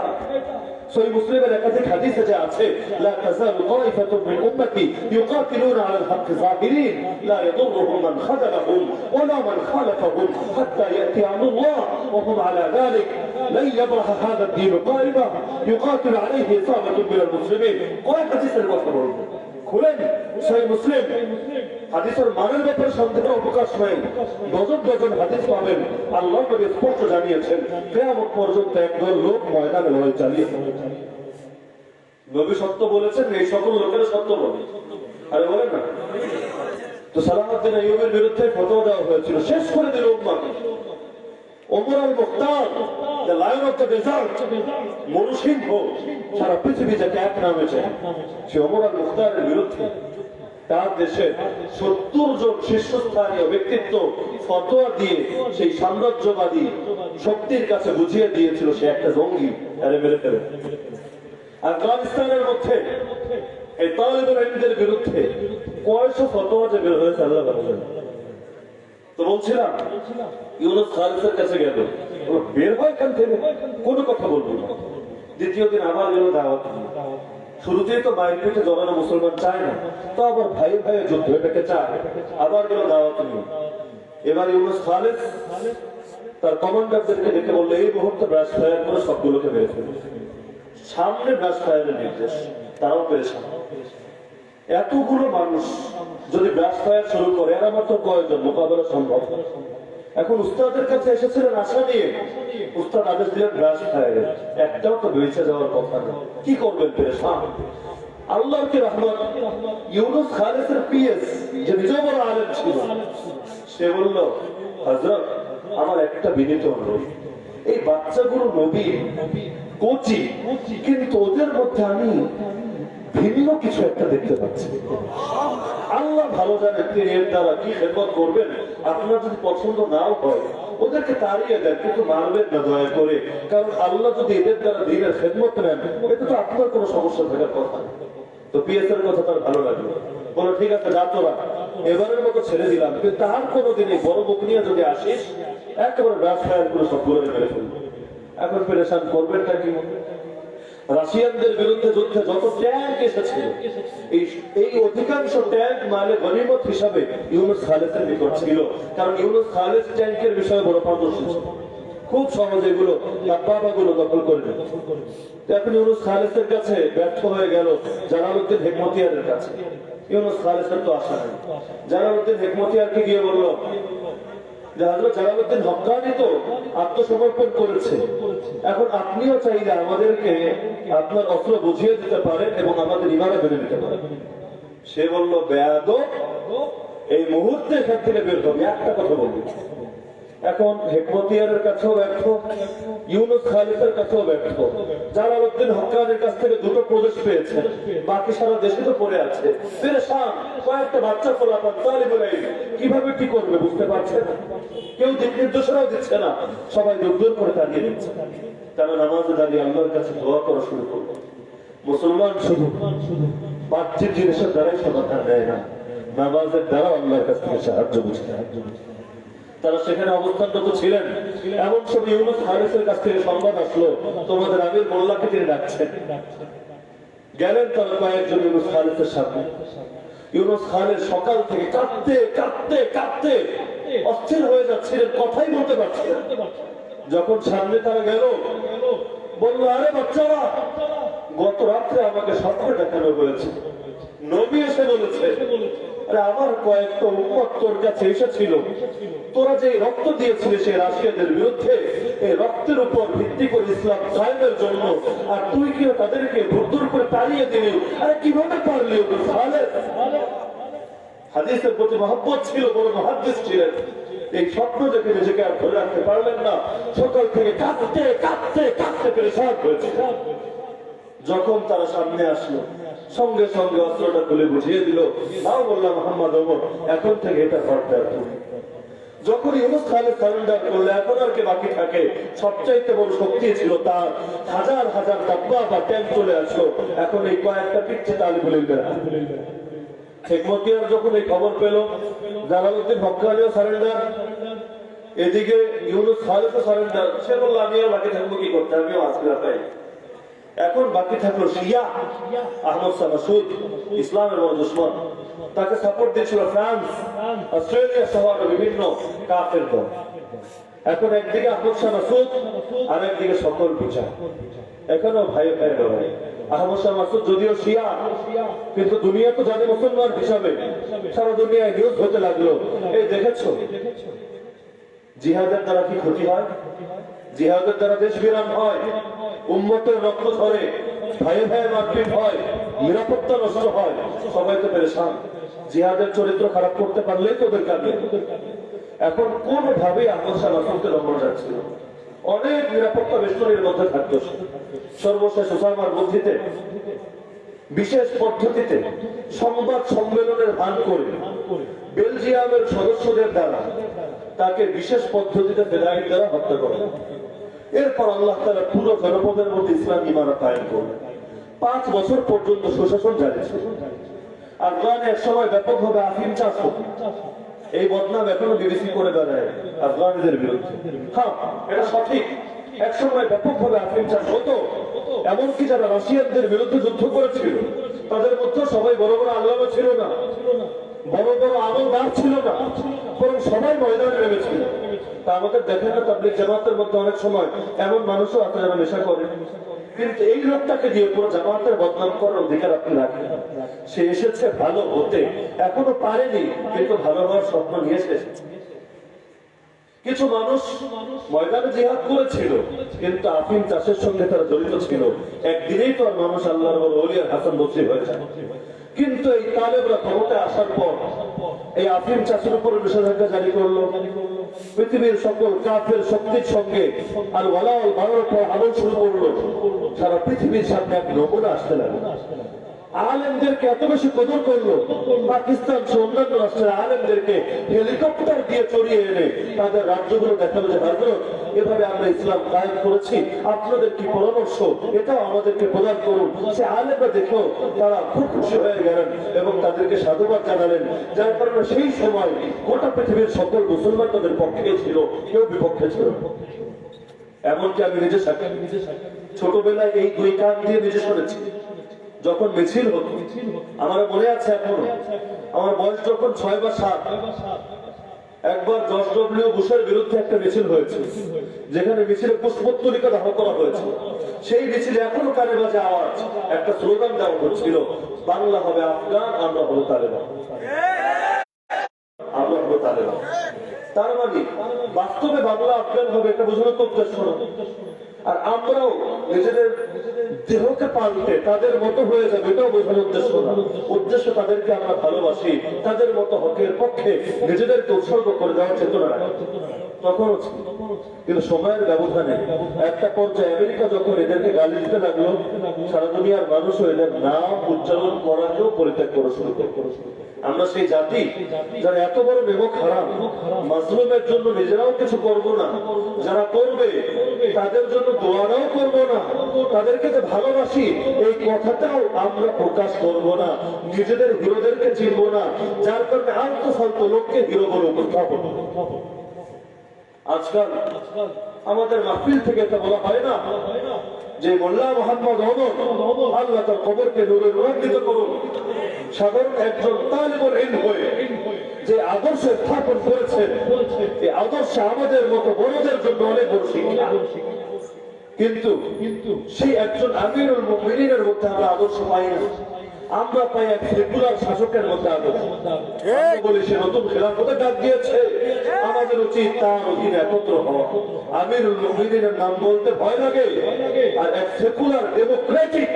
সহিহ মুসলিমের একাধিক হাদিসে যে আছে, লা তাযালু তাইফাতুন মিন উম্মতি ইউকাতিলুনা আলাল হক যাহিরিন লা ইয়াদুররুহুম মান খাযালাহুম ওয়া লা মান খালাফাহুম হাত্তা ইয়াতি আমরুল্লাহ ওয়া হুম আলা যালিক লা ইয়াবরাহা হাযা ad-দীন কায়িমা ইউকাতিলু আলাইহি ইসাবাতুন মিনাল মুসলিমিন। কয় হাদিসের কথা বলবো, খুলেন সহিহ মুসলিম, হাদিসের মানের ব্যাপারে সন্দেহ অবকাশ নাই, ডজন ডজন হাদিস পাবেন। আল্লাহ নবী স্পষ্ট জানিয়েছেন, কিয়ামত পর্যন্ত একদল লোক ময়দানে লড়াই চালিয়ে যাবে। নবী সত্য বলেছেন, এই সকল লোকেরা সত্য বলে, আরে বলেন না। তো সালাহুদ্দিন আইয়ুবের বিরুদ্ধে ফতোয়া দেওয়া হয়েছিল, শেষ করে দিল উম্মাহকে। Omar al Mukhtar, the lion of the desert, মরুসিংহ, সারা পৃথিবী যাকে এক নামে চায়, সে ওমর আল মুখতারের বিরুদ্ধে তার দেশে 70 জন শীর্ষস্থানীয় ব্যক্তিত্ব ফতোয়া দিয়ে সেই সাম্রাজ্যবাদী শক্তির কাছে বুঝিয়ে দিয়েছিল সে একটা জঙ্গি, আরে মেরে ফেলে। আফগানিস্তানের মধ্যে এই তালেবান ইলমদের বিরুদ্ধে কয়শো ফতোয়া যে বের হয়েছে আল্লাহ জানেন। তো বলছিলাম ইউনুস খালেদের কাছে গেল, বের হয় এখান থেকে, কোনো কথা বলবো না। দ্বিতীয় দিন আবার গেল দাওয়াত। শুরুতেই তো মায়ের পিঠে জড়ানো মুসলমান চায় না, তো আবার ভাইয়ে ভাইয়ে যুদ্ধ এটাকে চায়, আবার গেল দাওয়াত নিয়ে। এবার ইউনুস খালেদ তার কমান্ডারদেরকে ডেকে বললো, এই মুহূর্তে ব্রাশ ফায়ার করে সবগুলোকে মেরে ফেলবে। সামনে ব্রাশ ফায়ারের নির্দেশ, তারাও পেরেছেন। এতগুলো মানুষ যদি ব্রাশ ফায়ার শুরু করে, এরা মাত্র কয়জন, মোকাবেলা সম্ভব। এখন উস্তাদের কাছে এসেছিলেন আশা নিয়ে, উস্তাদ আদেশ দিলেন ব্রাশ ফায়ারের, একটাও তো বেঁচে যাওয়ার কথা না, কি করবেন পেরেশান। আল্লাহর কি রহমত, ইউনুস খালেদের পিএস যে নিজে বড় আলেম ছিল, সে বলল, হযরত আমার একটা বিনীত অনুরোধ, এই বাচ্চাগুলো নবী কোচি, কিন্তু ওদের মধ্যে আমি ভিন্ন কিছু একটা দেখতে পাচ্ছি। আল্লাহ ভালো জানেন তিনি এর দ্বারা কি খেদমত করবেন। আপনার যদি পছন্দ নাও হয়, ওদেরকে তাড়িয়ে দেন, কিন্তু মারবেন না দয়া করে, কারণ আল্লাহ যদি এদের দ্বারা দিনের খেদমত নেন, এতে তো আপনার কোনো সমস্যা থাকার কথা। তো পিএস এর কথা তার ভালো লাগলো, বলো ঠিক আছে যা তোরা, এবারের মতো ছেড়ে দিলাম, কিন্তু তার কোনোদিনই বড় মুখ নিয়ে যদি আসিস, একেবারে ব্রাশ ফায়ার করে সবগুলো মেরে ফেলবো। এখন পেরেশান করবেনটা কি? রাশিয়ানদের বিরুদ্ধে যুদ্ধে যত ট্যাঙ্ক এসেছিল, এই অধিকাংশ ট্যাঙ্ক মালে গনিমত হিসাবে ইউনুস খালেদের নিকট ছিল, কারণ ইউনুস খালেদ ট্যাঙ্কের বিষয়ে বড় পারদর্শী ছিল, খুব সহজে এগুলো গুলো দখল করে নেবে। এখন ইউনুস খালেদের কাছে ব্যর্থ হয়ে গেল জালালউদ্দিন হেকমতিয়ারের কাছে। ইউনুস খালেদের তো আশা নেই। জালালউদ্দিন হেকমতিয়ারকে গিয়ে বলল, যে হযরত জালালউদ্দিন হক্কানি তো আত্মসমর্পণ করেছে, এখন আপনিও চাইলে আমাদেরকে আপনার অস্ত্র বুঝিয়ে দিতে পারেন এবং আমাদের ইমানে বেঁধে দিতে পারেন। সে বলল, বেয়াদব, এই মুহূর্তে এখান থেকে বের হবে, একটা কথা বলবি। এখন হেকমতিয়ারের কাছেও ব্যর্থ, ইউনুস খালিদের কাছেও ব্যর্থ। জালালউদ্দিন হক্কানির কাছ থেকে দুটো প্রদেশ পেয়েছে, বাকি সারা দেশে তো পড়ে আছে পেরেশান। কয়েকটা বাচ্চা ফলাফল তালিবুল ইলম কিভাবে কি করবে বুঝতে পারছে না, কেউ দিক নির্দেশনাও দিচ্ছে না, সবাই দূর করে দাঁড়িয়ে দিচ্ছে। তারা নামাজে দাঁড়িয়ে আল্লাহর কাছে দোয়া করা শুরু করলো। মুসলমান শুধু বাহ্যিক জিনিসের দ্বারাই সমাধান দেয় না, নামাজের দ্বারা আল্লাহর কাছ থেকে সাহায্য বুঝতে। তারা সেখানে অবস্থানরত ছিলেন, এমন সময় ইউনুস খালিদের কাছ থেকে সংবাদ আসলো, তোমাদের আমির মোল্লাকে তিনি ডাকছেন। গেলেন তারা কয়েকজন ইউনুস খালিদের সামনে। ইউনুস খালিদ সকাল থেকে কাঁদতে কাঁদতে কাঁদতে অস্থির হয়ে যাচ্ছিলেন, কথাই বলতে পারছিলেন। যখন সামনে তারা গেল, বললো, আরে বাচ্চারা, গত রাত্রে আমাকে স্বপ্ন দেখানো হয়েছে, নবী এসে বলেছে, আরে আমার কয়েকটা উম্মত তোর কাছে এসেছিল, তোরা যে রক্ত দিয়েছিলি সেই রাশিয়াদের বিরুদ্ধে, এই রক্তের উপর ভিত্তি করে ইসলাম কায়েমের জন্য, আর তুই কি তাদেরকে দূর করে তাড়িয়ে দিলি? আরে কিভাবে পারলি? হাদিসের প্রতি মহব্বত ছিল, বড় মুহাদ্দিস ছিলেন। এই স্বপ্ন দেখে নিজেকে আর ধরে রাখতে পারলেন না, সকাল থেকে কাঁদতে কাঁদতে কাঁদতে পেরেশান হয়েছে। যখন তারা সামনে আসলো, সঙ্গে সঙ্গে অস্ত্রটা খুলে বুঝিয়ে দিল, তাও বললাম মোহাম্মদ ওমর, এখন থেকে এটা হরদার। যখন ইউনুস খালিদ সারেন্ডার করলে, এখন আর কি বাকি থাকে? সবচাইতে বড় শক্তি ছিল তার, হাজার হাজার ডাব্বা বা ট্যাঙ্ক চলে আসলো, এখন এই কয়েকটা পিচ্ছে তালিবুল ইলম। হেকমতিয়ার যখন এই খবর পেল জালালউদ্দিন হক্কানিও সারেন্ডার, এদিকে ইউনুস খালিদও সারেন্ডার, সে বলল, আমি আর বাকি থাকবো কি করতে, আমিও আসলে পাই। এখন বাকি থাকলো শিয়া আহমদ শাহ মাসুদ, ইসলামের বড় দুশমন। তাকে সাপোর্ট দিয়েছিল ফ্রান্স, অস্ট্রেলিয়া সহ বিভিন্ন কাফের দল। এখন একদিকে আহমদ শাহ মাসুদ, আর একদিকে সকল বিচার। এখনো ভাই ভাই লড়াই। আহমদ শাহ মাসুদ যদিও শিয়া, কিন্তু দুনিয়া তো জানে মুসলমান হিসাবে, সারা দুনিয়ায় নিউজ হতে লাগলো, এই দেখেছো জিহাদের দ্বারা কি ক্ষতি হয়, জিহাদের দ্বারা দেশ বিরান হয়, উম্মতের রক্ত ধরে, ভাইয়ে ভাইয়ে মারপিট হয়, নিরাপত্তা নষ্ট হয়, সবাই তো পেরেশান। জিহাদের চরিত্র খারাপ করতে পারলেই তো ওদের কাজে। এখন কোন ভাবে আহমদ শাহ মাসুদকে লম্বর যাচ্ছিল, অনেক নিরাপত্তা বেষ্টনীর মধ্যে থাকতো। সর্বশেষ ওসামার বুদ্ধিতে, বিশেষ পদ্ধতিতে সংবাদ সম্মেলনের ভান করে বেলজিয়ামের সদস্যদের দ্বারা তাকে বিশেষ পদ্ধতিতে ফেলাইট দ্বারা হত্যা করে। এরপর আল্লাহ তাআলা পুরো জনপদের মধ্যে ইসলাম ইমারত কায়েম করলেন। 5 বছর পর্যন্ত সুশাসন জারি ছিল। আফগানে এক সময় ব্যাপকভাবে আফিম চাষ হতো, এই বদনাম এখনো বিবিসি করে বেড়ায় আফগানিদের বিরুদ্ধে। হ্যাঁ, এটা সঠিক, এক সময় ব্যাপকভাবে আফিম চাষ হতো। এমনকি যারা রাশিয়ানদের বিরুদ্ধে যুদ্ধ করেছিল, তাদের মধ্যে সবাই বড় বড় আল্লামা ছিল না, বড় বড় আমলদার ছিল না, বরং সবাই ময়দানে নেমেছিল। তা আমাদের দেখেন না, তাবলীগ জামাতের মধ্যে অনেক সময় এমন মানুষও আছে যারা নেশা করে, কিন্তু এই লোকটাকে দিয়ে পুরো জামাতের বদনাম করার অধিকার আপনি রাখেন। সে এসেছে ভালো হতে, এখনো পারেনি, কিন্তু ভালো হওয়ার স্বপ্ন নিয়ে এসেছে। কিছু মানুষ ময়দানে জিহাদ করেছিল, কিন্তু আফিম চাষের সঙ্গে তারা জড়িত ছিল। একদিনেই তো আর মানুষ আল্লাহর ওলি হাসান বসরি হয়ে যায়। কিন্তু এই তালেবরা ক্ষমতায় আসার পর এই আফিম চাষের উপর নিষেধাজ্ঞা জারি করলো। পৃথিবীর সকল কাফের শক্তির সঙ্গে আর ওয়ালাউল বাড়ার পর আমল শুরু করলো। সারা পৃথিবীর সামনে এক নমুনা আসতে লাগলো। আলেমদেরকে এত বেশি কদর করলো, পাকিস্তান সহ অন্যান্য রাষ্ট্রের আলেমদেরকে হেলিকপ্টার দিয়ে চড়িয়ে এনে তাদের রাজ্যগুলো দেখালো যে হযরত, এভাবে আমরা ইসলাম কায়েম করেছি, আপনাদের কি পরামর্শ, এটাও আমাদেরকে প্রদান করুন। সে আলেমরা দেখেও তারা খুব খুশি হয়ে গেলেন এবং তাদেরকে সাধুবাদ জানালেন, যার কারণে সেই সময় গোটা পৃথিবীর সকল মুসলমান তাদের পক্ষে ছিল, কেউ বিপক্ষে ছিল। এমনকি আমি নিজে সাক্ষী, ছোটবেলায় এই 2 কান দিয়ে নিজে শুনেছি। যখন মিছিল হতো, আমার মনে আছে এখনো, আমার বয়স যখন 6 বা 7, একবার জর্জ ডব্লিউ বুশের বিরুদ্ধে একটা মিছিল হয়েছে, যেখানে মিছিলে পুষ্পোত্তলিকা দাহ করা হয়েছিল। সেই মিছিলে এখনো কানে বাজে আওয়াজ, একটা স্লোগান দেওয়া হচ্ছিল, বাংলা হবে আফগান, আমরা হবো তালেবান, আমরা হবো তালেবান। তার মানে বাস্তবে বাংলা আফগান হবে এটা বোঝানোর তো উদ্দেশ্য না। আর আমরাও নিজেদের দেহকে পাল্টে তাদের মতো হয়ে যাবে এটাও বোঝানোর উদ্দেশ্য না। উদ্দেশ্য তাদেরকে আমরা ভালোবাসি, তাদের মতো হকের পক্ষে নিজেদেরকে উৎসর্গ করে দেওয়ার চেতনা রাখি। তখনও ছিল, কিন্তু সময়ের ব্যবধানে একটা পর্যায়ে আমেরিকা যখন এদেরকে গালি দিতে লাগলো, সারা দুনিয়ার মানুষও এদের নাম উচ্চারণ করাকেও পরিত্যাগ করে শুরু করে। আমরা সেই জাতি যারা এত বড় নেমক হারাম, মাজলুমের জন্য নিজেরাও কিছু করবো না, যারা করবে তাদের জন্য দোয়ারাও করবো না, তাদেরকে যে ভালোবাসি এই কথাটাও আমরা প্রকাশ করবো না, নিজেদের হিরোদেরকে চিনবো না, যার কারণে আলতু ফালতু লোককে হিরো বলে উপস্থাপন। আজকাল আমাদের মাহফিল থেকে এটা বলা হয় না যে মোল্লা মোহাম্মদ ওমর আল্লাহ তার কবরকে নূরে নূরান্বিত করুন। সাধারণ একজন তালিবুল ইলম হয়ে যে আদর্শ স্থাপন করেছেন, এই আদর্শ আমাদের মতো বড়দের জন্য অনেক বড় শিক্ষা। কিন্তু সেই একজন আমিরুল মুমিনিনের মধ্যে আমরা আদর্শ পাই না, আমরা পাই এক সেকুলার শাসকের মধ্যে আদর্শ। বলি সে নতুন খেলাফতে ডাক দিয়েছে, আমাদের উচিত তার অধীনে একত্র হওয়া। আমিরুল মুমিনিনের নাম বলতে ভয় লাগে, আর এক সেকুলার ডেমোক্রেটিক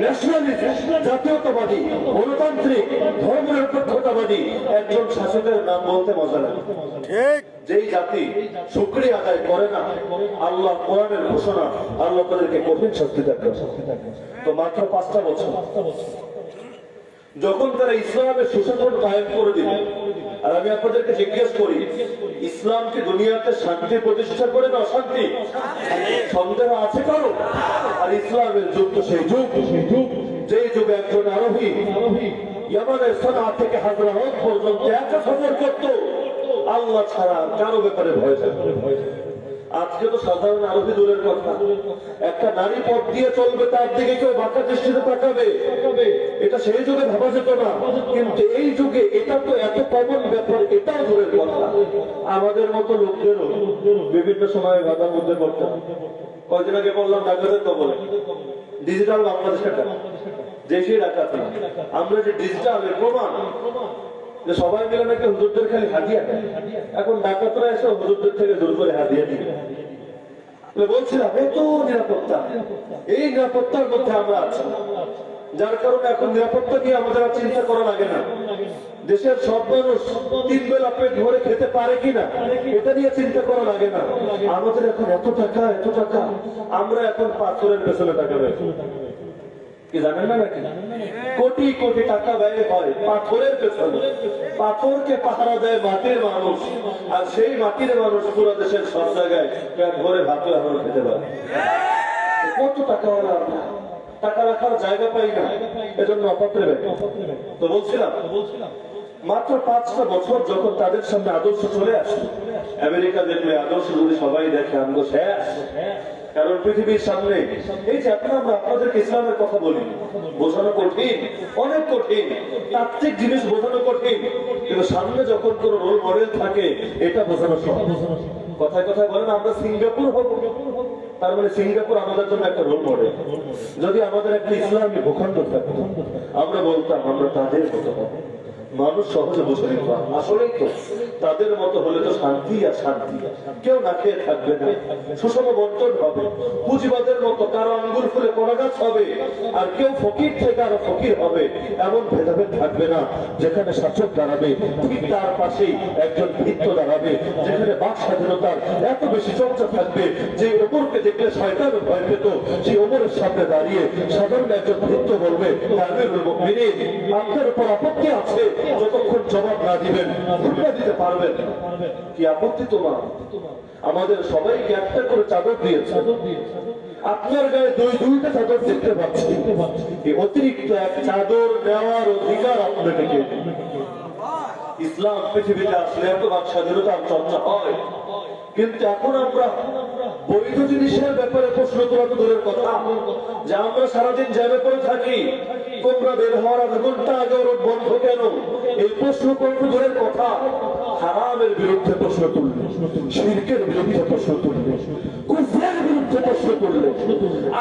ন্যাশনালিস্ট জাতীয়তাবাদী গণতান্ত্রিক ধর্মনিরপেক্ষতাবাদী একজন শাসকের নাম বলতে মজা লাগে। যেই জাতি শুকরিয়া আদায় করে না, আল্লাহ কোরআনের ঘোষণা আল্লাহ তাদেরকে কঠিন শাস্তি দেন। তো মাত্র 5টা বছর যখন তারা ইসলামের সুশাসন কায়েম করে দিল, আর আমি আপনাদেরকে জিজ্ঞেস করি, ইসলাম কি দুনিয়াতে শান্তি প্রতিষ্ঠা করে না অশান্তি? সন্দেহ আছে কারো? আর ইসলামের যুগ তো সেই যুগ যেই যুগে একজন আরোহী ইয়ামানের সানা থেকে হাজরাত পর্যন্ত একা সফর করত, আল্লাহ ছাড়া কারো ব্যাপারে ভয় থাকবে। আজকে তো সাধারণ আরোহী দূরের কথা, একটা নারী পথ দিয়ে চলবে তার দিকে কেউ বাঁকা দৃষ্টিতে তাকাবে, এটা সেই যুগে ভাবা যেত না। কিন্তু এই যুগে এটা তো এত কমন ব্যাপার, এটাও দূরের কথা। আমাদের মতো লোকদেরও বিভিন্ন সময় বাধার মধ্যে পড়তাম। কয়েকদিন আগে বললাম ডাকাতের কবলে ডিজিটাল বাংলাদেশের টাকা যে সেই ডাকাতি, আমরা যে ডিজিটালের প্রমাণ যে সবাই মিলে নাকি হুজুরদের খালি হাদিয়া দেয়। এখন ডাকাতরা এসে হুজুরদের থেকে জোর করে হাদিয়া দিবে। বলছিলাম এত নিরাপত্তা, এই নিরাপত্তার মধ্যে আমরা আছি, যার কারণে এখন নিরাপত্তা নিয়ে আমাদের আর চিন্তা করা লাগে না। দেশের সব মানুষ 3 বেলা পেট ভরে খেতে পারে কিনা এটা নিয়ে চিন্তা করা লাগে না। আমাদের এখন এত টাকা আমরা এখন পাথরের পেছনে টাকা ব্যয় কি জানেন না নাকি? কোটি কোটি টাকা ব্যয় হয় পাথরের পেছনে। পাথরকে পাহারা দেয় মাটির মানুষ, আর সেই মাটির মানুষ পুরো দেশের সব জায়গায় পেট ভরে ভাত এখন খেতে পারে। কত টাকা হলো আমরা, টাকা রাখার জায়গা পাই না, এজন্য অপাত্রে ব্যয়। তো বলছিলাম মাত্র 5টা বছর যখন তাদের সামনে আদর্শ চলে আসে, আমেরিকা দেখলে আদর্শ যদি সবাই দেখে আমগো শেষ। কারণ পৃথিবীর সামনে এই যে আমরা আপনাদেরকে ইসলামের কথা বলি, বোঝানো কঠিন, অনেক কঠিন, তাত্ত্বিক জিনিস বোঝানো কঠিন, কিন্তু সামনে যখন কোন রোল মডেল থাকে এটা বোঝানো সহজ। কথায় কথায় বলেন আমরা সিঙ্গাপুর হব, তার মানে সিঙ্গাপুর আমাদের জন্য একটা রোল মডেল। যদি আমাদের একটা ইসলামী ভূখণ্ড থাকতো, আমরা বলতাম আমরা তাদের মতো হব। মানুষ সহজে বুঝে নিত, আসলেই তো তাদের মতো হলে তো শান্তি আর শান্তি, কেউ না খেয়ে থাকবে না, সুষম বন্টন হবে, পুঁজিবাদের মতো কারো আঙ্গুর ফুলে কলা গাছ হবে, আর কেউ ফকির থেকে আরো ফকির হবে, এমন ভেদাভেদ থাকবে না। যেখানে শাসক দাঁড়াবে ঠিক তার পাশেই একজন ভিত্ত দাঁড়াবে, যেখানে বাক স্বাধীনতার এত বেশি চর্চা থাকবে যে ওপরকে দেখলে শয়তান ভয় পেত, সেই ওপরের সামনে দাঁড়িয়ে সাধারণ একজন ভিত্ত বলবে আপনার উপর আপত্তি আছে, যতক্ষণ জবাব না দিবেন দিতে পারবেন কি আপত্তি তোমার? আমাদের সবাইকে একটা করে চাদর দিয়েছে, আপনার গায়ে দুইটা চাদর দেখতে পাচ্ছি, অতিরিক্ত এক চাদর নেওয়ার অধিকার আপনাকে কে? ইসলাম পৃথিবীতে আসলে এত বাক স্বাধীনতার চর্চা হয়, কিন্তু এখন আমরা বৈধ জিনিসের ব্যাপারে প্রশ্ন তোলা তো দূরের কথা, যে আমরা সারাদিন জ্যামে করে থাকি, তোমরা বের হওয়ার আধা ঘন্টা আগে রোড বন্ধ কেন, এই প্রশ্ন করতে দূরের কথা, হারামের বিরুদ্ধে প্রশ্ন তুললে, শিরকের বিরুদ্ধে প্রশ্ন তুললে, কুফরের বিরুদ্ধে প্রশ্ন তুললে,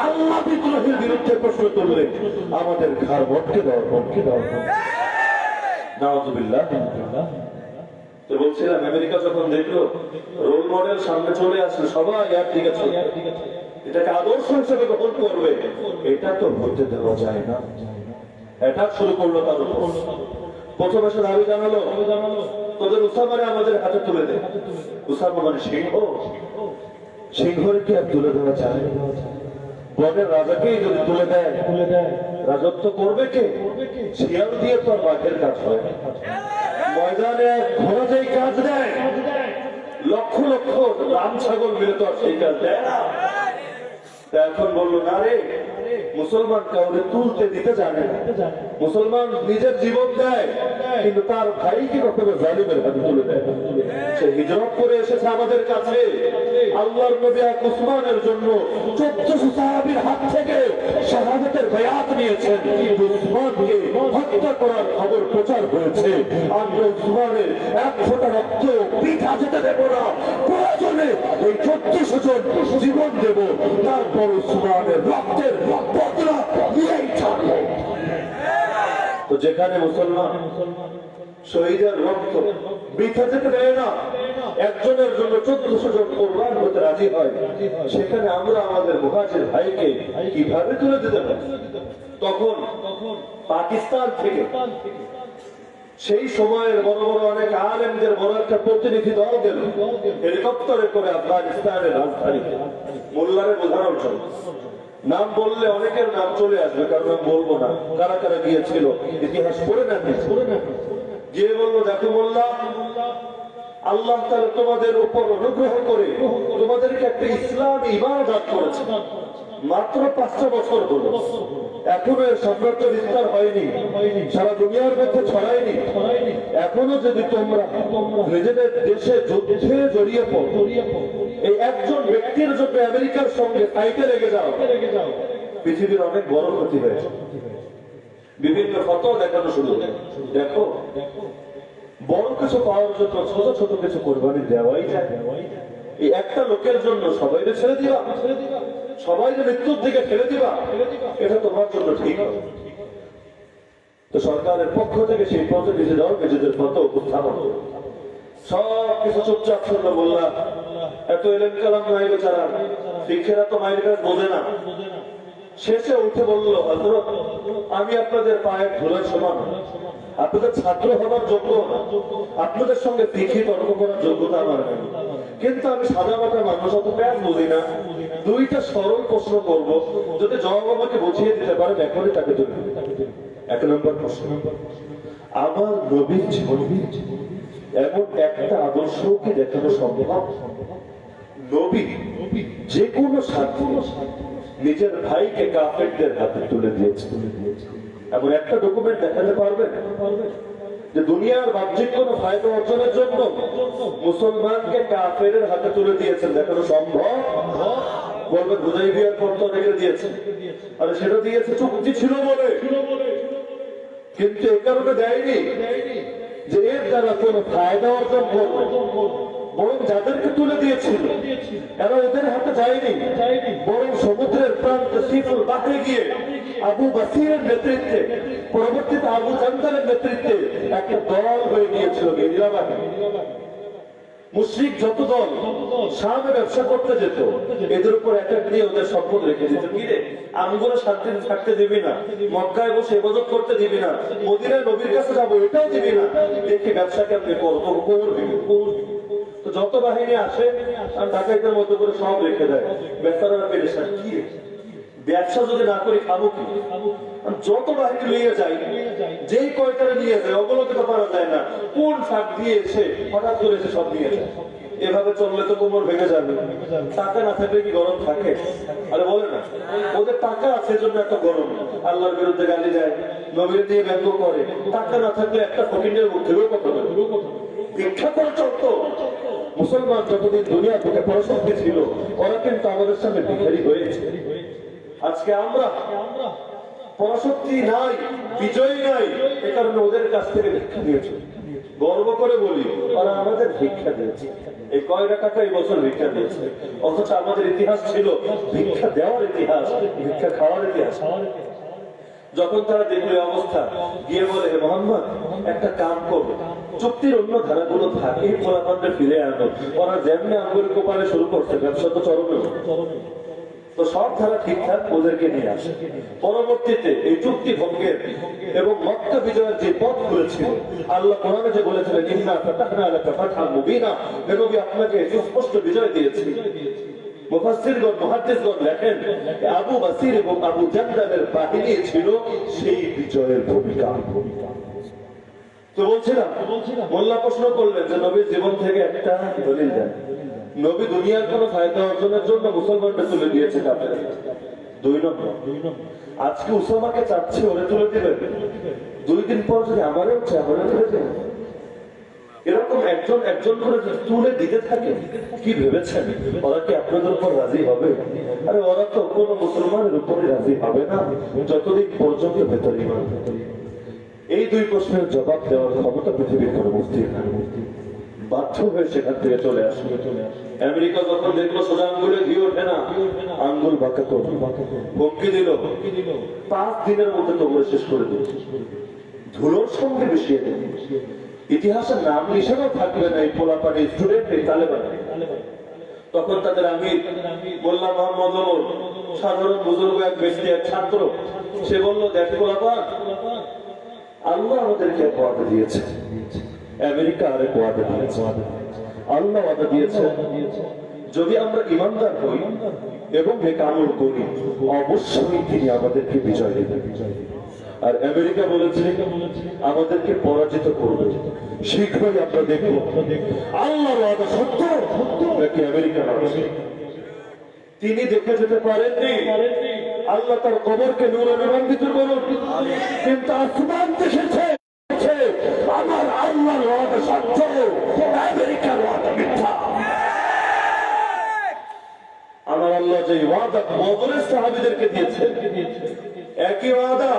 আল্লাহ বিদ্রোহের বিরুদ্ধে প্রশ্ন তুললে আমাদের ঘর বটকে দেওয়ার নাউযুবিল্লাহ। তো বলছিলাম আমেরিকা যখন দেখলো রোল মডেল সামনে চলে আসলো, সবাই এর দিকে চলে, এটাকে আদর্শ হিসেবে গ্রহণ করবে, এটা তো হতে দেওয়া যায় না। এটা শুরু করলো তার উপর। প্রথমে সে দাবি জানালো, তোদের উসামারে আমাদের হাতে তুলে দে। উসামা মানে সিংহ, সিংহরে কি আর তুলে দেওয়া যায়? বনের রাজাকেই যদি তুলে দেয়, রাজত্ব করবে কে? শিয়াল দিয়ে তো আর বাঘের কাজ হয় না। ময়দানে ঘোড়া যেই কাজ দেয়, লক্ষ লক্ষ রাম ছাগল মিলে তো আর সেই কাজ দেয় না। তা এখন বললো না রে, মুসলমান কাউকে তুলতে দিতে জানে না। মুসলমান নিজের জীবন দেয়, কিন্তু তার ভাইকে কখনো জালিমের হাতে তুলে দেয়। সে হিজরত করে এসেছে আমাদের কাছে, আল্লাহর নবী এক উসমানের জন্য 1400 সাহাবীর হাত থেকে শাহাদাতের বায়াত নিয়েছেন। উসমানকে হত্যা করার খবর প্রচার হয়েছে। আমরা উসমানের এক ফোঁটা রক্ত বৃথা যেতে দেব না, প্রয়োজনে এই 1400 জন জীবন দেব, তারপর উসমানের রক্তের বদলা নিয়েই থাকবো। তো যেখানে মুসলমান শহীদের রক্ত বৃথা যেতে দেয় না, একজনের জন্য 1400 জন কোরবান হতে রাজি হয়, সেখানে আমরা আমাদের মুহাজির ভাইকে কিভাবে তুলে দিতে পারি? তখন পাকিস্তান থেকে সেই সময়ের বড় বড় অনেক আলেমদের বড় একটা প্রতিনিধি দল গেল হেলিকপ্টারে করে আফগানিস্তানের রাজধানী মোল্লারে বোঝানোর জন্য। নাম বললে অনেকের নাম চলে আসবে, কারণ আমি বলবো না কারা কারা গিয়েছিল, ইতিহাস পড়ে না। গিয়ে বললো, দেখো মোল্লা, আল্লাহ তাআলা তোমাদের উপর অনুগ্রহ করে তোমাদেরকে একটা ইসলামী ঈমান দান করেছে। মাত্র 5টা বছর হলো, এখনো এর সাম্রাজ্য বিস্তার হয়নি, সারা দুনিয়ার মধ্যে ছড়ায়নি। এখনো যদি তোমরা নিজেদের দেশে যুদ্ধে জড়িয়ে পড়ো, এই একজন ব্যক্তির জন্য আমেরিকার সঙ্গে ফাইটে লেগে যাও, পৃথিবীর অনেক বড় ক্ষতি হয়েছে। বিভিন্ন ফটো দেখানো শুরু। দেখো, বড় কিছু পাওয়ার জন্য ছোট ছোট কিছু কোরবানি দেওয়াই যায়। এই একটা লোকের জন্য সবাই ছেড়ে দিবা, সবাই মৃত্যুর দিকে ফেলে দিবা, এটা তোমার জন্য ঠিক হবে। তো সরকারের পক্ষ থেকে সেই প্রতিনিধি দল নিজেদের মতো উপস্থাপন করবে। সব কিছু চুপচাপ শুনলো। বললাম, এত এলেন কালাম নাই বেচারা, শিক্ষেরা তো মায়ের কাজ বোঝে না। শেষে উঠে বলল, হযরত, আমি আপনাদের পায়ের ধুলার সমান, আপনাদের ছাত্র হবার যোগ্য না, আপনাদের সঙ্গে দেখি তর্ক করার যোগ্যতা আমার নেই, কিন্তু আমি সাদা মাথা মানুষ, অত প্যাস বুঝি না। 2টা সরল প্রশ্ন করব, যদি জবাব আমাকে বুঝিয়ে দিতে পারেন এখনই তাকে তুলে। 1 নম্বর প্রশ্ন, আমার নবীর জীবনে এমন একটা আদর্শ কি দেখানো সম্ভব? নবী যে কোনো স্বার্থে নিজের ভাইকে কাফেরদের হাতে তুলে দিয়েছে, এমন একটা ডকুমেন্ট দেখাতে পারবেন যে দুনিয়ার বাহ্যিক কোনো ফায়দা অর্জনের জন্য মুসলমানকে কাফেরের হাতে তুলে দিয়েছেন? দেখানো সম্ভব? বলবেন হুদাইবিয়ার পর তো রেখে দিয়েছে, আরে সেটা দিয়েছে চুক্তি ছিল বলে, কিন্তু এই কারণে দেয়নি যে এর দ্বারা কোনো ফায়দা অর্জন করবে। বরং যাদেরকে তুলে দিয়েছিল এরা ওদের হাতে যায়নি, বরং সমুদ্রের প্রান্তে সিফুল বাঁধে গিয়ে আবু বাসিরের নেতৃত্বে, পরবর্তীতে আবু জান্দারের নেতৃত্বে একটা দল হয়ে গিয়েছিল গেরিলা বাহিনী। মুশরিক যত দল শামে ব্যবসা করতে যেত, এদের উপর অ্যাটাক দিয়ে ওদের শপথ রেখে দিত, কি রে আমগুলো শান্তি থাকতে দিবি না, মক্কায় বসে ইবাদত করতে দিবি না, মদিনায় নবীর কাছে যাবো এটাও দিবি না, দেখি ব্যবসা কেমনে করবো, করবি। তো যত বাহিনী আসে আর ডাকাইতের মতো করে সব রেখে দেয়, বেচারারা পেরেশান, কি রে ব্যবসা যদি না করি খাবো কি? যত বাহিনী নিয়ে যায়, যেই কয়টারে নিয়ে যায় ওগুলোকে তো পারা যায় না, কোন ফাঁক দিয়ে এসে হঠাৎ করে এসে সব নিয়ে যায়। এভাবে চললে তো কোমর ভেঙে যাবে। টাকা না থাকলে কি গরম থাকে? আরে বলে না, ওদের টাকা আছে জন্য একটা গরম, আল্লাহর বিরুদ্ধে গালি দেয়, নবীর দিয়ে ব্যঙ্গ করে। টাকা না থাকলে একটা ফকিরের মুখ থেকেও কথা বলে, ভিক্ষা করে চলতো। মুসলমান যতদিন দুনিয়া থেকে পরাশক্তি ছিল, ওরা কিন্তু আমাদের সামনে ভিখারি হয়েছে। আজকে আমরা পরাশক্তি নাই, বিজয়ী নাই, এ কারণে ওদের কাছ থেকে ভিক্ষা দিয়েছে। গর্ব করে বলি, ওরা আমাদের ভিক্ষা দিয়েছে। এই কয় টাকা এই বছর ভিক্ষা দিয়েছে, অথচ আমাদের ইতিহাস ছিল ভিক্ষা দেওয়ার ইতিহাস, ভিক্ষা খাওয়ার ইতিহাস। যখন তারা দেখলো এই অবস্থা, গিয়ে বলে, হে মোহাম্মদ, একটা কাম করো, চুক্তির অন্য ধারাগুলো থাক, এই পোলাপানদের ফিরে আনো। ওরা যেমনি আঙ্গুল কোপারে শুরু করছে, ব্যবসা তো চরমে। তো সব ধারা ঠিকঠাক ওদেরকে নিয়ে আসে। পরবর্তীতে এই চুক্তি ভঙ্গের এবং মক্কা বিজয়ের যে পথ খুলেছিল, আল্লাহ কোরআনে যে বলেছিলেন, ইন্না ফাতাহনা লাকা ফাতহান মুবিনা, হে নবী আপনাকে সুস্পষ্ট বিজয় দিয়েছি। মুফাসসিরগণ, মুহাদ্দিসগণ লেখেন, আবু বাসির এবং আবু জান্দালের বাহিনী ছিল সেই বিজয়ের ভূমিকা। তো বলছিলাম, মোল্লা প্রশ্ন করলেন যে নবীর জীবন থেকে একটা দলিল দেন। নবী দুনিয়ার কোন ফায়দা অর্জনের জন্য মুসলমানদের তুলে দিয়েছে কাফের। 2 নম্বর, আজকে উসামাকে চাচ্ছে ওরে তুলে দিবেন, 2 দিন পর যদি আমারে তুলে দেবেন। এরকম একজন একজন করে যদি তুলে দিতে থাকে, কি ভেবেছেন ওরা কি আপনাদের উপর রাজি হবে? আরে ওরা তো কোনো মুসলমানের উপরে রাজি হবে না যতদিন পর্যন্ত ভেতরে ইমান। এই 2 প্রশ্নের জবাব দেওয়ার ক্ষমতা পৃথিবীর কোনো মুফতি না। বাধ্য হয়ে সেখান থেকে চলে আসবে। আমেরিকা যখন দেখলো সোজা আঙ্গুলে ঘি ওঠে না, আঙ্গুল বাঁকা করল, হুমকি দিল 5 দিনের মধ্যে তোমরা শেষ করে দিল, ধুলোর সঙ্গে মিশিয়ে দিল, ইতিহাসের নাম নিশানাও থাকবে না এই পোলাপানি স্টুডেন্ট, এই তালেবান। তখন তাদের আমির মোল্লা মোহাম্মদ ওমর, সাধারণ বুজুর্গ এক ব্যক্তি, এক ছাত্র, সে বলল, দেখ পোলাপান, আল্লাহ আমাদেরকে ওয়াদা দিয়েছে, আমেরিকা আরেক ওয়াদা দিয়েছে। আল্লাহ ওয়াদা দিয়েছে যদি আমরা ইমানদার হই এবং নেক আমল করি, অবশ্যই তিনি আমাদেরকে বিজয় দেবেন। আর আমেরিকা বলেছে আমাদেরকে পরাজিত করবে। শীঘ্রই আমরা দেখব আল্লাহর ওয়াদা সত্য নাকি আমেরিকা নয়। তিনি দেখে যেতে পারেননি, আল্লাহ তার কবরকে নূরে নিমন্ত্রিত করুন, কিন্তু আসমান দেখেছে আমার আল্লাহর ওয়াদা সত্য, আমেরিকার ওয়াদা মিথ্যা। আমার আল্লাহ যে ওয়াদা বদরের সাহাবীদেরকে দিয়েছেন, একই ওয়াদা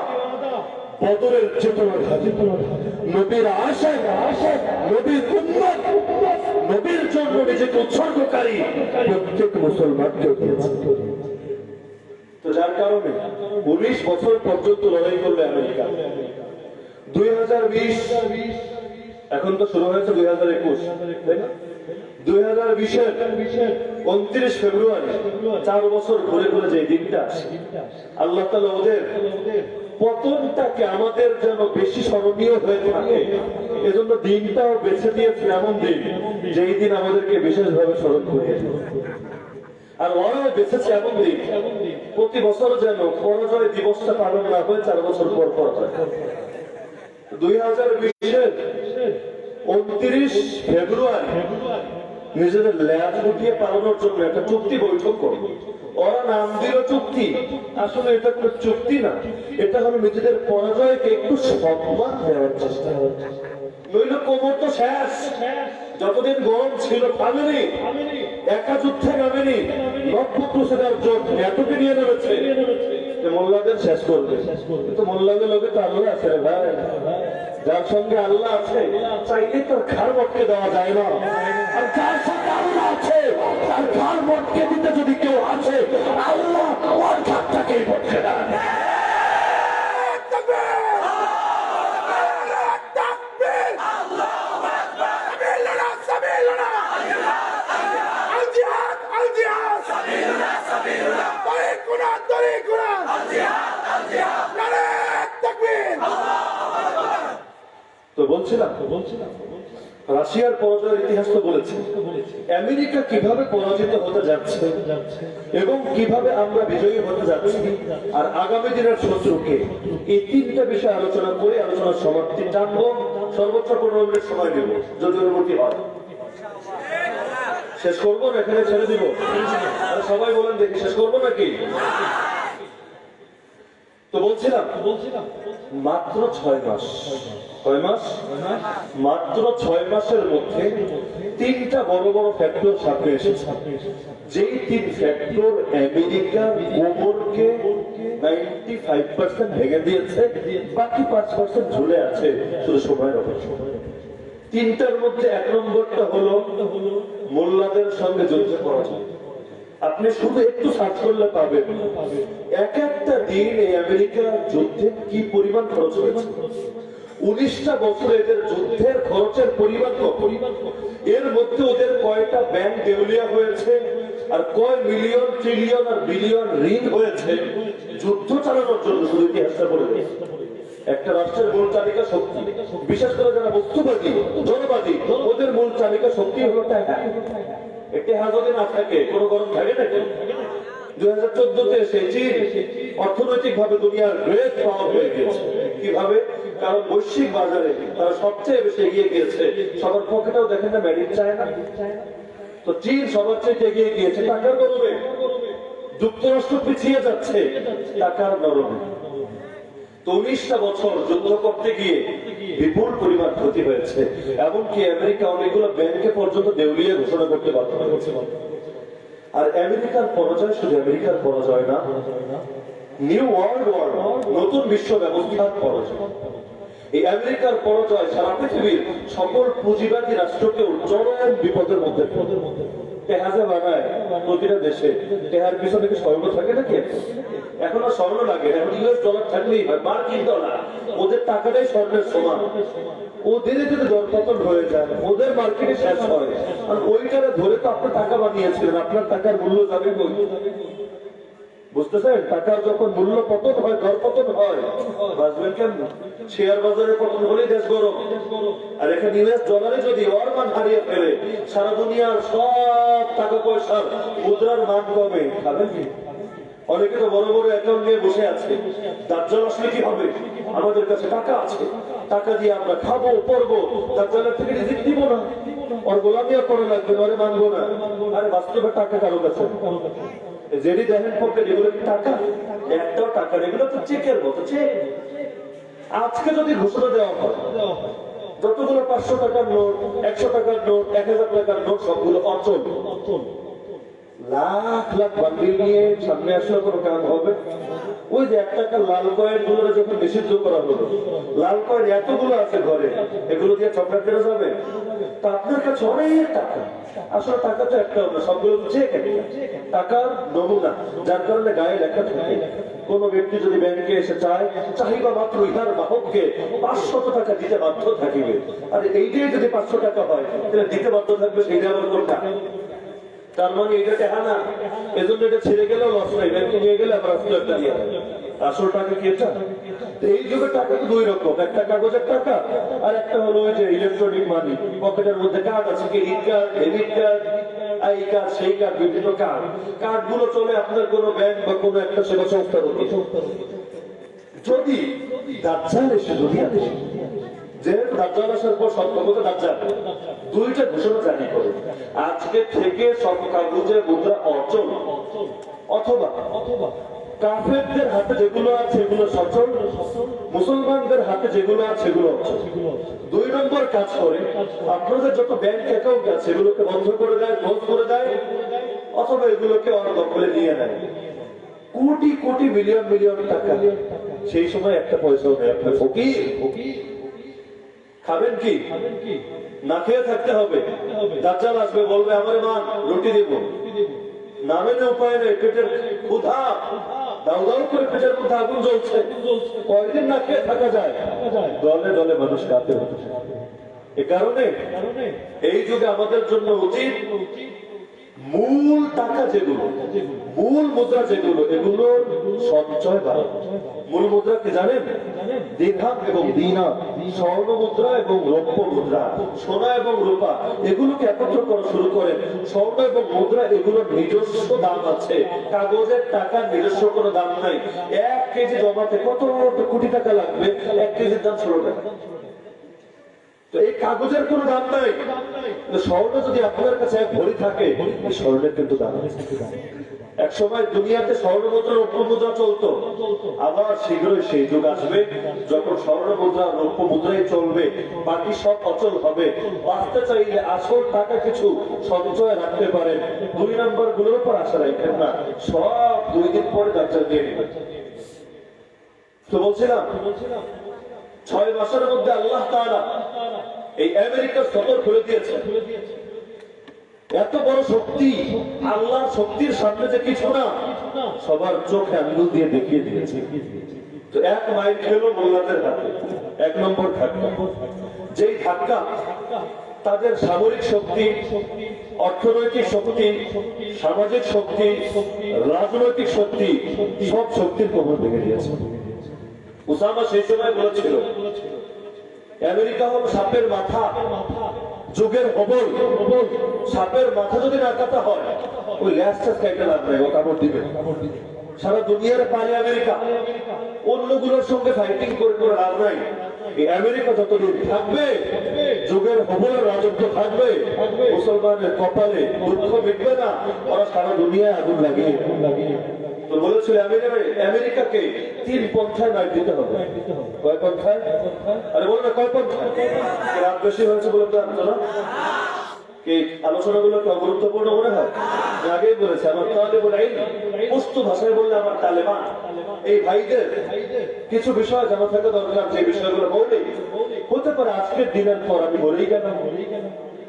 বদরের চেতনা, নবীর আশা, নবীর উম্মত, নবীর জন্য নিজেকে উৎসর্গকারী প্রত্যেক মুসলমানকে দিয়েছেন। তো যার কারণে 19 বছর পর্যন্ত লড়াই করবে আমেরিকা। 2020 এখন তো শুরু হয়েছে 2021, তাই না? 2020-এর 29 ফেব্রুয়ারি 4 বছর ঘুরে ঘুরে যে দিনটা আসে, আল্লাহ তাআলা ওদের পতনটাকে আমাদের যেন বেশি স্মরণীয় হয়ে থাকে, এজন্য দিনটাও বেছে দিয়েছেন এমন দিন যেই দিন আমাদেরকে বিশেষভাবে স্মরণ করিয়ে দেবে। আর ওরাও বেঁচেছে এমন দিন প্রতি বছর যেন পরাজয় দিবসটা পালন না হয় 4 বছর পর পর হয়। 2020-এর 29 ফেব্রুয়ারি নিজেদের ল্যাব উঠিয়ে পালানোর জন্য একটা চুক্তি বৈঠক করবো। ওরা নাম দিল চুক্তি, আসলে এটা কোনো চুক্তি না, এটা হলো নিজেদের পরাজয়কে একটু সম্মান দেওয়ার চেষ্টা। নইল কোমর তো শেষ, যতদিন গরম ছিল থামেনি, একা যুদ্ধে নামেনি, নক্ষত্রসেনার জোট এতকে নিয়ে নেমেছে, মোল্লাদের শেষ করবে। কিন্তু মোল্লাদের লোকে তো আল্লাহ আছে রে ভাই, যার সঙ্গে আল্লাহ আছে চাইলে তোর ঘাড় মটকে দেওয়া যায় না। আর যার সঙ্গে আল্লাহ আছে তার ঘাড় মটকে দিতে যদি কেউ আছে, আল্লাহ ওর ঘাড়টাকেই মটকে দেয়। তো বলছিলাম রাশিয়ার পরাজয়ের ইতিহাস তো বলেছে, আমেরিকা কিভাবে পরাজিত হতে যাচ্ছে এবং কিভাবে আমরা বিজয়ী হতে যাচ্ছি আর আগামী দিনের শত্রুকে, এই 3টা বিষয় আলোচনা করে আলোচনার সমাপ্তি টানবো। সর্বোচ্চ 15 মিনিট সময় দেব, যদি অনুমতি হয়। শেষ করবো না এখানে ছেড়ে দিব? সবাই বলেন দেখি, শেষ করবো নাকি? তো বলছিলাম মাত্র 6 মাস, মাত্র 6 মাসের মধ্যে 3টা বড় বড় ফ্যাক্টর সামনে এসেছে। যেই 3 ফ্যাক্টর আমেরিকার কোমরকে 95% ভেঙে দিয়েছে, বাকি 5% ঝুলে আছে শুধু সময়ের অপেক্ষা। 3টার মধ্যে 1 নম্বরটা হলো মোল্লাদের সঙ্গে যুদ্ধে পরাজয়। আপনি শুধু একটু সার্চ করলে পাবেন এক একটা দিন এই আমেরিকার যুদ্ধে কি পরিমাণ খরচ হয়েছে। 19টা বছর এদের যুদ্ধের খরচের পরিমাণ কত, এর মধ্যে ওদের কয়টা ব্যাংক দেউলিয়া হয়েছে, আর কয় মিলিয়ন ট্রিলিয়ন আর বিলিয়ন ঋণ হয়েছে যুদ্ধ চালানোর জন্য। শুধু ইতিহাসটা বলে দেয় একটা রাষ্ট্রের মূল চালিকা শক্তি, বিশেষ করে যারা বস্তুবাদী জনবাদী, ওদের মূল চালিকা শক্তি হলো টাকা। একটি হাজারে না থাকে কোনো গরম থাকে না। 2014-তে এসে চীন অর্থনৈতিক ভাবে দুনিয়ার গ্রেট পাওয়ার হয়ে গেছে। কিভাবে? কারণ বৈশ্বিক বাজারে তারা সবচেয়ে বেশি এগিয়ে গিয়েছে। সবার পকেটেও দেখেন না মেড ইন চায়না। তো চীন সবার চেয়ে এগিয়ে গিয়েছে টাকার গরমে। যুক্তরাষ্ট্র পিছিয়ে যাচ্ছে টাকার গরমে। 19টা বছর যুদ্ধ করতে গিয়ে বিপুল পরিমাণ ক্ষতি হয়েছে। এমনকি আমেরিকা অনেকগুলো ব্যাংকে পর্যন্ত দেউলিয়া ঘোষণা করতে বাধ্য হয়েছে। আর আমেরিকার পরাজয় শুধু আমেরিকার পরাজয় না, নিউ ওয়ার্ল্ড অর্ডার, নতুন বিশ্ব ব্যবস্থার পরাজয়। এই আমেরিকার পরাজয় সারা পৃথিবীর সকল পুঁজিবাদী রাষ্ট্রকে চরম বিপদের মধ্যে টেহাজে বানায়। প্রতিটা দেশে টেহার পিছনে কি স্বর্ণ থাকে নাকি? এখন আর স্বর্ণ লাগে, এখন ইউএস ডলার থাকলেই হয়, মার্কিন ডলার। ওদের টাকাটাই স্বর্ণের সমান। ওদের যদি দরপতন হয়ে যায়, ওদের মার্কেটে শেষ হয়। আর ওইটারে ধরে তো আপনি টাকা বানিয়েছিলেন, আপনার টাকার মূল্য যাবে কই? বুঝতেছেন? টাকার যখন মূল্য পতন হয়, দরপতন হয়, বাঁচবেন কেমন? শেয়ার বাজারে পতন হলেই দেশ গরম। আর এখানে ইউএস ডলারে যদি ওর মান হারিয়ে ফেলে, সারা দুনিয়ার সব টাকা পয়সার মুদ্রার মান কমে, খাবেন কি? অনেকে তো বড় বড় অ্যাকাউন্ট নিয়ে বসে আছে। দাজ্জাল আসলে কি হবে? আমাদের কাছে টাকা আছে, টাকা দিয়ে আমরা খাবো পরবো, দাজ্জালের থেকে রিজিক দিব না, ওর গোলামি করা লাগবে, ওরে মানবো না। আরে বাস্তবে টাকা কারো কাছে যেটি দেখেন পক্ষে, এগুলো কি টাকা? একটাও টাকা, এগুলো তো চেকের মতো চেক। আজকে যদি ঘোষণা দেওয়া হয় যতগুলো 500 টাকার নোট, 100 টাকার নোট, 1000 টাকার নোট সবগুলো অচল, লাখ লাখ বান্ডিল নিয়ে সামনে আসলে কোনো কাম হবে? ওই যে 1 টাকা লাল কয়েন গুলো যখন নিষিদ্ধ করা হলো, লাল কয়েন এতগুলো আছে ঘরে, এগুলো দিয়ে চকলেট কেনা যাবে? তা আপনার কাছে অনেক টাকা, আসলে টাকা তো একটা না, সবগুলো চেক টাকার নমুনা, যার কারণে গায়ে লেখা থাকে। কোন ব্যক্তি যদি ব্যাংকে এসে চায়, চাহিদা মাত্র ইহার বাহককে 500 টাকা দিতে বাধ্য থাকিবে। আর এইটাই যদি 500 টাকা হয়, তাহলে দিতে বাধ্য থাকবে সেইটা আবার কোনটা? তার মানে এটা টাকা না, এজন্য এটা ছেড়ে গেলেও লস নাই, ব্যাংকে নিয়ে গেলে আবার আসলে একটা দিয়ে আসল টাকা কি এটা? এই যুগে টাকা তো দুই রকম, একটা কাগজের টাকা আর একটা হলো ওই যে ইলেকট্রনিক মানি। পকেটের মধ্যে কার্ড আছে, ক্রেডিট কার্ড, ডেবিট কার্ড, এই কার্ড সেই কার্ড, বিভিন্ন কার্ড। কার্ড গুলো চলে আপনার কোনো ব্যাংক বা কোনো একটা সেবা সংস্থার উপর। যদি দাজ্জাল এসে দুনিয়াতে, যে দাজ্জাল আসার পর সব ক্ষমতা দাজ্জাল দুইটা ঘোষণা জারি করে, আজকে থেকে সব কাগজের মুদ্রা অচল, অথবা কাফেরদের হাতে যেগুলো আছে সেগুলো সচল, মুসলমানদের হাতে যেগুলো আছে সেগুলো অচল। 2 নম্বর কাজ করে আপনাদের যত ব্যাংক অ্যাকাউন্ট আছে সেগুলোকে বন্ধ করে দেয়, ক্লোজ করে দেয়, অথবা এগুলোকে অন্য দখলে নিয়ে নেয়। কোটি কোটি মিলিয়ন মিলিয়ন টাকা, সেই সময় একটা পয়সাও নেই। আপনার ফকির, খাবেন কি? না খেয়ে থাকতে হবে। দাজ্জাল আসবে, বলবে আমারে মান, রুটি দিব, নামের উপায় নেই, পেটের ক্ষুধা, দাউ দাউ করে পেটের মধ্যে আগুন জ্বলছে, কয়দিন না খেয়ে থাকা যায়? দলে দলে মানুষ কাঁদতে হচ্ছে। এ কারণে এই যুগে আমাদের জন্য উচিত মূল টাকা যেগুলো, মূল মুদ্রা যেগুলো, এগুলোর সঞ্চয় বাড়ানো। মূল মুদ্রা কি জানেন? দিরহাম এবং দিনার, স্বর্ণ মুদ্রা এবং রৌপ্য মুদ্রা, সোনা এবং রূপা, এগুলোকে একত্র করা শুরু করে। স্বর্ণ এবং মুদ্রা এগুলোর নিজস্ব দাম আছে, কাগজের টাকার নিজস্ব কোনো দাম নাই। 1 কেজি জমাতে কত কোটি টাকা লাগবে? 1 কেজির দাম 16 টাকা। তো এই কাগজের কোনো দাম নাই। স্বর্ণ যদি আপনার কাছে 1 ভরি থাকে, স্বর্ণের কিন্তু দাম আছে। এক সময় দুনিয়াতে স্বর্ণ মুদ্রা, রৌপ্য মুদ্রা চলতো। আবার শীঘ্রই সেই যুগ আসবে যখন স্বর্ণ মুদ্রা, রৌপ্য মুদ্রাই চলবে, বাকি সব অচল হবে। বাঁচতে চাইলে আসল টাকা কিছু সঞ্চয় রাখতে পারেন। 2 নম্বর গুলোর উপর আশা রাখেন না, সব 2 দিন পরে দাজ্জাল দিয়ে নেবে। তো বলছিলাম 6 মাসের মধ্যে আল্লাহ তাআলা এই আমেরিকার সফর খুলে দিয়েছে। এত বড় শক্তি, আল্লাহর শক্তির সামনে যে কিছু না, সবার চোখে আঙ্গুল দিয়ে দেখিয়ে দিয়েছে। তো এক মাইল খেলো মোল্লাদের হাতে, 1 নম্বর ধাক্কা। যেই ধাক্কা তাদের সামরিক শক্তি, অর্থনৈতিক শক্তি, সামাজিক শক্তি, রাজনৈতিক শক্তি, সব শক্তির কোমর ভেঙে দিয়েছে। উসামা সেই সময় বলেছিল, আমেরিকা হল সাপের মাথা, যুগের হবল। সাপের মাথা যদি না কাটা হয়, ওই ল্যাসটা খাইতে লাভ নাই, ও কামড় দিবে। সারা দুনিয়ার পারে আমেরিকা, অন্যগুলোর সঙ্গে ফাইটিং করে করে লাভ নাই। এই আমেরিকা যতদিন থাকবে, যুগের হবলের রাজত্ব থাকবে, মুসলমানের কপালে দুঃখ মিটবে না, ওরা সারা দুনিয়ায় আগুন লাগিয়ে তো বলেছিল আমেরিকাকে 3 পন্থায় মার দিতে হবে। কয় পন্থায়? আরে বলো না, কয় পন্থায়? রাত বেশি হয়েছে বলে তো আনতো না। এই আলোচনাগুলো কি গুরুত্বপূর্ণ মনে হয়? আগেই বলেছে, আমার তালেবুল ইলম, পুস্তু ভাষায় বললে আমার তালেবান। এই ভাইদের কিছু বিষয় জানা থাকা দরকার, যে বিষয়গুলো বললেই হতে পারে আজকের দিনের পর আমি বলেই গেলাম,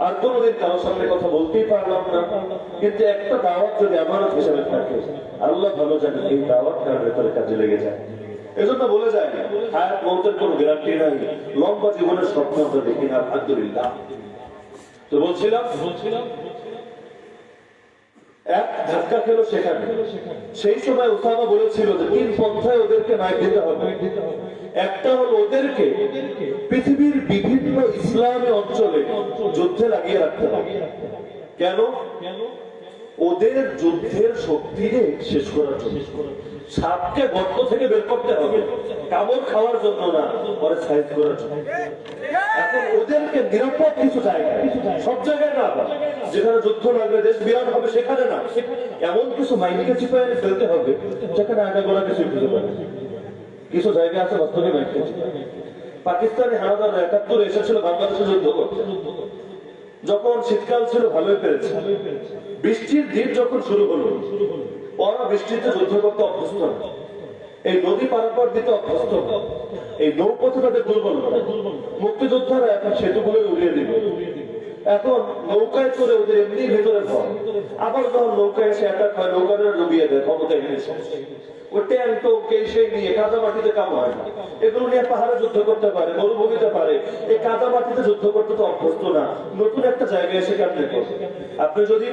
আর কোনোদিন কারোর সামনে কথা বলতেই পারলাম না। কিন্তু একটা দাওয়াত যদি আমানত হিসেবে থাকে, আল্লাহ ভালো জানেন এই দাওয়াত তার ভেতরে কাজে লেগে যায়। এজন্য বলে যায়, হায়াত মৌতের কোনো গ্যারান্টি নাই, লম্বা জীবনের স্বপ্ন আমরা দেখি না, আলহামদুলিল্লাহ। তো বলছিলাম এক ধাক্কা খেলো সেখানে। সেই সময় উসামা বলেছিল যে 3 পন্থায় ওদেরকে মার দিতে হবে। একটা হলো ওদেরকে পৃথিবীর বিভিন্ন ইসলামী অঞ্চলে যুদ্ধে লাগিয়ে রাখতে হবে। কেন? ওদের যুদ্ধের শক্তিকে শেষ করার জন্য। সাপকে গর্ত থেকে বের করতে হবে, কামড় খাওয়ার জন্য না, পরে সাইজ করার জন্য। এখন ওদেরকে নিরাপদ কিছু জায়গায়, সব জায়গায় না, যেখানে যুদ্ধ লাগবে, দেশ বিরাট হবে, সেখানে না, এমন কিছু মাইনকে চিপায় ফেলতে হবে যেখানে আগে গোড়া কিছু খুঁজে পাবে। কিছু জায়গা আছে বাস্তবে মাইনকে চিপায়। পাকিস্তানি হানাদার 71 এসেছিল বাংলাদেশে যুদ্ধ করতে। যখন শীতকাল ছিল ভালোই পেরেছে, বৃষ্টির দিন যখন শুরু হলো, ওরা বৃষ্টিতে যুদ্ধ করতে অভ্যস্ত, এই নদী পারাপার দিতে অভ্যস্ত, এই নৌপথে তাদের দুর্বল। মুক্তিযোদ্ধারা এখন সেতুগুলো উড়িয়ে দিবে। এখন নৌকায় করে ওদের এমনি ভেতরে ভয়, আবার যখন নৌকায় এসে অ্যাটাক হয়, নৌকাটা ডুবিয়ে দেয়, ক্ষমতা এনেছে। ও ট্যাঙ্ক সেই নিয়ে কাদা মাটিতে কাম হয় না, এগুলো নিয়ে পাহাড়ে যুদ্ধ করতে পারে, মরুভূমিতে পারে, এই কাদা মাটিতে যুদ্ধ করতে তো অভ্যস্ত না। নতুন একটা জায়গায় এসে কেমন করবে? আপনি যদি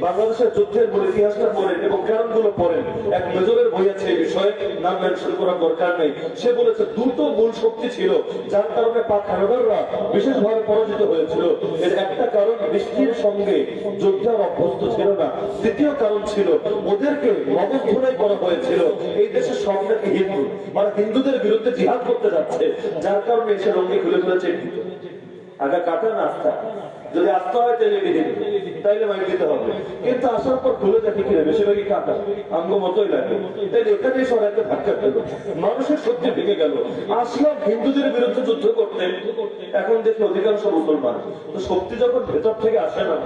বাংলাদেশের যুদ্ধের বই ইতিহাসটা পড়েন এবং কারণগুলো পড়েন, এক মেজরের বই আছে এই বিষয়ে, নাম মেনশন করার দরকার নেই। সে বলেছে 2টো মূল শক্তি ছিল যার কারণে পাক হানাদাররা বিশেষভাবে পরাজিত হয়েছিল। এর একটা কারণ বৃষ্টির সঙ্গে যুদ্ধের অভ্যস্ত ছিল না, দ্বিতীয় কারণ ছিল ওদেরকে মগজ ধোলাই করা হয়েছিল। এই দেশের সব নাকি হিন্দু, মানে হিন্দুদের বিরুদ্ধে জিহাদ করতে যাচ্ছে, যার কারণে এসে রঙে খুলে ফেলেছে। আগে কাটা না আস্থা, যদি আস্থা হয় তাহলে তাইলে মাইক দিতে হবে, কিন্তু আসার পর খুলে দেখি কিনা বেশিরভাগই কাটা, আঙ্গ মতোই লাগে। তাই এখানে এসে ওরা একটা ধাক্কা পেল, মানুষের সত্যি ভেঙে গেল। আসলাম হিন্দুদের বিরুদ্ধে যুদ্ধ করতে, এখন দেখি অধিকাংশ মুসলমান। তো শক্তি যখন ভেতর থেকে আসে না,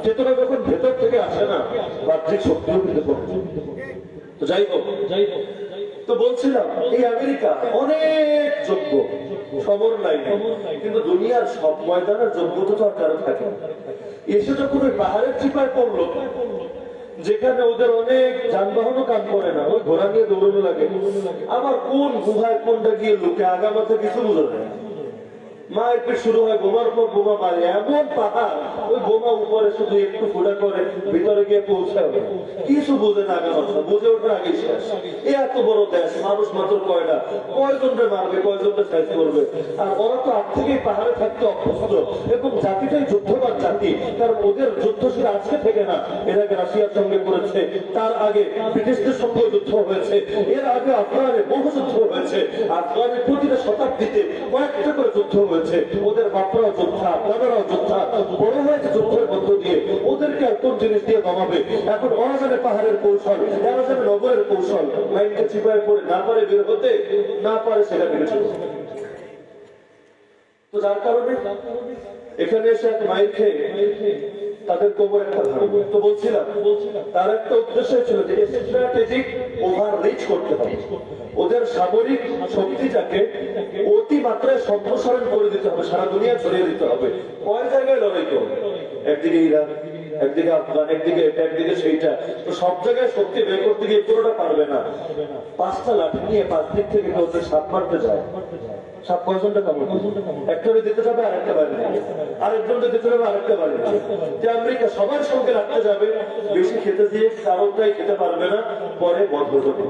চেতনা যখন ভেতর থেকে আসে না, বাহ্যিক শক্তিও কিন্তু করছে। তো যাই হোক, তো বলছিলাম এই আমেরিকা অনেক যোগ্য খবর নাই, কিন্তু দুনিয়ার সব ময়দানের যোগ্যতা তো আর কারো থাকে না। এসে যখন ওই পাহাড়ের চিপায় পড়লো, যেখানে ওদের অনেক যানবাহনও কাম করে না, ওই ঘোড়া নিয়ে দৌড়ানো লাগে। আমার কোন গুহায় কোনটা গিয়ে লোকে আগামাতে কিছু বুঝে না। মায়ের পেট শুরু হয়, বোমার পর বোমা মারে, এমন পাহাড়, ওই বোমা উপরে শুধু একটু ফুটা করে ভিতরে গিয়ে পৌঁছাবে, কিছু বুঝে না, বুঝে ওঠার আগে শেষ। এত বড় দেশ, মানুষ মাত্র কয়টা, কয়জনকে মারবে, কয়জনকে সাইজ করবে। আর ওরা তো আগ থেকেই পাহাড়ে থাকতে অভ্যস্ত, এবং জাতিটাই যুদ্ধবান জাতি। কারণ ওদের যুদ্ধ শুধু আজকে থেকে না, এর আগে রাশিয়ার সঙ্গে করেছে, তার আগে ব্রিটিশদের সঙ্গে যুদ্ধ হয়েছে, এর আগে আফগানে বহু যুদ্ধ হয়েছে, আফগানের প্রতিটা শতাব্দীতে কয়েকটা করে যুদ্ধ হয়েছে। ওদের বাপরাও যোদ্ধা, দাদারাও যোদ্ধা, বড় হয়েছে যুদ্ধের মধ্য দিয়ে। ওদেরকে আর কোন জিনিস দিয়ে দমাবে? এখন ওরা জানে পাহাড়ের কৌশল, এরা জানে নগরের কৌশল। লাইনকে চিপায় পড়ে না পারে বের হতে, না পারে সেটা বের হতে। তো যার কারণে এখানে এসে এক মাইর খেয়ে তাদের কোমর একটা ধারণ। তো বলছিলাম তার একটা উদ্দেশ্য ছিল যে স্ট্র্যাটেজিক ওভার রিচ করতে হবে, ওদের সামরিক শক্তিটাকে অতিমাত্রায় সম্প্রসারণ করে দিতে হবে, সারা দুনিয়া ছড়িয়ে দিতে হবে। কয় জায়গায় লড়াই করবে? একদিকে ইরাক, একদিকে আফগান, একদিকে এটা, একদিকে সেইটা, তো সব জায়গায় শক্তি বের করতে গিয়ে পুরোটা পারবে না। 5টা লাঠি নিয়ে 5 দিক থেকে কেউ সাপ মারতে যায়, সাপ কয়জনটা কামড়, একটারে দিতে যাবে আরেকটা বাড়ি নেবে, আরেকজনটা দিতে যাবে আরেকটা বাড়ি নেবে। যে আমেরিকা সবার সঙ্গে রাখতে যাবে, বেশি খেতে দিয়ে কারোটাই খেতে পারবে না, পরে বন্ধ হবে।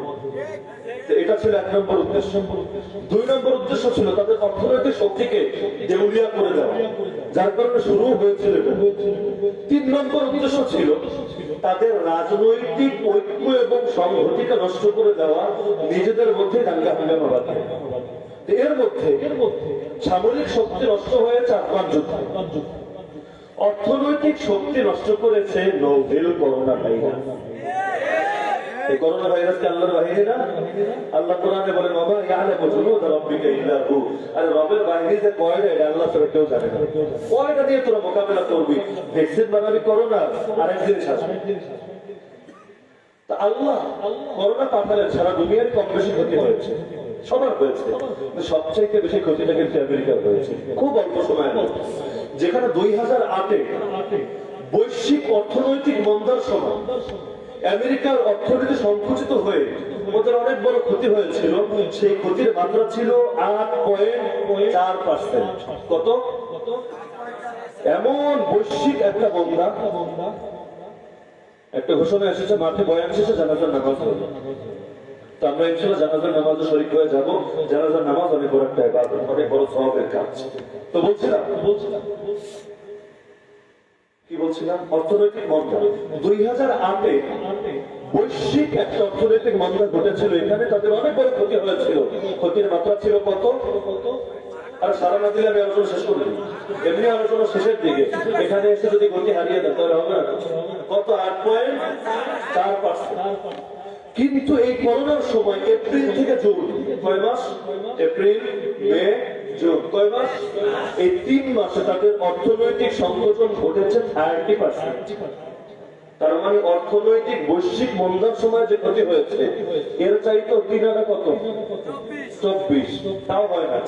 এটা ছিল 1 নম্বর উদ্দেশ্য। 2 নম্বর উদ্দেশ্য ছিল তাদের অর্থনৈতিক শক্তিকে দেউলিয়া করে দেওয়া, যার কারণে শুরু হয়েছিল এটা। 3 নম্বর উদ্দেশ্য ছিল তাদের রাজনৈতিক ঐক্য এবং সংহতিকে নষ্ট করে দেওয়া, নিজেদের মধ্যে দাঙ্গা হাঙ্গামা বাঁধে। এর মধ্যে সামরিক শক্তি নষ্ট হয়েছে আফগান যুদ্ধে, অর্থনৈতিক শক্তি নষ্ট করেছে নোভেল করোনা ভাইরাস। এই করোনা ভাইরাসকে আল্লাহর বাহিনী না? আল্লাহ কোরআনে বলেন বাবা ইয়ালামু জুনুদা রাব্বিকা ইল্লা হু। আরে রবের বাহিনী যে কয়টা এটা আল্লাহ ছাড়া কেউ জানে না। কয়টা দিয়ে তোরা মোকাবেলা করবি? ভ্যাকসিন বানাবি করোনা, আর এক জিনিস আছে। তা আল্লাহ করোনা পাঠালেন, সারা দুনিয়ার কম বেশি ক্ষতি হয়েছে, সবার হয়েছে, সবচাইতে বেশি ক্ষতিটা কিন্তু আমেরিকার হয়েছে খুব অল্প সময়ের মধ্যে। যেখানে 2008-এ বৈশ্বিক অর্থনৈতিক মন্দার সময় আমেরিকার অর্থনীতি সংকুচিত হয়ে ওদের অনেক বড় ক্ষতি হয়েছিল, সেই ক্ষতির মাত্রা ছিল 8.4%। কত? এমন বৈশ্বিক একটা মন্দা, একটা ঘোষণা এসেছে, মাঠে বয়ান শেষে জানাজার নামাজ হলো। তো আমরা ইনশাআল্লাহ জানাজার নামাজে শরীক হয়ে যাব। জানাজার নামাজ অনেক বড় একটা ইবাদত, অনেক বড় সওয়াবের কাজ। তো বলছিলাম কি বলছিলাম? অর্থনৈতিক মন্দা 2008-এ বৈশ্বিক একটা অর্থনৈতিক মন্দা ঘটেছিল, এখানে তাদের অনেক বড় ক্ষতি হয়েছিল। ক্ষতির মাত্রা ছিল কত? আর সারা না দিলে আমি আলোচনা শেষ করে দিই, এমনি আলোচনা শেষের দিকে। এখানে এসে যদি গতি হারিয়ে দেয় তাহলে হবে না। কত? 8.4%। কিন্তু এই করোনার সময় এপ্রিল থেকে জুন, কয় মাস? এপ্রিল, মে, জুন, কয় মাস? এই 3 মাসে তাদের অর্থনৈতিক সংকোচন ঘটেছে 30%। তার মানে অর্থনৈতিক বৈশ্বিক মন্দার সময় যে ক্ষতি হয়েছে এর চাইতে 3 আনা কত? 24। তাও হয় না,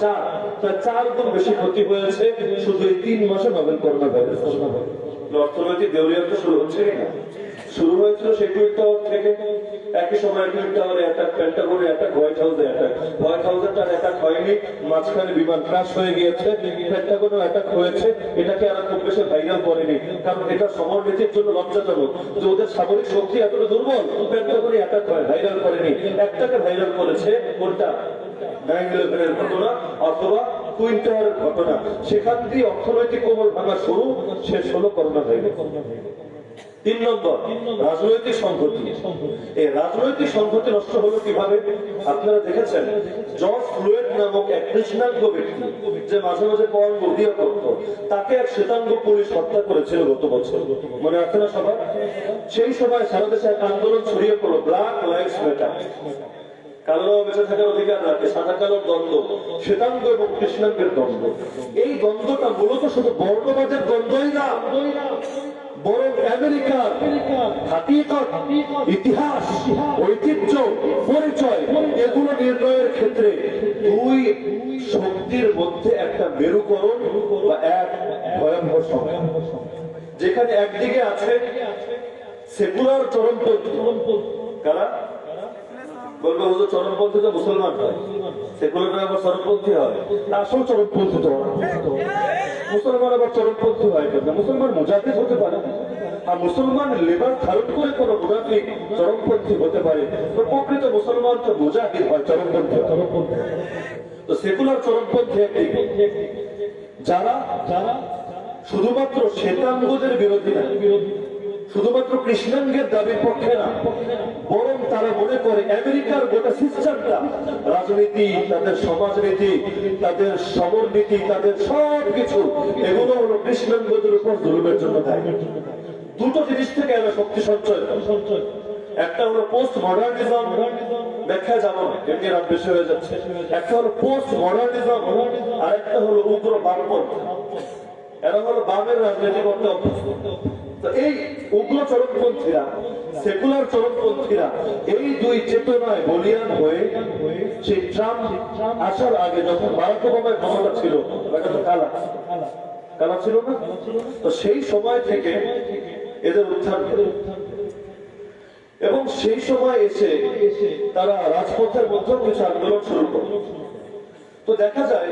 4 গুণ বেশি ক্ষতি হয়েছে শুধু এই 3 মাসে নোভেল করোনা ভাইরাস। অর্থনৈতিক দেউলিয়াত্ব শুরু হচ্ছে না? শুরু হয়েছিল সেই টুইট টাওয়ার থেকে। একই সময় টুইট টাওয়ারে অ্যাটাক, পেন্টাগনে অ্যাটাক, হোয়াইট হাউসে অ্যাটাক। হোয়াইট হাউসের তার অ্যাটাক হয়নি, মাঝখানে বিমান ক্র্যাশ হয়ে গিয়েছে। পেন্টাগনে অ্যাটাক হয়েছে, এটাকে আর খুব বেশি ভাইরাল করেনি, কারণ এটা সমরনীতির জন্য লজ্জাজনক যে ওদের সামরিক শক্তি এতটা দুর্বল। পেন্টাগনে অ্যাটাক হয়, ভাইরাল করেনি। একটাকে ভাইরাল করেছে, কোনটা? 9/11-এর ঘটনা অথবা টুইন টাওয়ারের ঘটনা। সেখান দিয়ে অর্থনৈতিক কোমল ভাঙা শুরু, শেষ হলো করোনা ভাইরাস। 3 নম্বর রাজনৈতিক সংহতি। এই রাজনৈতিক সংহতি নষ্ট হলো কিভাবে? আপনারা দেখেছেন জর্জ ফ্লয়েড নামক এক কৃষ্ণাঙ্গ ব্যক্তি, যে মাঝে মাঝে পণ বধিয়া করত, তাকে এক শ্বেতাঙ্গ পুলিশ হত্যা করেছিল গত বছর, মনে আছে না সবার? সেই সময় সারা দেশে এক আন্দোলন ছড়িয়ে পড়লো, ব্ল্যাক লাইভস ম্যাটার। কালো বেঁচে থাকার অধিকার রাখে, সাদা কালোর দ্বন্দ্ব, শ্বেতাঙ্গ এবং কৃষ্ণাঙ্গের দ্বন্দ্ব। এই দ্বন্দ্বটা মূলত শুধু বর্ণবাদের দ্বন্দ্বই না, বরং আমেরিকার হাকিকত, ইতিহাস, ঐতিহ্য, পরিচয় এগুলো নির্ণয়ের ক্ষেত্রে 2 শক্তির মধ্যে একটা মেরুকরণ বা এক ভয়াবহ সংগ্রাম। যেখানে একদিকে আছে সেকুলার চরমপন্থী। কারা বলবো? হুজুর চরমপন্থী তো মুসলমান হয়, সেকুলার আবার চরমপন্থী হয়। আসল চরমপন্থী তো মুসলমান আবার চরমপন্থী হয় কেন? মুসলমান মুজাহিদ হতে পারে, আর মুসলমান লেবার ধারণ করে কোন মুনাফিক চরমপন্থী হতে পারে। তো প্রকৃত মুসলমান তো মুজাহিদ হয়, চরমপন্থী। তো সেকুলার চরমপন্থী যারা শুধুমাত্র শ্বেতাঙ্গদের বিরোধী না, শুধুমাত্র কৃষ্ণাঙ্গের দাবির পক্ষে না, বরং তারা মনে করে আমেরিকার গোটা সিস্টেমটা, রাজনীতি, তাদের সমাজনীতি, তাদের সমরনীতি, তাদের সবকিছু এগুলো হলো কৃষ্ণাঙ্গদের উপর জুলুমের জন্য দায়ী। 2টো জিনিস থেকে এরা শক্তি সঞ্চয়। একটা হলো পোস্ট মডার্নিজম, ব্যাখ্যা যাবো না, এমনি রাত বেশি হয়ে যাচ্ছে। একটা হলো পোস্ট মডার্নিজম, আর একটা হলো উগ্র বামপন্থী। এরা হলো বামের রাজনীতি করতে অভ্যস্ত। এই উগ্র চরমপন্থীরা, সেকুলার চরমপন্থীরা এই 2 চেতনায় বলিয়ান হয়ে সেই ট্রাম্প আসার আগে, যখন বারাক ওবামার ক্ষমতা ছিল, এটা তো কালা ছিল না? তো সেই সময় থেকে এদের উত্থান করে। এবং সেই সময় এসে তারা রাজপথের মধ্যে কিছু আন্দোলন শুরু করে। তো দেখা যায়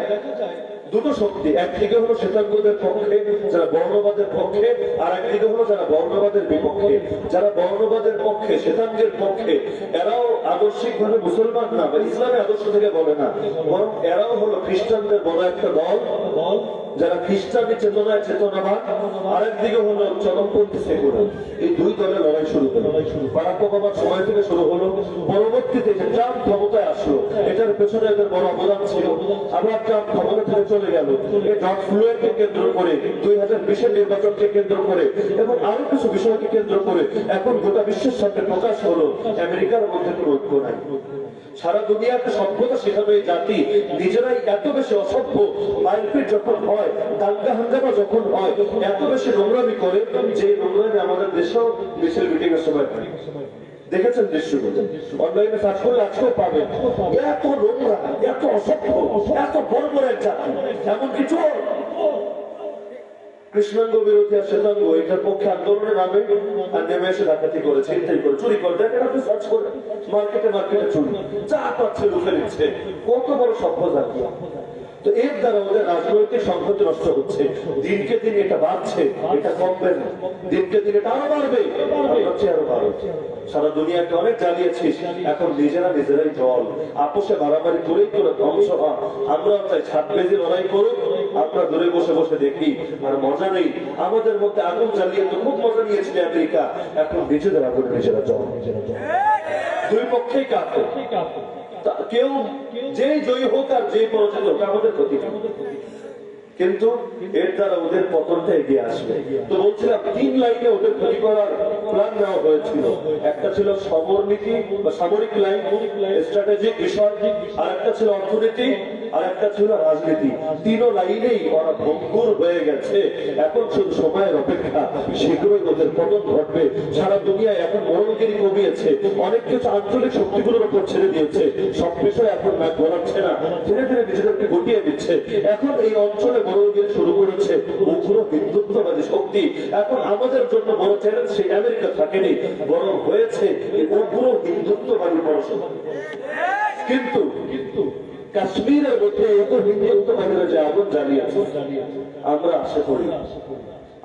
দুটো শক্তি, একদিকে হলো শ্বেতাঙ্গদের পক্ষে যারা বর্ণবাদের পক্ষে, আর একদিকে হলো যারা বর্ণবাদের বিপক্ষে। যারা বর্ণবাদের পক্ষে, শ্বেতাঙ্গের পক্ষে, এরাও আদর্শিক ভাবে মুসলমান না বা ইসলামের আদর্শ থেকে বলে না, বরং এরাও হলো খ্রিস্টানদের বড় একটা দল যারা খ্রিস্টানি চেতনায় চেতনাবান, আর একদিকে হলো চরমপন্থী সেকুলার। এই দুই দলের লড়াই শুরু হলো। বারাক ওবামার সময় থেকে শুরু হলো। পরবর্তীতে যে ট্রাম্প ক্ষমতায় আসলো, এটার পেছনে এদের বড় অবদান ছিল। আবার ট্রাম্প ক্ষমতা থেকে চলে গেল, এই জর্জ ফ্লয়েডকে কেন্দ্র করে, 2020-এর নির্বাচনকে কেন্দ্র করে এবং আরো কিছু বিষয়কে কেন্দ্র করে এখন গোটা বিশ্বের সামনে প্রকাশ হলো আমেরিকার মধ্যে কোনো ঐক্য নাই। সারা দুনিয়াকে সভ্যতা শেখানো এই জাতি নিজেরাই এত বেশি অসভ্য, মারপিট যখন হয়, দাঙ্গা হাঙ্গামা যখন হয়, এত বেশি নোংরামি করে যে নোংরামি আমাদের দেশেও মিছিল মিটিং এর সময় হয়। দেখেছেন দৃশ্যগুলো, অনলাইনে সার্চ করলে আজকেও পাবেন। এত নোংরা, এত অসভ্য, এত বর্বরের জাতি, এমন কিছু কৃষ্ণাঙ্গ বিরোধী আর শ্বেতাঙ্গ এটার পক্ষে আন্দোলনে নামে আর নেমে এসে ডাকাতি করে, ছিনতাই করে, চুরি করে। দেখেন আপনি সার্চ করে, মার্কেটে চুরি, যা পাচ্ছে লুকে নিচ্ছে। কত বড় সভ্য জাতি। তো এর দ্বারা ওদের রাজনৈতিক সংহতি নষ্ট হচ্ছে। দিনকে দিন এটা বাড়ছে, এটা কমবে না। দিনকে দিন এটা আরো বাড়বে, আরো বাড়বে। সারা দুনিয়াকে অনেক জ্বালিয়েছিস, এখন নিজেরাই জল। আপোষে মারামারি করেই তোরা ধ্বংস হয়। আমরাও চাই ছাদ বেজে লড়াই করুক, আমরা দূরে বসে বসে দেখি, আর মজা নেই। আমাদের মধ্যে আগুন জ্বালিয়ে তো খুব মজা নিয়েছিল আমেরিকা, এখন নিজেদের আগুনে নিজেরা জল। দুই পক্ষেই কাঁপে। কেউ যে জয়ী হোক আর যে পরাজিত হোক, আমাদের ক্ষতি, কিন্তু এর দ্বারা ওদের পতনটা এগিয়ে আসবে। তো বলছিলাম 3 লাইনে ওদের ক্ষতি করার প্ল্যান নেওয়া হয়েছিল। একটা ছিল সমরনীতি বা সামরিক লাইন, স্ট্র্যাটেজিক বিষয়, আর একটা ছিল অর্থনীতি, আর একটা ছিল রাজনীতি। 3 লাইনেই ওরা ভঙ্গুর হয়ে গেছে। এখন শুধু সময়ের অপেক্ষা, শীঘ্রই ওদের পতন ঘটবে। সারা দুনিয়ায় এখন মরণগিরি কমিয়েছে, অনেক কিছু আঞ্চলিক শক্তিগুলোর উপর ছেড়ে দিয়েছে। সব বিষয় এখন ম্যাপ ঘোরাচ্ছে না, ধীরে ধীরে নিজেদেরকে গুটিয়ে দিচ্ছে। এখন এই অঞ্চলে মরণগিরি শুরু করেছে উগ্র হিন্দুত্ববাদী শক্তি। এখন আমাদের জন্য বড় চ্যালেঞ্জ সেই আমেরিকা থাকেনি, বরং হয়েছে উগ্র হিন্দুত্ববাদী পড়াশোনা। কিন্তু কাশ্মীরের মধ্যে উগ্র হিন্দুত্ববাদীরা যে আগুন জ্বালিয়েছে, আমরা আশা করি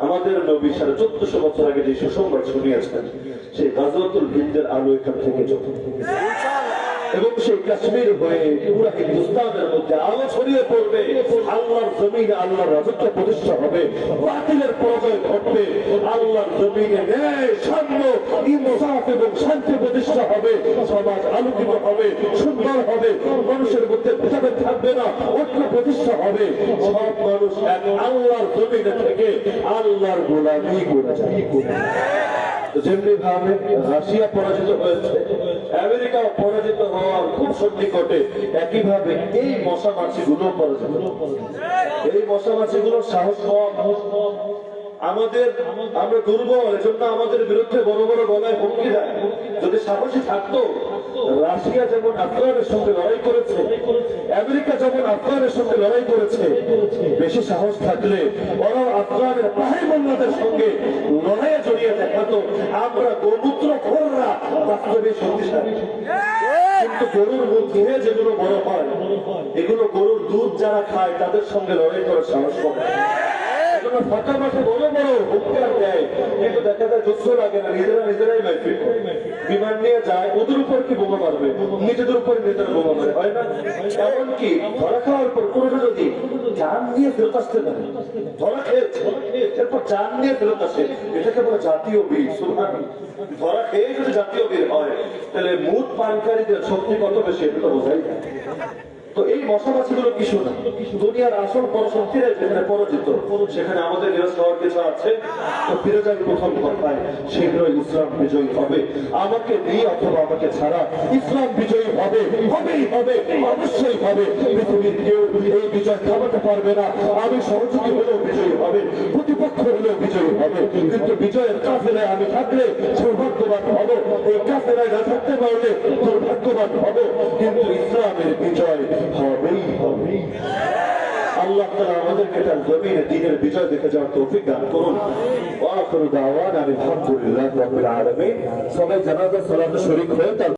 আমাদের নবী 1450 বছর আগে যে সুসংবাদ শুনিয়েছেন, সেই গাজওয়াতুল হিন্দের আলো এখান থেকে যত, এবং সেই কাশ্মীর হয়ে পুরো হিন্দুস্তানের মধ্যে আলো ছড়িয়ে পড়বে। আল্লাহর জমিনে আল্লাহর রাজত্ব প্রতিষ্ঠা হবে, বাতিলের পরাজয় ঘটবে। আল্লাহর জমিনে ন্যায়, সাম্য, ইনসাফ এবং শান্তি প্রতিষ্ঠা হবে। সমাজ আলোকিত হবে, সুন্দর হবে, মানুষের মধ্যে ভেদাভেদ থাকবে না, ঐক্য প্রতিষ্ঠা হবে। সব মানুষ এক আল্লাহর জমিনে থেকে আল্লাহর গোলামি করবে। যেমনি ভাবে রাশিয়া পরাজিত হয়েছে, আমেরিকাও পরাজিত হওয়ার খুব সন্নিকটে, একইভাবে এই মশামাছি গুলো পরাজিত। এই মশামাছি গুলোর সাহস কম, আমরা দুর্বল, এজন্য আমাদের বিরুদ্ধে বড় বড় গলায় হুমকি দেয়। যদি সাহসী থাকতো, রাশিয়া যেমন আফগানের সঙ্গে লড়াই করেছে, আমেরিকা যেমন আফগানের সঙ্গে লড়াই করেছে, বেশি সাহস থাকলে ওরা আফগানের পাহাড়ি মোল্লাদের সঙ্গে লড়াইয়ে জড়িয়ে দেখাতো আমরা গোমূত্র খোররা বাস্তবে শক্তিশালী। কিন্তু গরুর দুধ দিয়ে যেগুলো বড় হয়, এগুলো গরুর দুধ যারা খায় তাদের সঙ্গে লড়াই করার সাহস কম। ফাঁকা মাঠে বড় বড় হুঙ্কার দেয়, কিন্তু দেখা যায় যুদ্ধ লাগে না, নিজেরাই মারপিট করে। বিমান নিয়ে যায়, ওদের উপর কি বোমা মারবে, নিজেদের উপর নিজেরা বোমা মারে, হয় না? এমনকি ধরা খাওয়ার পর কোনো যদি জান নিয়ে ফেরত আসতে পারে, ধরা খেয়েছে এরপর জান নিয়ে ফেরত আসে, এটাকে বলে জাতীয় বীর। ধরা খেয়ে যদি জাতীয় বীর হয়, তাহলে মুদ পানকারীদের শক্তি কত বেশি, এটা তো বোঝাই যায়। তো এই মশামাছি গুলো কিছু না, দুনিয়ার আসল পরাশক্তিরা যেখানে পরাজিত, সেখানে আমাদের নিরস্ত হওয়ার কিছু আছে। তো ফিরে যাই প্রথম কথায়, শীঘ্রই ইসলাম বিজয়ী হবে। আমাকে দিয়ে অথবা আমাকে ছাড়া ইসলাম বিজয়ী হবে, হবেই হবে, অবশ্যই হবে। পৃথিবীর কেউ এই বিজয় থামাতে পারবে না। আমি সহযোগী হলেও বিজয়ী হবে, প্রতিপক্ষ হলেও বিজয়ী হবে। কিন্তু বিজয়ের কাফেলায় আমি থাকলে সৌভাগ্যবান হব, এই কাফেলায় না থাকতে পারলে দুর্ভাগ্যবান হব। কিন্তু ইসলামের বিজয় হবেই হবে। আল্লাহ আল্লাহ তাআলা আমাদেরকে তার জমিনে দ্বীনের বিজয় দেখে যাওয়ার তৌফিক দান করুন। ওয়া আখিরু দাওয়ানা আলহামদুলিল্লাহি রাব্বিল আলামিন। সবাই জানাজা সালাতে শরীক হয়ে